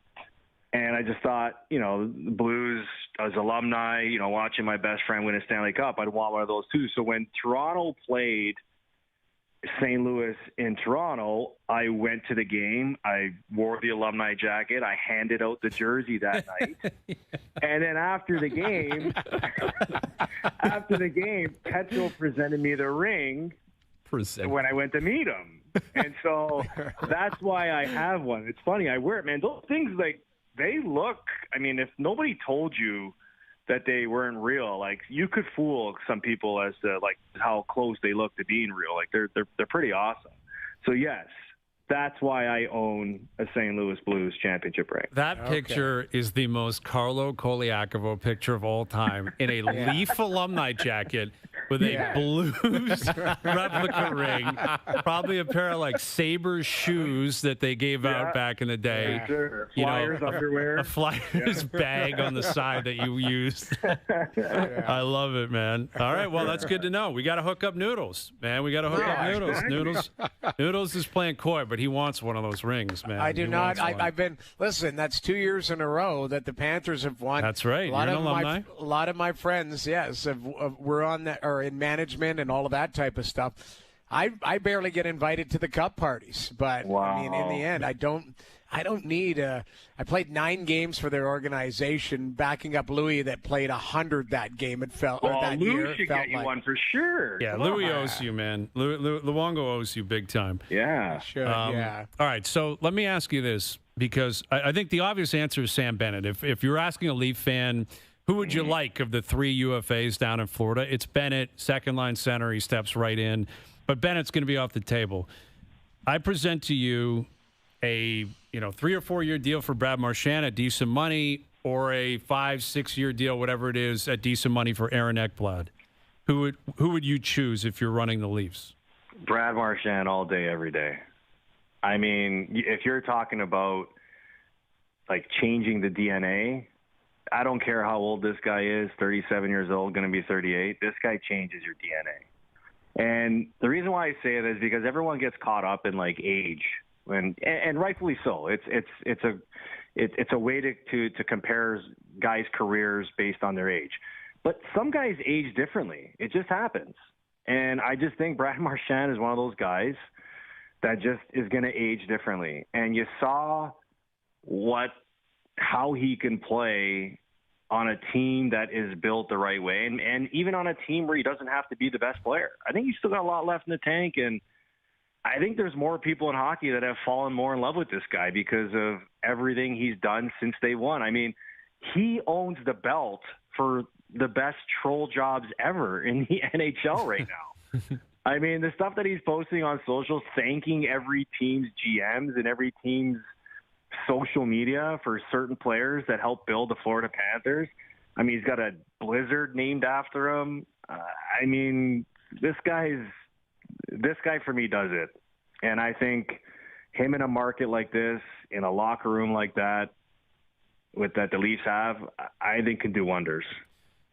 And I just thought, the Blues, as alumni, watching my best friend win a Stanley Cup, I'd want one of those too. So when Toronto played St. Louis in Toronto, I went to the game. I wore the alumni jacket. I handed out the jersey that night. And then after the game, Petro presented me the ring when I went to meet him. And so that's why I have one. It's funny. I wear it, man. Those things, they look, if nobody told you that they weren't real, you could fool some people as to how close they look to being real. They're pretty awesome. So yes, that's why I own a St. Louis Blues championship ring. That picture is the most Carlo Kolakavo picture of all time in a Leaf alumni jacket with a Blues replica ring, probably a pair of like Sabres shoes that they gave out back in the day. Sure. Flyers, underwear. A Flyers bag on the side that you used. I love it, man. All right, well, that's good to know. We got to hook up Noodles, man. We got to hook up Noodles. Noodles is playing coy, but he wants one of those rings, man. I do not. I've been, listen, that's 2 years in a row that the Panthers have won. That's right. You're an alumni. A lot of my friends, yes, were on that or in management and all of that type of stuff. I barely get invited to the cup parties, but I mean, in the end, I don't need I played 9 games for their organization, backing up Louis that played 100 that game. It felt that Louis year. should Felt get you like one for sure. Yeah, Louis owes you, man. Luongo owes you big time. Yeah, sure. Yeah. All right, so let me ask you this, because I think the obvious answer is Sam Bennett. If you're asking a Leaf fan, who would you like of the 3 UFAs down in Florida? It's Bennett, second line center. He steps right in, but Bennett's going to be off the table. I present to you a 3 or 4 year deal for Brad Marchand at decent money, or a 5-6 year deal, whatever it is, at decent money for Aaron Ekblad. Who would you choose if you're running the Leafs? Brad Marchand all day, every day. I mean, if you're talking about like changing the DNA, I don't care how old this guy is, 37 years old, going to be 38. This guy changes your DNA. And the reason why I say it is because everyone gets caught up in like age, and rightfully so. It's a way to compare guys' careers based on their age. But some guys age differently. It just happens. And I just think Brad Marchand is one of those guys that just is going to age differently. And you saw how he can play on a team that is built the right way, and even on a team where he doesn't have to be the best player. I think he's still got a lot left in the tank, and I think there's more people in hockey that have fallen more in love with this guy because of everything he's done since day one. I mean, he owns the belt for the best troll jobs ever in the NHL right now. I mean, the stuff that he's posting on social, thanking every team's GMs and every team's social media for certain players that helped build the Florida Panthers. I mean, he's got a blizzard named after him. I mean, this guy for me does it. And I think him in a market like this, in a locker room like that the Leafs have, I think can do wonders.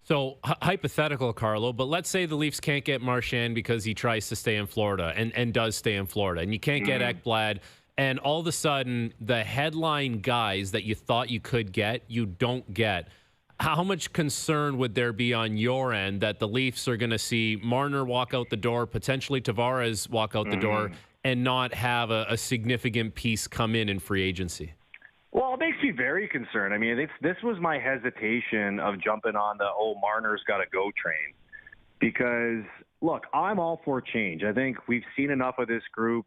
So hypothetical, Carlo, but let's say the Leafs can't get Marchand because he tries to stay in Florida and does stay in Florida, and you can't get Ekblad. And all of a sudden, the headline guys that you thought you could get, you don't get. How much concern would there be on your end that the Leafs are going to see Marner walk out the door, potentially Tavares walk out the door, and not have a significant piece come in free agency? Well, it makes me very concerned. I mean, this was my hesitation of jumping on the, Marner's got to go train. Because, look, I'm all for change. I think we've seen enough of this group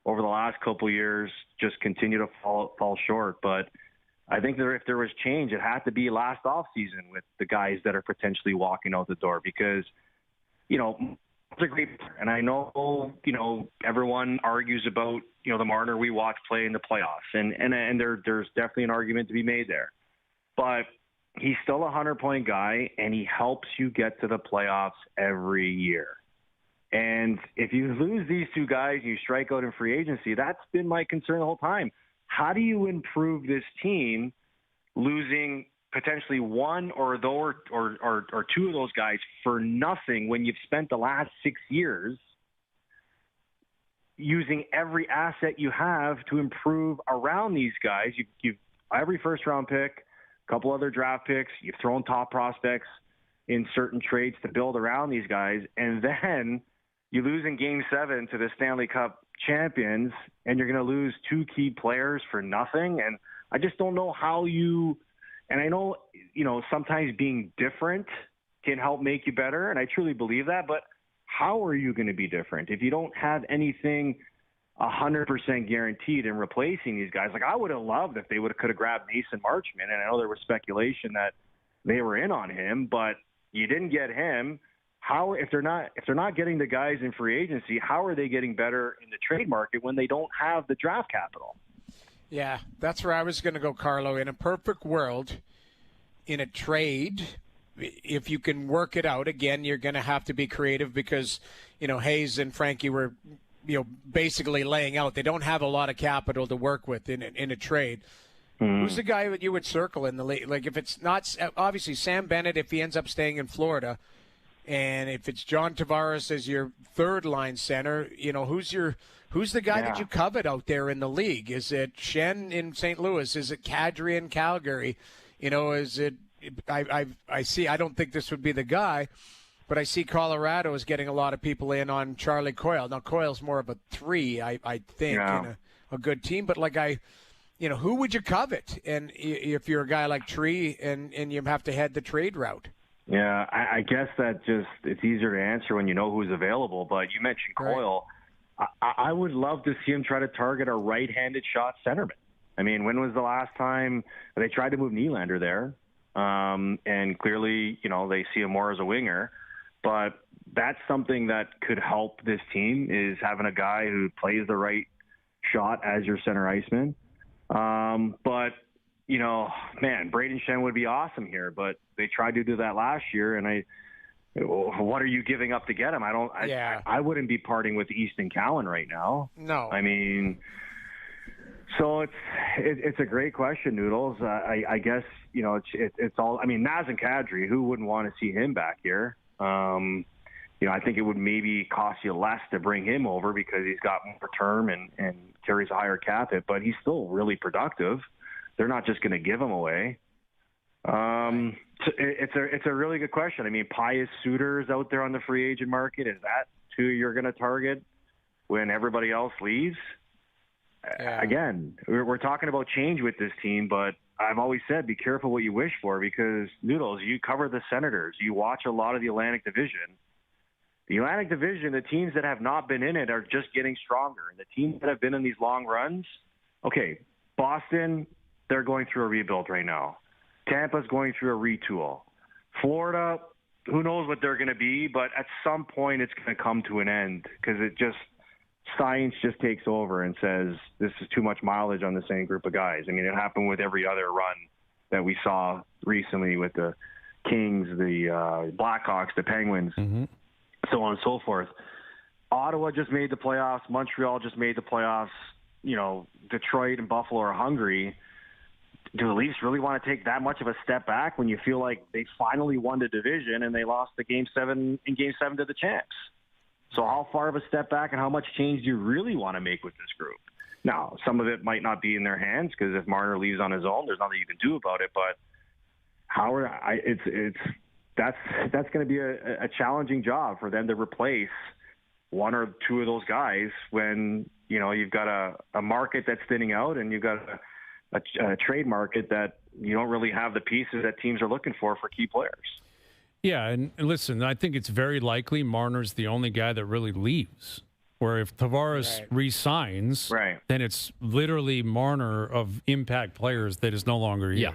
over the last couple of years just continue to fall short. But I think if there was change, it had to be last offseason with the guys that are potentially walking out the door because, it's a great player. And I know, everyone argues about, the Marner we watched play in the playoffs. And there's definitely an argument to be made there. But he's still a 100-point guy, and he helps you get to the playoffs every year. And if you lose these two guys and you strike out in free agency, that's been my concern the whole time. How do you improve this team losing potentially one or two of those guys for nothing when you've spent the last 6 years using every asset you have to improve around these guys? You've every first-round pick, a couple other draft picks, you've thrown top prospects in certain trades to build around these guys, and then you lose in Game 7 to the Stanley Cup champions, and you're going to lose 2 key players for nothing. And I just don't know how you – and I know, sometimes being different can help make you better, and I truly believe that. But how are you going to be different if you don't have anything 100% guaranteed in replacing these guys? Like, I would have loved if they could have grabbed Mason Marchment, and I know there was speculation that they were in on him, but you didn't get him. How, if they're not getting the guys in free agency, how are they getting better in the trade market when they don't have the draft capital? Yeah, that's where I was going to go, Carlo. In a perfect world, in a trade, if you can work it out, again, you're going to have to be creative because, Hayes and Frankie were, basically laying out. They don't have a lot of capital to work with in a trade. Who's the guy that you would circle in the league? Like, if it's not, obviously, Sam Bennett, if he ends up staying in Florida, and if it's John Tavares as your third-line center, who's the guy that you covet out there in the league? Is it Shen in St. Louis? Is it Kadri in Calgary? Is it I see. I don't think this would be the guy, but I see Colorado is getting a lot of people in on Charlie Coyle. Now Coyle's more of a 3, I think, in a good team. But who would you covet? And if you're a guy like Tree and you have to head the trade route. Yeah, I guess that it's easier to answer when you know who's available. But you mentioned Coyle. I would love to see him try to target a right-handed shot centerman. I mean, when was the last time they tried to move Nylander there? And clearly, they see him more as a winger. But that's something that could help this team, is having a guy who plays the right shot as your center iceman. But, Braden Shen would be awesome here. But they tried to do that last year, and what are you giving up to get him? I wouldn't be parting with Easton Cowan right now. No. I mean, so it's a great question, Noodles. I guess, it's all, Naz and Kadri, who wouldn't want to see him back here? I think it would maybe cost you less to bring him over because he's got more term and carries a higher cap hit, but he's still really productive. They're not just going to give him away. It's a really good question. Pius Suter's out there on the free agent market. Is that who you're going to target when everybody else leaves? Yeah. Again, we're talking about change with this team, but I've always said be careful what you wish for because, Noodles, you cover the Senators. You watch a lot of the Atlantic Division. The Atlantic Division, the teams that have not been in it are just getting stronger. And the teams that have been in these long runs, okay, Boston, they're going through a rebuild right now. Tampa's going through a retool. Florida, who knows what they're going to be, but at some point it's going to come to an end because science just takes over and says this is too much mileage on the same group of guys. It happened with every other run that we saw recently with the Kings, the Blackhawks, the Penguins, so on and so forth. Ottawa just made the playoffs. Montreal just made the playoffs. Detroit and Buffalo are hungry. Do the Leafs really want to take that much of a step back when you feel like they finally won the division and they lost the Game 7 to the Champs? So how far of a step back and how much change do you really want to make with this group? Now, some of it might not be in their hands because if Marner leaves on his own, there's nothing you can do about it. But that's going to be a challenging job for them to replace one or two of those guys when you've got a market that's thinning out and you've got a trade market that you don't really have the pieces that teams are looking for key players. Yeah, and listen, I think it's very likely Marner's the only guy that really leaves. Where if Tavares resigns, then it's literally Marner of impact players that is no longer here. Yeah.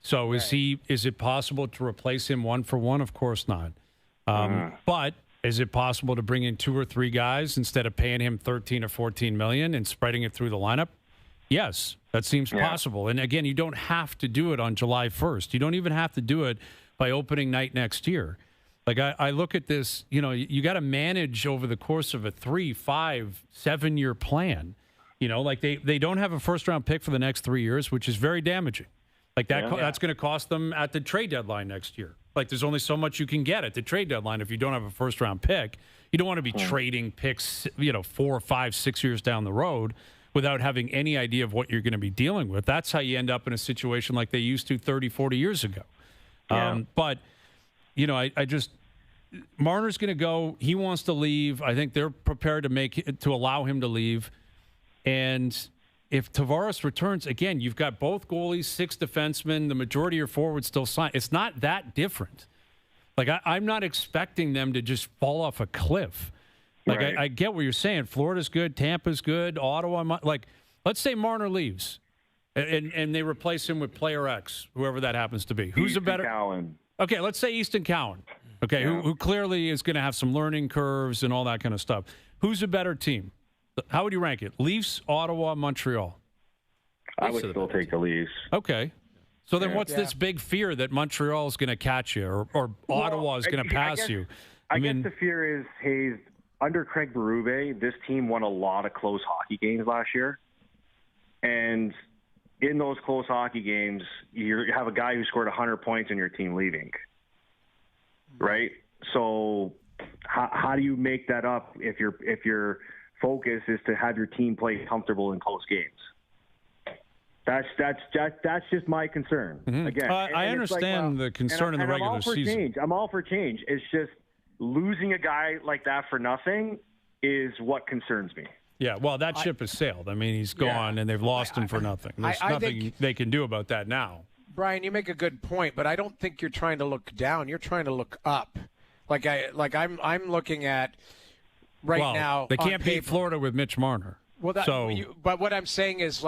So is it possible to replace him 1-for-1? Of course not. But is it possible to bring in 2 or 3 guys instead of paying him $13 or $14 million and spreading it through the lineup? Yes, that seems possible. And again, you don't have to do it on July 1st. You don't even have to do it by opening night next year. Like I look at this, you got to manage over the course of a 3, 5, 7-year plan. They don't have a first-round pick for the next 3 years, which is very damaging. That's going to cost them at the trade deadline next year. There's only so much you can get at the trade deadline if you don't have a first-round pick. You don't want to be trading picks, 4, 5, 6 years down the road without having any idea of what you're going to be dealing with. That's how you end up in a situation like they used to 30, 40 years ago. But, Marner's going to go. He wants to leave. I think they're prepared to allow him to leave. And if Tavares returns, again, you've got both goalies, 6 defensemen, the majority of your forwards still signed. It's not that different. I'm not expecting them to just fall off a cliff. I get what you're saying. Florida's good. Tampa's good. Ottawa, let's say Marner leaves and they replace him with player X, whoever that happens to be. Who's a better? Cowan. Okay, let's say Easton Cowan. Okay, who clearly is going to have some learning curves and all that kind of stuff. Who's a better team? How would you rank it? Leafs, Ottawa, Montreal? I would still take the Leafs. Okay. So then what's this big fear that Montreal is going to catch you or Ottawa is going to pass you? I guess the fear is, Hayes, under Craig Berube, this team won a lot of close hockey games last year. And in those close hockey games, you have a guy who scored 100 points in your team leaving, right? So how do you make that up if your focus is to have your team play comfortable in close games? That's just my concern. Mm-hmm. Again, I understand the concern in the regular season. I'm all for change. It's just losing a guy like that for nothing is what concerns me. Yeah, well, that ship has sailed. I mean, he's gone, and they've lost him for nothing. There's nothing they can do about that now. Brian, you make a good point, but I don't think you're trying to look down. You're trying to look up. I'm looking at now. They can't beat Florida with Mitch Marner. Well, but what I'm saying is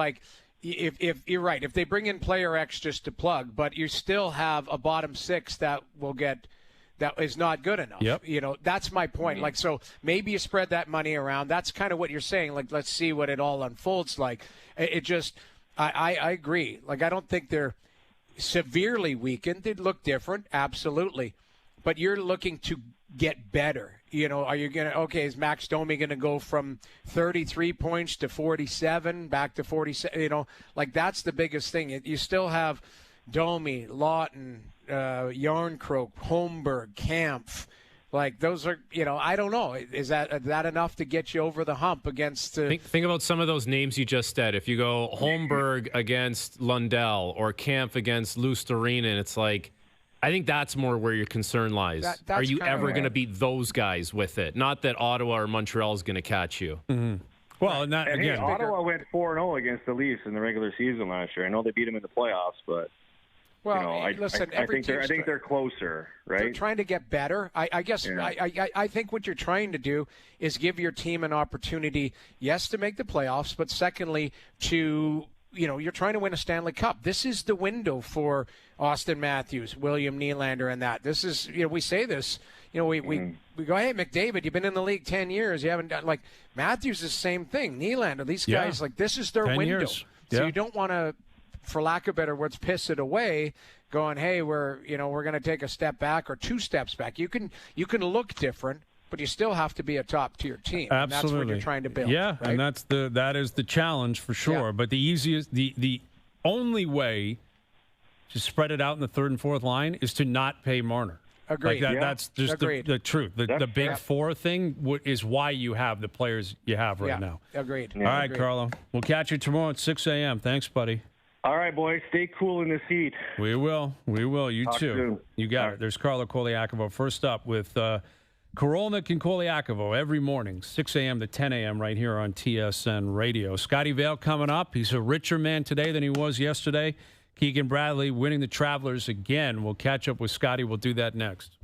if you're right, if they bring in player X just to plug, but you still have a bottom six that is not good enough. Yep. That's my point. So maybe you spread that money around. That's kind of what you're saying. Let's see what it all unfolds like. I agree. I don't think they're severely weakened. They look different, absolutely. But you're looking to get better. Are you going to, is Max Domi going to go from 33 points to 47, back to 47? That's the biggest thing. You still have Domi, Lawton, Yarncroke, Holmberg, Kampf. Those are, I don't know. Is that enough to get you over the hump against? Think about some of those names you just said. If you go Holmberg against Lundell or Kampf against Lusterinen, it's I think that's more where your concern lies. Are you ever going to beat those guys with it? Not that Ottawa or Montreal is going to catch you. Mm-hmm. Well, Ottawa went 4-0 against the Leafs in the regular season last year. I know they beat them in the playoffs, but. Well, listen. I think they're closer, right? They're trying to get better. I guess. Yeah. I think what you're trying to do is give your team an opportunity, yes, to make the playoffs, but secondly, to you're trying to win a Stanley Cup. This is the window for Austin Matthews, William Nylander, and that. This is we say this. We go, hey, McDavid, you've been in the league 10 years. You haven't done Matthews is the same thing. Nylander, these guys this is their window. Years. So you don't want to, for lack of better words, piss it away, going, hey, we're going to take a step back or two steps back. You can look different, but you still have to be a top-tier team. Absolutely. And that's what you're trying to build. Yeah, right? and that is the challenge for sure. Yeah. But the only way to spread it out in the third and fourth line is to not pay Marner. Agreed. That's just the truth. The big four thing is why you have the players you have right now. Agreed. All right, Carlo. We'll catch you tomorrow at 6 a.m. Thanks, buddy. All right, boys. Stay cool in the seat. We will. You Talk too. soon. You got it. There's Carlo Kolakavo. First up with Korolnik and Kolakavo every morning, 6 a.m. to 10 a.m. right here on TSN Radio. Scotty Vale coming up. He's a richer man today than he was yesterday. Keegan Bradley winning the Travelers again. We'll catch up with Scotty. We'll do that next.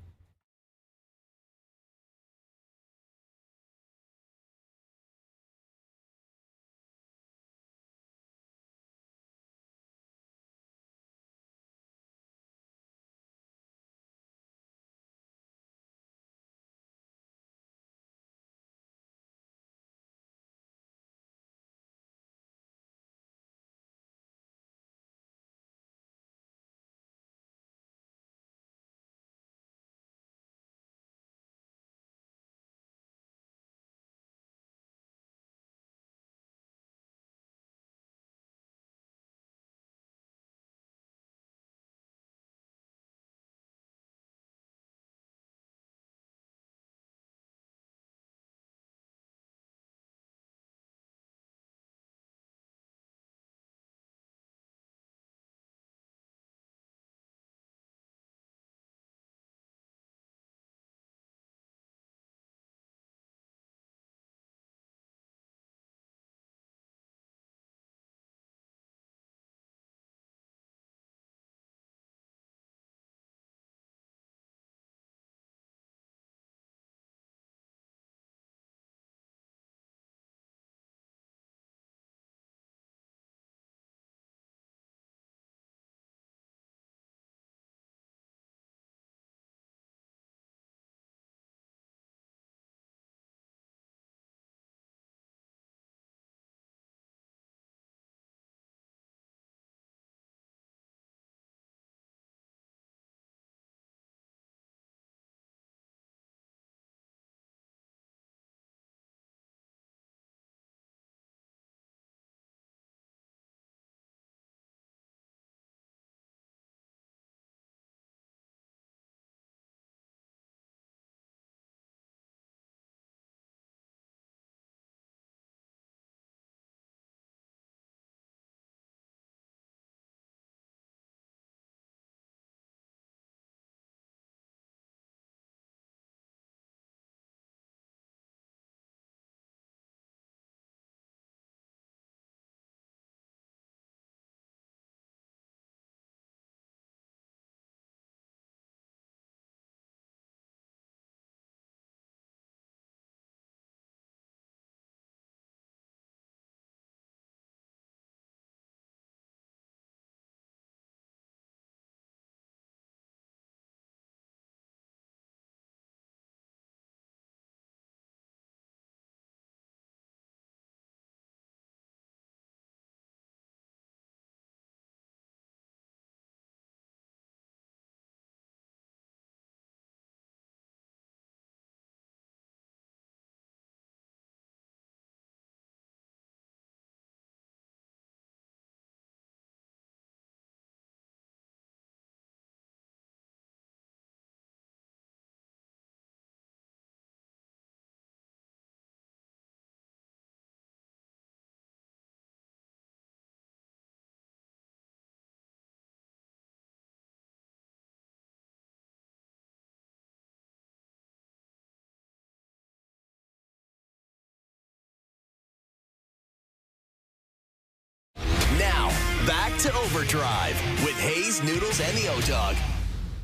Back to OverDrive with Hayes, Noodles, and the O-Dog.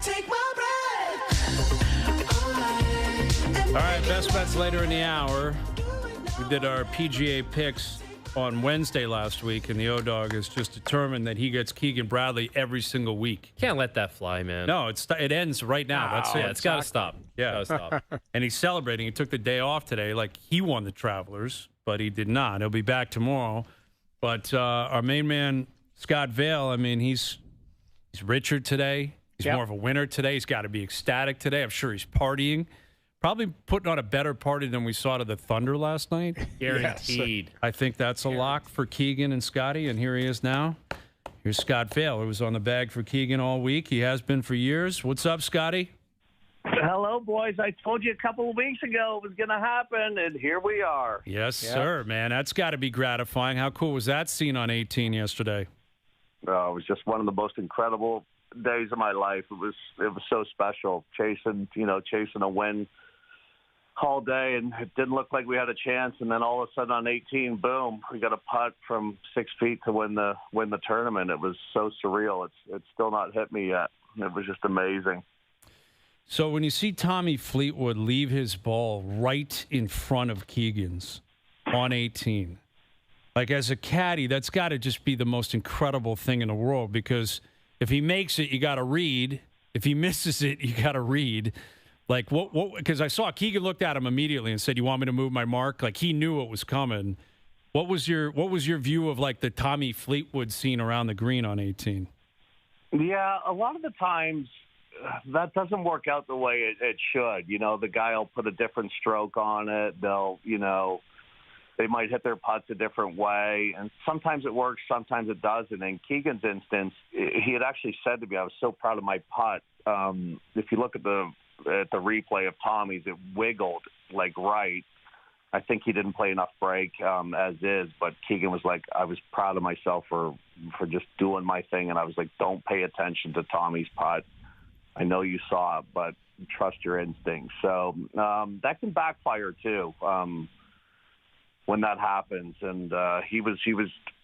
Take my breath. All right, best bets later in the hour. We did our PGA picks on Wednesday last week, and the O-Dog has just determined that he gets Keegan Bradley every single week. Can't let that fly, man. No, it ends right now. That's it. Yeah, it's got to stop. Yeah. Gotta stop. And he's celebrating. He took the day off today like he won the Travelers, but he did not. He'll be back tomorrow. But our main man, Scott Vale, I mean, he's richer today. He's more of a winner today. He's got to be ecstatic today. I'm sure he's partying. Probably putting on a better party than we saw to the Thunder last night. Guaranteed. I think that's a lock for Keegan and Scotty, and here he is now. Here's Scott Vale, who was on the bag for Keegan all week. He has been for years. What's up, Scotty? Hello, boys. I told you a couple of weeks ago it was going to happen, and here we are. Yes, sir, man. That's got to be gratifying. How cool was that scene on 18 yesterday? It was just one of the most incredible days of my life. It was so special, chasing a win all day, and it didn't look like we had a chance. And then all of a sudden on 18, boom, we got a putt from 6 feet to win the tournament. It was so surreal. It's still not hit me yet. It was just amazing. So when you see Tommy Fleetwood leave his ball right in front of Keegan's on 18, like as a caddy, that's got to just be the most incredible thing in the world, because if he makes it, you got to read. If he misses it, you got to read. Like what? Because I saw Keegan looked at him immediately and said, "You want me to move my mark?" Like he knew what was coming. What was your view of like the Tommy Fleetwood scene around the green on 18? Yeah, a lot of the times that doesn't work out the way it should. You know, the guy will put a different stroke on it. They might hit their putts a different way, and sometimes it works, sometimes it doesn't. In Keegan's instance, he had actually said to me, "I was so proud of my putt." If you look at the replay of Tommy's, it wiggled like right. I think he didn't play enough break as is, but Keegan was like, I was proud of myself for just doing my thing, and I was like, don't pay attention to Tommy's putt. I know you saw it, but trust your instincts. So that can backfire too when that happens. And he was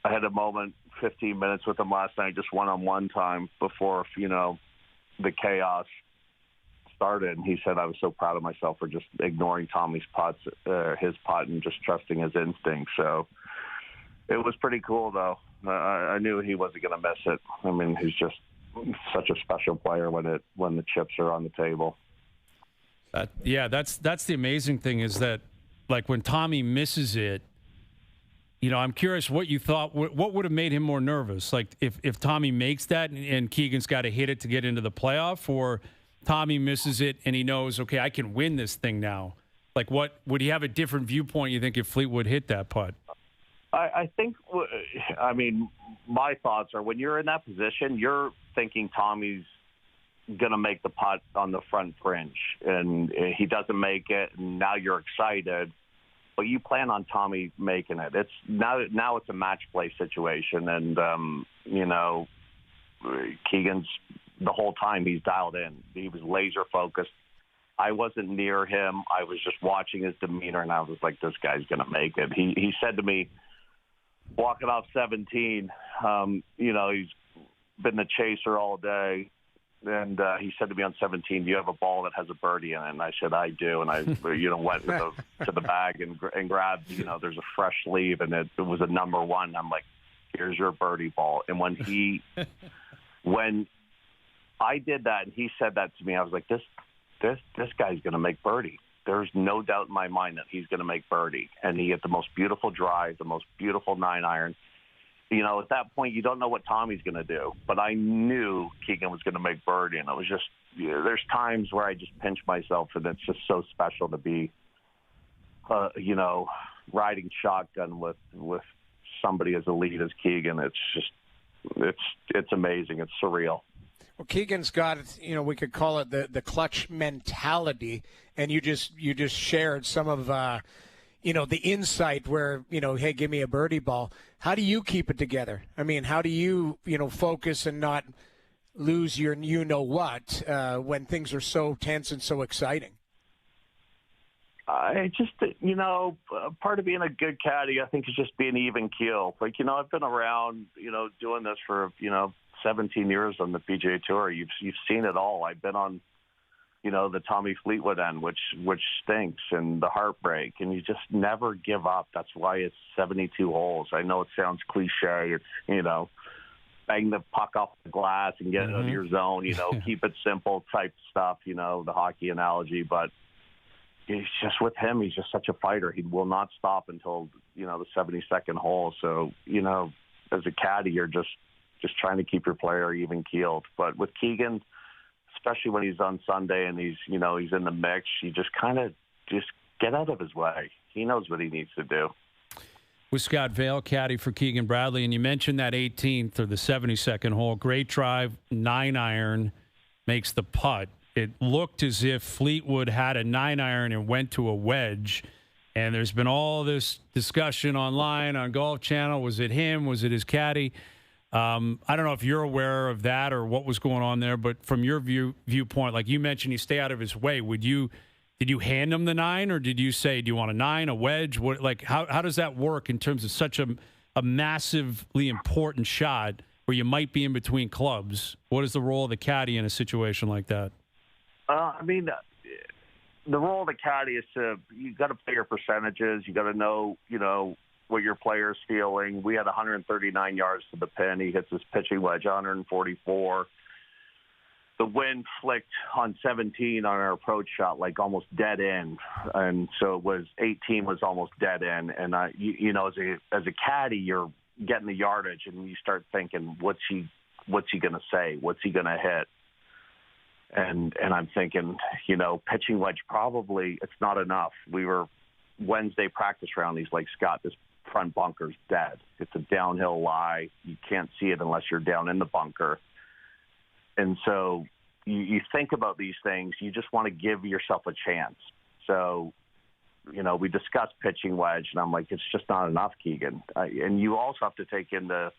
I had a moment, 15 minutes with him last night, just one-on-one time before the chaos started, and he said, I was so proud of myself for just ignoring Tommy's his putt, and just trusting his instincts. So it was pretty cool, though. I knew he wasn't going to miss it. I mean, he's just such a special player when the chips are on the table. That's the amazing thing, is that like when Tommy misses it, I'm curious what you thought. What would have made him more nervous? Like if Tommy makes that and Keegan's got to hit it to get into the playoff, or Tommy misses it and he knows, okay, I can win this thing now. Like, what would he have a different viewpoint, you think, if Fleetwood hit that putt? I think, my thoughts are when you're in that position, you're thinking Tommy's going to make the putt on the front fringe, and he doesn't make it, and now you're excited, but you plan on Tommy making it. It's now it's a match play situation, and, Keegan's, the whole time he's dialed in. He was laser focused. I wasn't near him. I was just watching his demeanor, and I was like, this guy's going to make it. He said to me, walking off 17, he's been the chaser all day. And he said to me on 17, do you have a ball that has a birdie in it? And I said, I do. And I, went to the bag and grabbed, there's a fresh sleeve, and it was a number one. I'm like, here's your birdie ball. And when I did that and he said that to me, I was like, this guy's going to make birdie. There's no doubt in my mind that he's going to make birdie. And he hit the most beautiful drive, the most beautiful 9-iron. At that point, you don't know what Tommy's going to do. But I knew Keegan was going to make birdie. And it was just, there's times where I just pinch myself, and it's just so special to be, riding shotgun with somebody as elite as Keegan. It's just, it's amazing. It's surreal. Well, Keegan's got, we could call it the clutch mentality, and you just shared some of, the insight where, hey, give me a birdie ball. How do you keep it together? I mean, how do you, focus and not lose your what when things are so tense and so exciting? I just, part of being a good caddy, I think, is just being even keel. Like, I've been around, doing this for, 17 years on the PGA Tour. You've seen it all. I've been on, the Tommy Fleetwood end, which stinks, and the heartbreak, and you just never give up. That's why it's 72 holes. I know it sounds cliche. It's, bang the puck off the glass and get it out of your zone, keep it simple type stuff, the hockey analogy. But it's just with him, he's just such a fighter. He will not stop until, the 72nd hole. So, as a caddy, you're just trying to keep your player even keeled. But with Keegan, especially when he's on Sunday and he's in the mix, you just kind of just get out of his way. He knows what he needs to do. With Scott Vale, caddy for Keegan Bradley, and you mentioned that 18th or the 72nd hole. Great drive, 9-iron, makes the putt. It looked as if Fleetwood had a 9-iron and went to a wedge. And there's been all this discussion online on Golf Channel. Was it him? Was it his caddy? I don't know if you're aware of that or what was going on there, but from your viewpoint, like you mentioned, you stay out of his way. Did you hand him the 9, or did you say, do you want a 9, a wedge? How does that work in terms of such a massively important shot where you might be in between clubs? What is the role of the caddy in a situation like that? The role of the caddy is you got to play your percentages. You got to know, what your player's feeling. We had 139 yards to the pin. He hits his pitching wedge 144. The wind flicked on 17 on our approach shot, like almost dead end. And so it was 18 was almost dead end. And as a caddy, you're getting the yardage and you start thinking, what's he going to say? What's he going to hit? And I'm thinking, pitching wedge, probably it's not enough. We were Wednesday practice round. He's like, Scott, this front bunker's dead. It's a downhill lie. You can't see it unless you're down in the bunker. And so you think about these things. You just want to give yourself a chance. So, we discussed pitching wedge, and I'm like, it's just not enough, Keegan. And you also have to take in the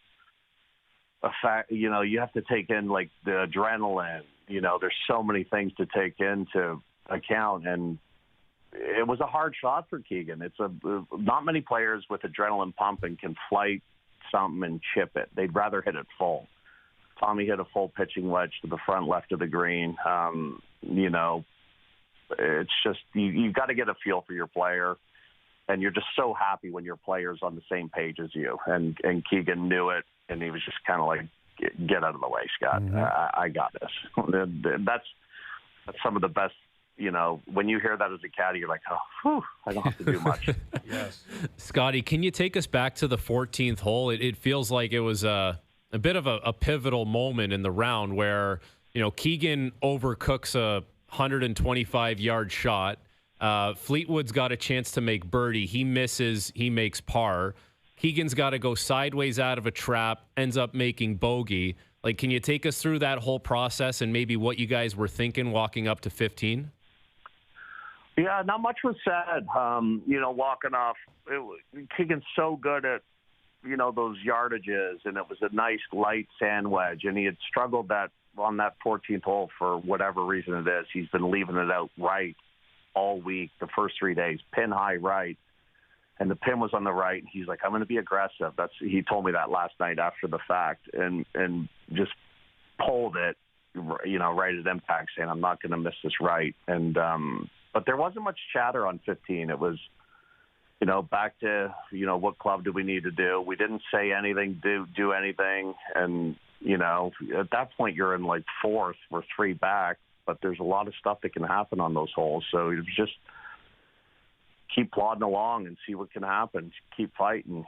fact, you have to take in, like, the adrenaline. There's so many things to take into account. And it was a hard shot for Keegan. Not many players with adrenaline pumping can flight something and chip it. They'd rather hit it full. Tommy hit a full pitching wedge to the front left of the green. It's just you got to get a feel for your player, and you're just so happy when your player's on the same page as you. And Keegan knew it, and he was just kind of like, get out of the way, Scott. I got this. That's some of the best. When you hear that as a caddy, you're like, oh, whew, I don't have to do much. Yes. Scotty, can you take us back to the 14th hole? It feels like it was a bit of a pivotal moment in the round where, Keegan overcooks a 125-yard shot. Fleetwood's got a chance to make birdie. He misses. He makes par. Keegan's got to go sideways out of a trap, ends up making bogey. Like, can you take us through that whole process and maybe what you guys were thinking walking up to 15? Yeah, not much was said. Walking off, Keegan's so good at, those yardages, and it was a nice light sand wedge, and he had struggled on that 14th hole for whatever reason it is. He's been leaving it out right all week, the first 3 days, pin high right, and the pin was on the right. He's like, I'm going to be aggressive. He told me that last night after the fact, and just pulled it, right at impact, saying, I'm not going to miss this right. And but there wasn't much chatter on 15. It was, back to, what club do we need to do? We didn't say anything, do anything. And, at that point you're in like fourth, we're 3 back, but there's a lot of stuff that can happen on those holes. So you just keep plodding along and see what can happen. Keep fighting,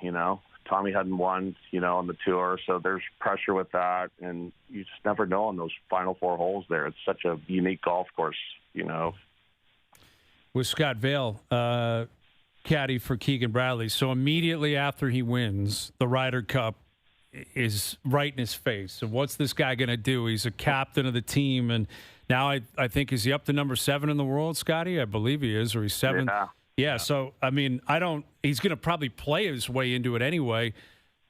Tommy hadn't won, on the tour. So there's pressure with that. And you just never know on those final 4 holes there. It's such a unique golf course, With Scott Vale, caddy for Keegan Bradley. So immediately after he wins, the Ryder Cup is right in his face. So what's this guy going to do? He's a captain of the team, and now I think, is he up to number 7 in the world, Scotty? I believe he is, or he's 7th. Yeah. So, he's going to probably play his way into it anyway,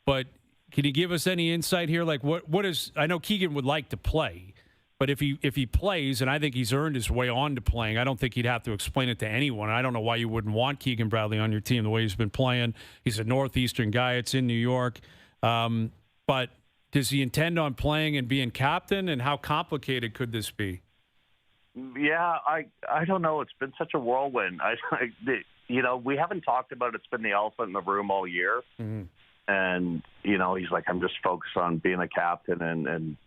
but can you give us any insight here? Like what is, I know Keegan would like to play, But if he plays, and I think he's earned his way on to playing, I don't think he'd have to explain it to anyone. I don't know why you wouldn't want Keegan Bradley on your team the way he's been playing. He's a Northeastern guy. It's in New York. But does he intend on playing and being captain, and how complicated could this be? Yeah, I don't know. It's been such a whirlwind. We haven't talked about it. It's been the elephant in the room all year. Mm-hmm. And, he's like, I'm just focused on being a captain and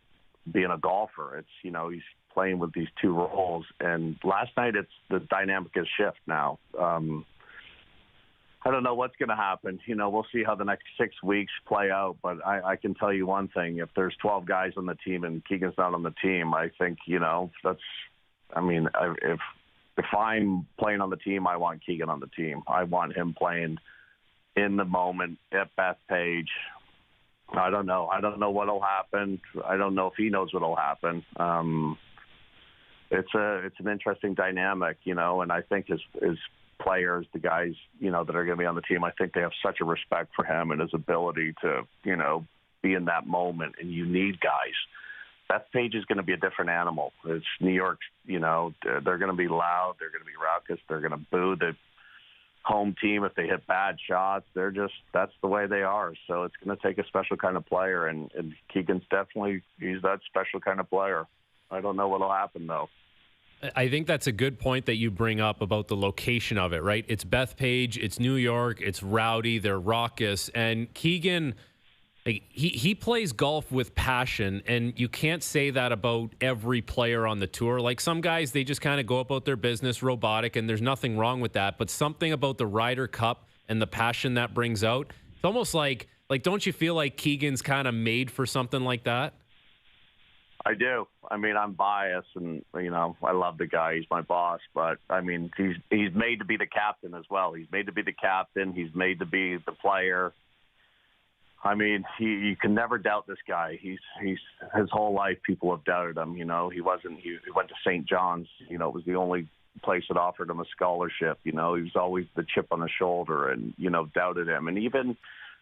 being a golfer. It's, he's playing with these two roles. And last night, the dynamic has shifted now. I don't know what's going to happen. We'll see how the next 6 weeks play out. But I can tell you one thing. If there's 12 guys on the team and Keegan's not on the team, I think, if I'm playing on the team, I want Keegan on the team. I want him playing in the moment at Bethpage. I don't know. I don't know what'll happen. I don't know if he knows what'll happen. It's an interesting dynamic, and I think his players, the guys, that are going to be on the team, I think they have such a respect for him and his ability to, be in that moment. And you need guys. Bethpage is going to be a different animal. It's New York, they're going to be loud. They're going to be raucous. They're going to boo the home team if they hit bad shots. That's the way they are. So it's going to take a special kind of player, and Keegan's he's that special kind of player. I don't know what'll happen, though. I think that's a good point that you bring up about the location of it, right? It's Bethpage, it's New York, it's rowdy, they're raucous, and Keegan, he plays golf with passion, and you can't say that about every player on the tour. Like, some guys, they just kind of go about their business robotic, and there's nothing wrong with that, but something about the Ryder Cup and the passion that brings out, it's almost like don't you feel like Keegan's kind of made for something like that? I do. I mean, I'm biased, and I love the guy. He's my boss, but I mean, he's made to be the captain as well. He's made to be the captain. He's made to be the player. I mean, you can never doubt this guy. He's his whole life people have doubted him. He went to St. John's. It was the only place that offered him a scholarship. He was always the chip on the shoulder, and doubted him. And even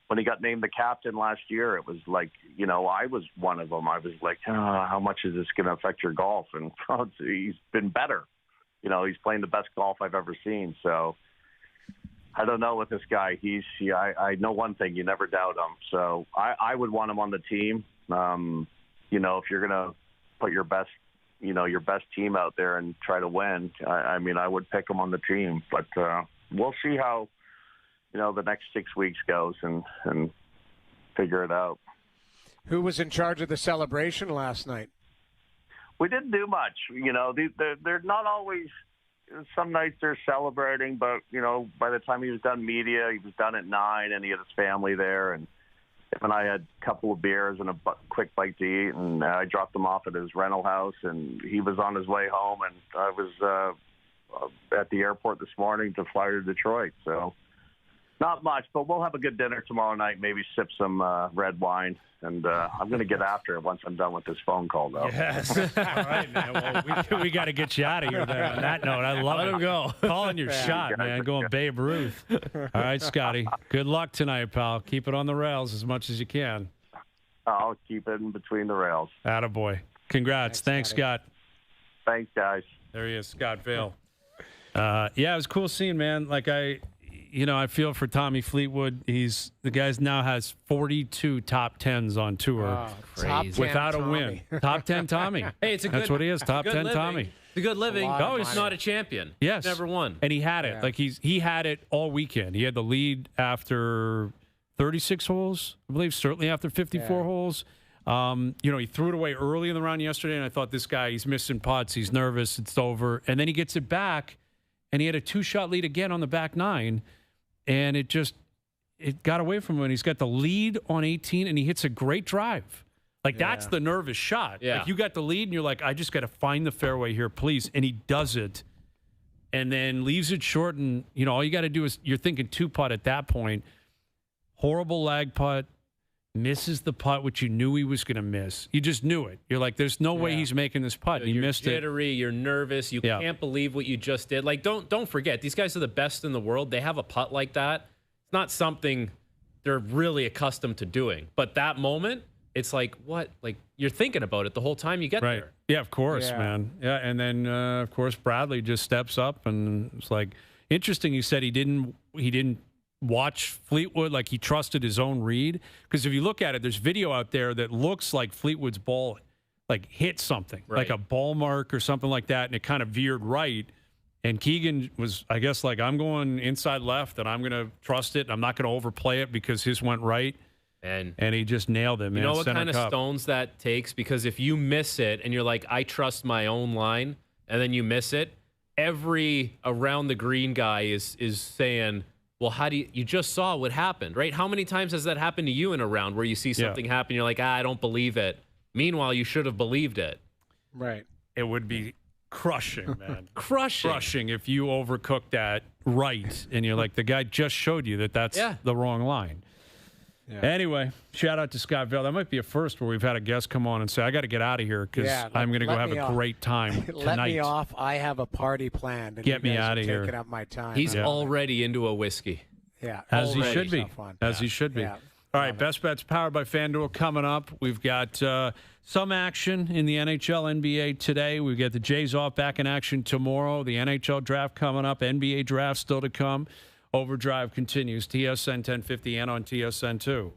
when he got named the captain last year, it was like, I was one of them. I was like, how much is this going to affect your golf? And he's been better. He's playing the best golf I've ever seen. So I don't know with this guy. I know one thing, you never doubt him. So I would want him on the team. If you're going to put your best team out there and try to win, I would pick him on the team. But we'll see how the next 6 weeks goes and figure it out. Who was in charge of the celebration last night? We didn't do much. They're not always. Some nights they're celebrating, but by the time he was done media, he was done at 9, and he had his family there, and him and I had a couple of beers and a quick bite to eat, and I dropped him off at his rental house, and he was on his way home, and I was at the airport this morning to fly to Detroit. So not much, but we'll have a good dinner tomorrow night, maybe sip some red wine, and I'm going to get after it once I'm done with this phone call, though. Yes. All right, man. Well, we got to get you out of here there on that note. I love it. Let him go. Calling your shot, man. Going Babe Ruth. All right, Scotty. Good luck tonight, pal. Keep it on the rails as much as you can. I'll keep it in between the rails. Attaboy. Congrats. Thanks, Scott. Thanks, guys. There he is, Scott Vale. Yeah, it was cool seeing, man. Like, I feel for Tommy Fleetwood. The guy now has 42 top 10s on tour. Oh, crazy. Without a win. Top 10 Tommy. Hey, that's what he is. Top 10 Tommy. It's a good living. Oh, he's not a champion. Yes. Never won. And he had it. Yeah. Like he had it all weekend. He had the lead after 36 holes, I believe, certainly after 54 holes. He threw it away early in the round yesterday, and I thought, this guy, he's missing putts. He's nervous. It's over. And then he gets it back, and he had a 2-shot lead again on the back 9. And it got away from him. And he's got the lead on 18, and he hits a great drive. Like, that's the nervous shot. Yeah. Like, you got the lead, and you're like, I just got to find the fairway here, please. And he does it, and then leaves it short. And, all you got to do is, you're thinking 2-putt at that point. Horrible lag putt. Misses the putt, which you knew he was going to miss. You just knew it. You're like, there's no way he's making this putt. And he missed it. You're jittery. You're nervous. You can't believe what you just did. Like, don't forget, these guys are the best in the world. They have a putt like that. It's not something they're really accustomed to doing. But that moment, it's like, what? Like, you're thinking about it the whole time you get there. Yeah, of course, man. Yeah, and then, of course, Bradley just steps up, and it's like, interesting you said he didn't watch Fleetwood, like he trusted his own read. Because if you look at it, there's video out there that looks like Fleetwood's ball like hit something, like a ball mark or something like that, and it kind of veered right. And Keegan was, I guess, like, I'm going inside left, and I'm going to trust it. I'm not going to overplay it because his went right. And he just nailed it, man. You know what kind of cup. stones that takes? Because if you miss it and you're like, I trust my own line, and then you miss it, every around the green guy is saying, well, how do you just saw what happened, right? How many times has that happened to you in a round where you see something happen, you're like, I don't believe it. Meanwhile, you should have believed it. Right. It would be crushing, man. Crushing if you overcook that right, and you're like, the guy just showed you that's the wrong line. Yeah. Anyway, shout out to Scott Vale. That might be a first where we've had a guest come on and say, I got to get out of here because I'm going to go have a great time tonight. Let me off. I have a party planned. And get me out of here. Taking up my time. He's already into a whiskey. Yeah. As he should be. As he should be. Yeah. All right, Best Bets powered by FanDuel coming up. We've got some action in the NHL, NBA today. We've got the Jays off back in action tomorrow. The NHL draft coming up. NBA draft still to come. OverDrive continues. TSN 1050 and on TSN 2.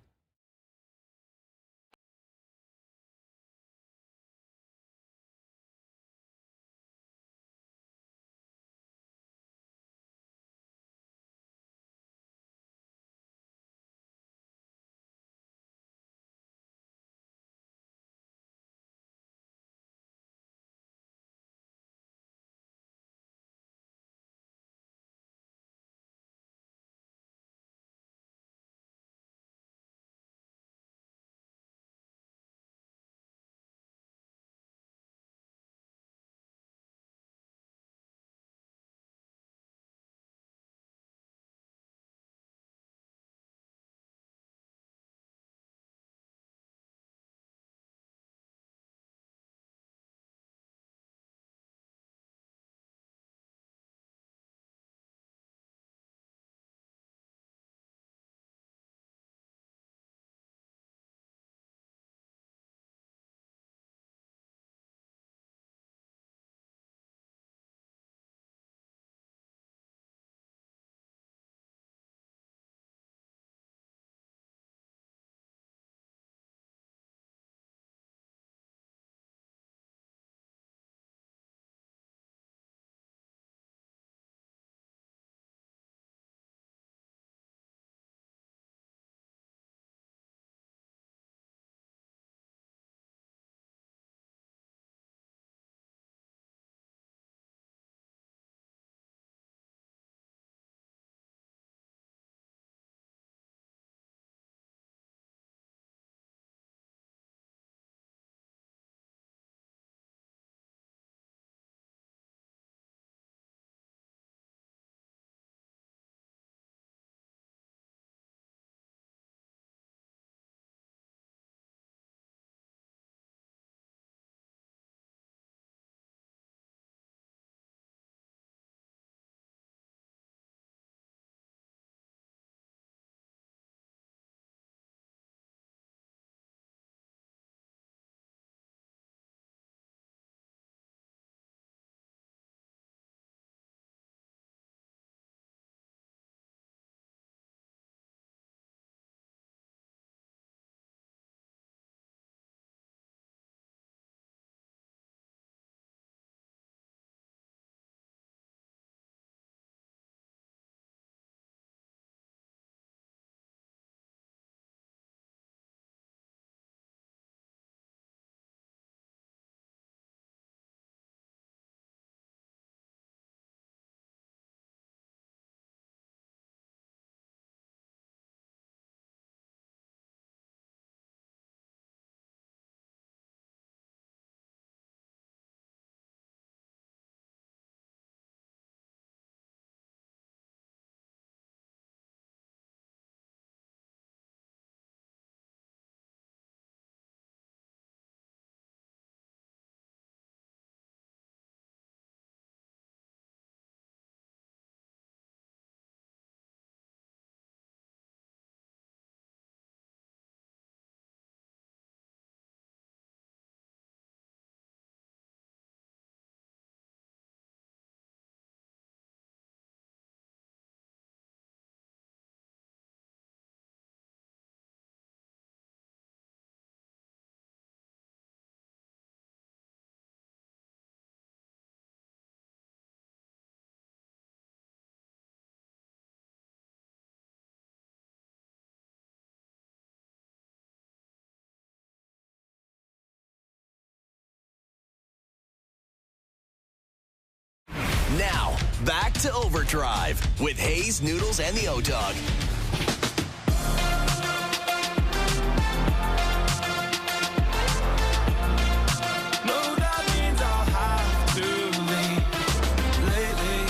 Now, back to Overdrive with Hayes, Noodles, and the O-Dog.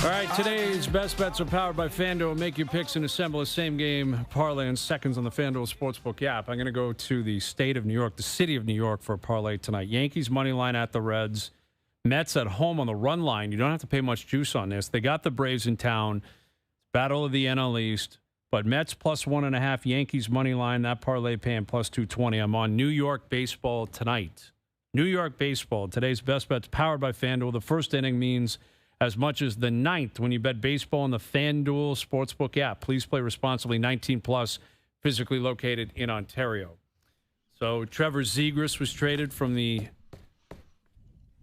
All right, today's best bets are powered by FanDuel. Make your picks and assemble a same-game parlay in seconds on the FanDuel Sportsbook app. I'm going to go to the state of New York, the city of New York, for a parlay tonight. Yankees money line at the Reds. Mets at home on the run line. You don't have to pay much juice on this. They got the Braves in town. Battle of the NL East. But Mets plus 1.5, Yankees money line. That parlay paying plus 220. I'm on New York baseball tonight. New York baseball. Today's best bets powered by FanDuel. The first inning means as much as the ninth when you bet baseball on the FanDuel Sportsbook app. Please play responsibly. 18 plus, physically located in Ontario. So Trevor Zegras was traded from the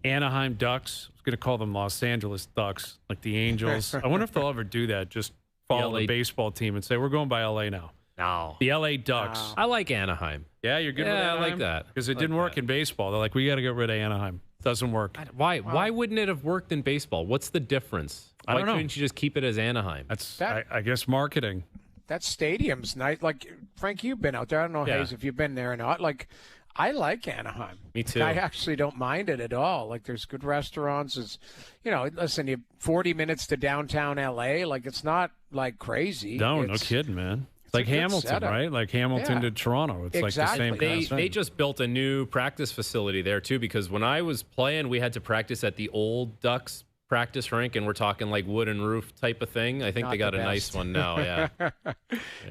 Anaheim Ducks. I was going to call them Los Angeles Ducks, like the Angels. I wonder if they'll ever do that. Just follow the baseball team and say, we're going by LA now. No. The LA Ducks. I like Anaheim. Yeah, you're good with Anaheim? I like that. Because it didn't work in baseball. They're like, we got to get rid of Anaheim. Doesn't work. Why wouldn't it have worked in baseball? What's the difference? I don't know. Why couldn't you just keep it as Anaheim? That's, I guess, marketing. That stadium's nice. Like, Frank, you've been out there. I don't know, Hayes, if you've been there or not. Like, I like Anaheim. Me too. I actually don't mind it at all. Like, there's good restaurants. It's, listen, you 40 minutes to downtown L.A. Like, it's not, like, crazy. No kidding, man. Like Hamilton, setup. right? Like Hamilton to Toronto. It's like the same kind of thing. They just built a new practice facility there, too, because when I was playing, we had to practice at the old Ducks practice rink, and we're talking like wooden roof type of thing. I think they got a nice one now, yeah.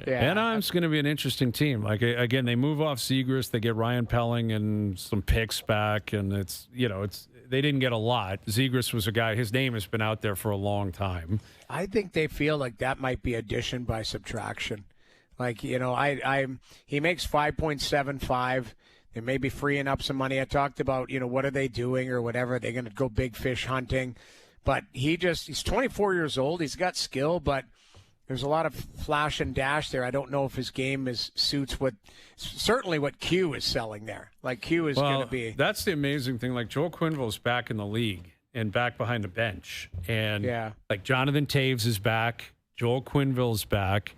Anaheim's going to be an interesting team. Like, again, they move off Zegras. They get Ryan Pelling and some picks back, and they didn't get a lot. Zegras was a guy, his name has been out there for a long time. I think they feel like that might be addition by subtraction. Like, he makes 5.75. They may be freeing up some money. I talked about, what are they doing or whatever. They're going to go big fish hunting. But he's 24 years old. He's got skill, but there's a lot of flash and dash there. I don't know if his game suits certainly what Q is selling there. Like, Q is going to be. That's the amazing thing. Like, Joel Quenneville's back in the league and back behind the bench. And like Jonathan Taves is back. Joel Quenneville's back.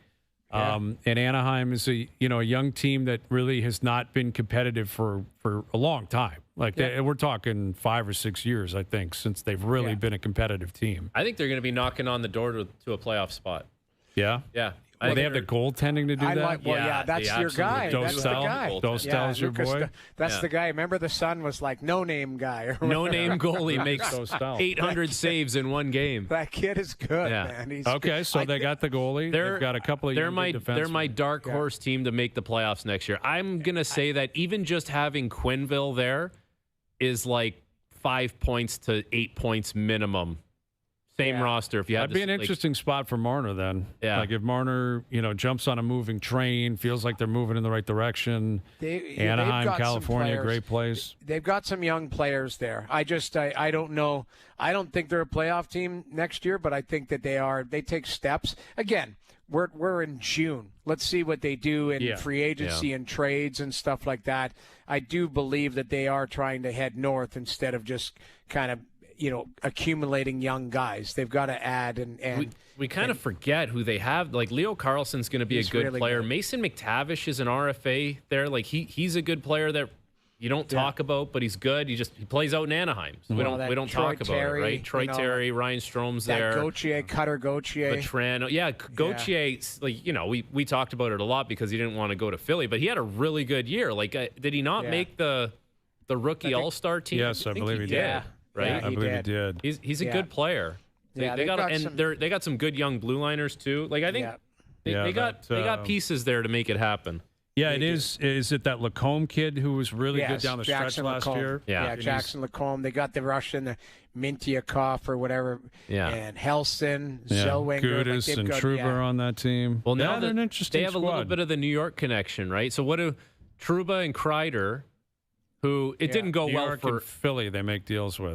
And Anaheim is a young team that really has not been competitive for a long time. Like we're talking 5 or 6 years, I think, since they've really been a competitive team. I think they're going to be knocking on the door to a playoff spot. Yeah? Yeah. They have the goaltending to do that? That's your guy. That's the guy. Dostal's your boy? That's the guy. Remember, the son was like no-name guy. No-name goalie makes 800 saves in one game. That kid is good, man. He's good. So they got the goalie. They've got a couple of defensemen. They're my dark horse team to make the playoffs next year. I'm going to say that even just having Quenneville there is like 5 points to 8 points minimum. Same roster. If you had that'd be an interesting spot for Marner then. Yeah. Like if Marner, jumps on a moving train, feels like they're moving in the right direction. Anaheim, California, great place. They've got some young players there. I don't know. I don't think they're a playoff team next year, but I think that they are. They take steps. Again, we're in June. Let's see what they do in free agency and trades and stuff like that. I do believe that they are trying to head north instead of just kind of accumulating young guys. They've got to add and we kind of forget who they have. Like Leo Carlson's going to be a good really player. Good. Mason McTavish is an RFA there. Like he's a good player that you don't talk about, but he's good. He plays out in Anaheim. So we don't talk about it, right? Troy Terry, Ryan Strome's there. Cutter Gauthier. Vetrano. Yeah, Gauthier, we talked about it a lot because he didn't want to go to Philly, but he had a really good year. Like did he not make the rookie all-star team? Yes, I believe he did. Yeah. Right, I believe he did. He's a good player. They got some good young blue liners too. Like I think they got pieces there to make it happen. Yeah, it is. Is it that Lacombe kid who was really good down the stretch last year? Yeah, Jackson Lacombe. They got the Russian, the Mintyakov or whatever. Yeah, and Helson, Zellweger, Gudis and Trouba on that team. Well, now they're an interesting They have squad. a little bit of the New York connection, right? So what do Trouba and Kreider, who it didn't go New well York for and Philly, they make deals with.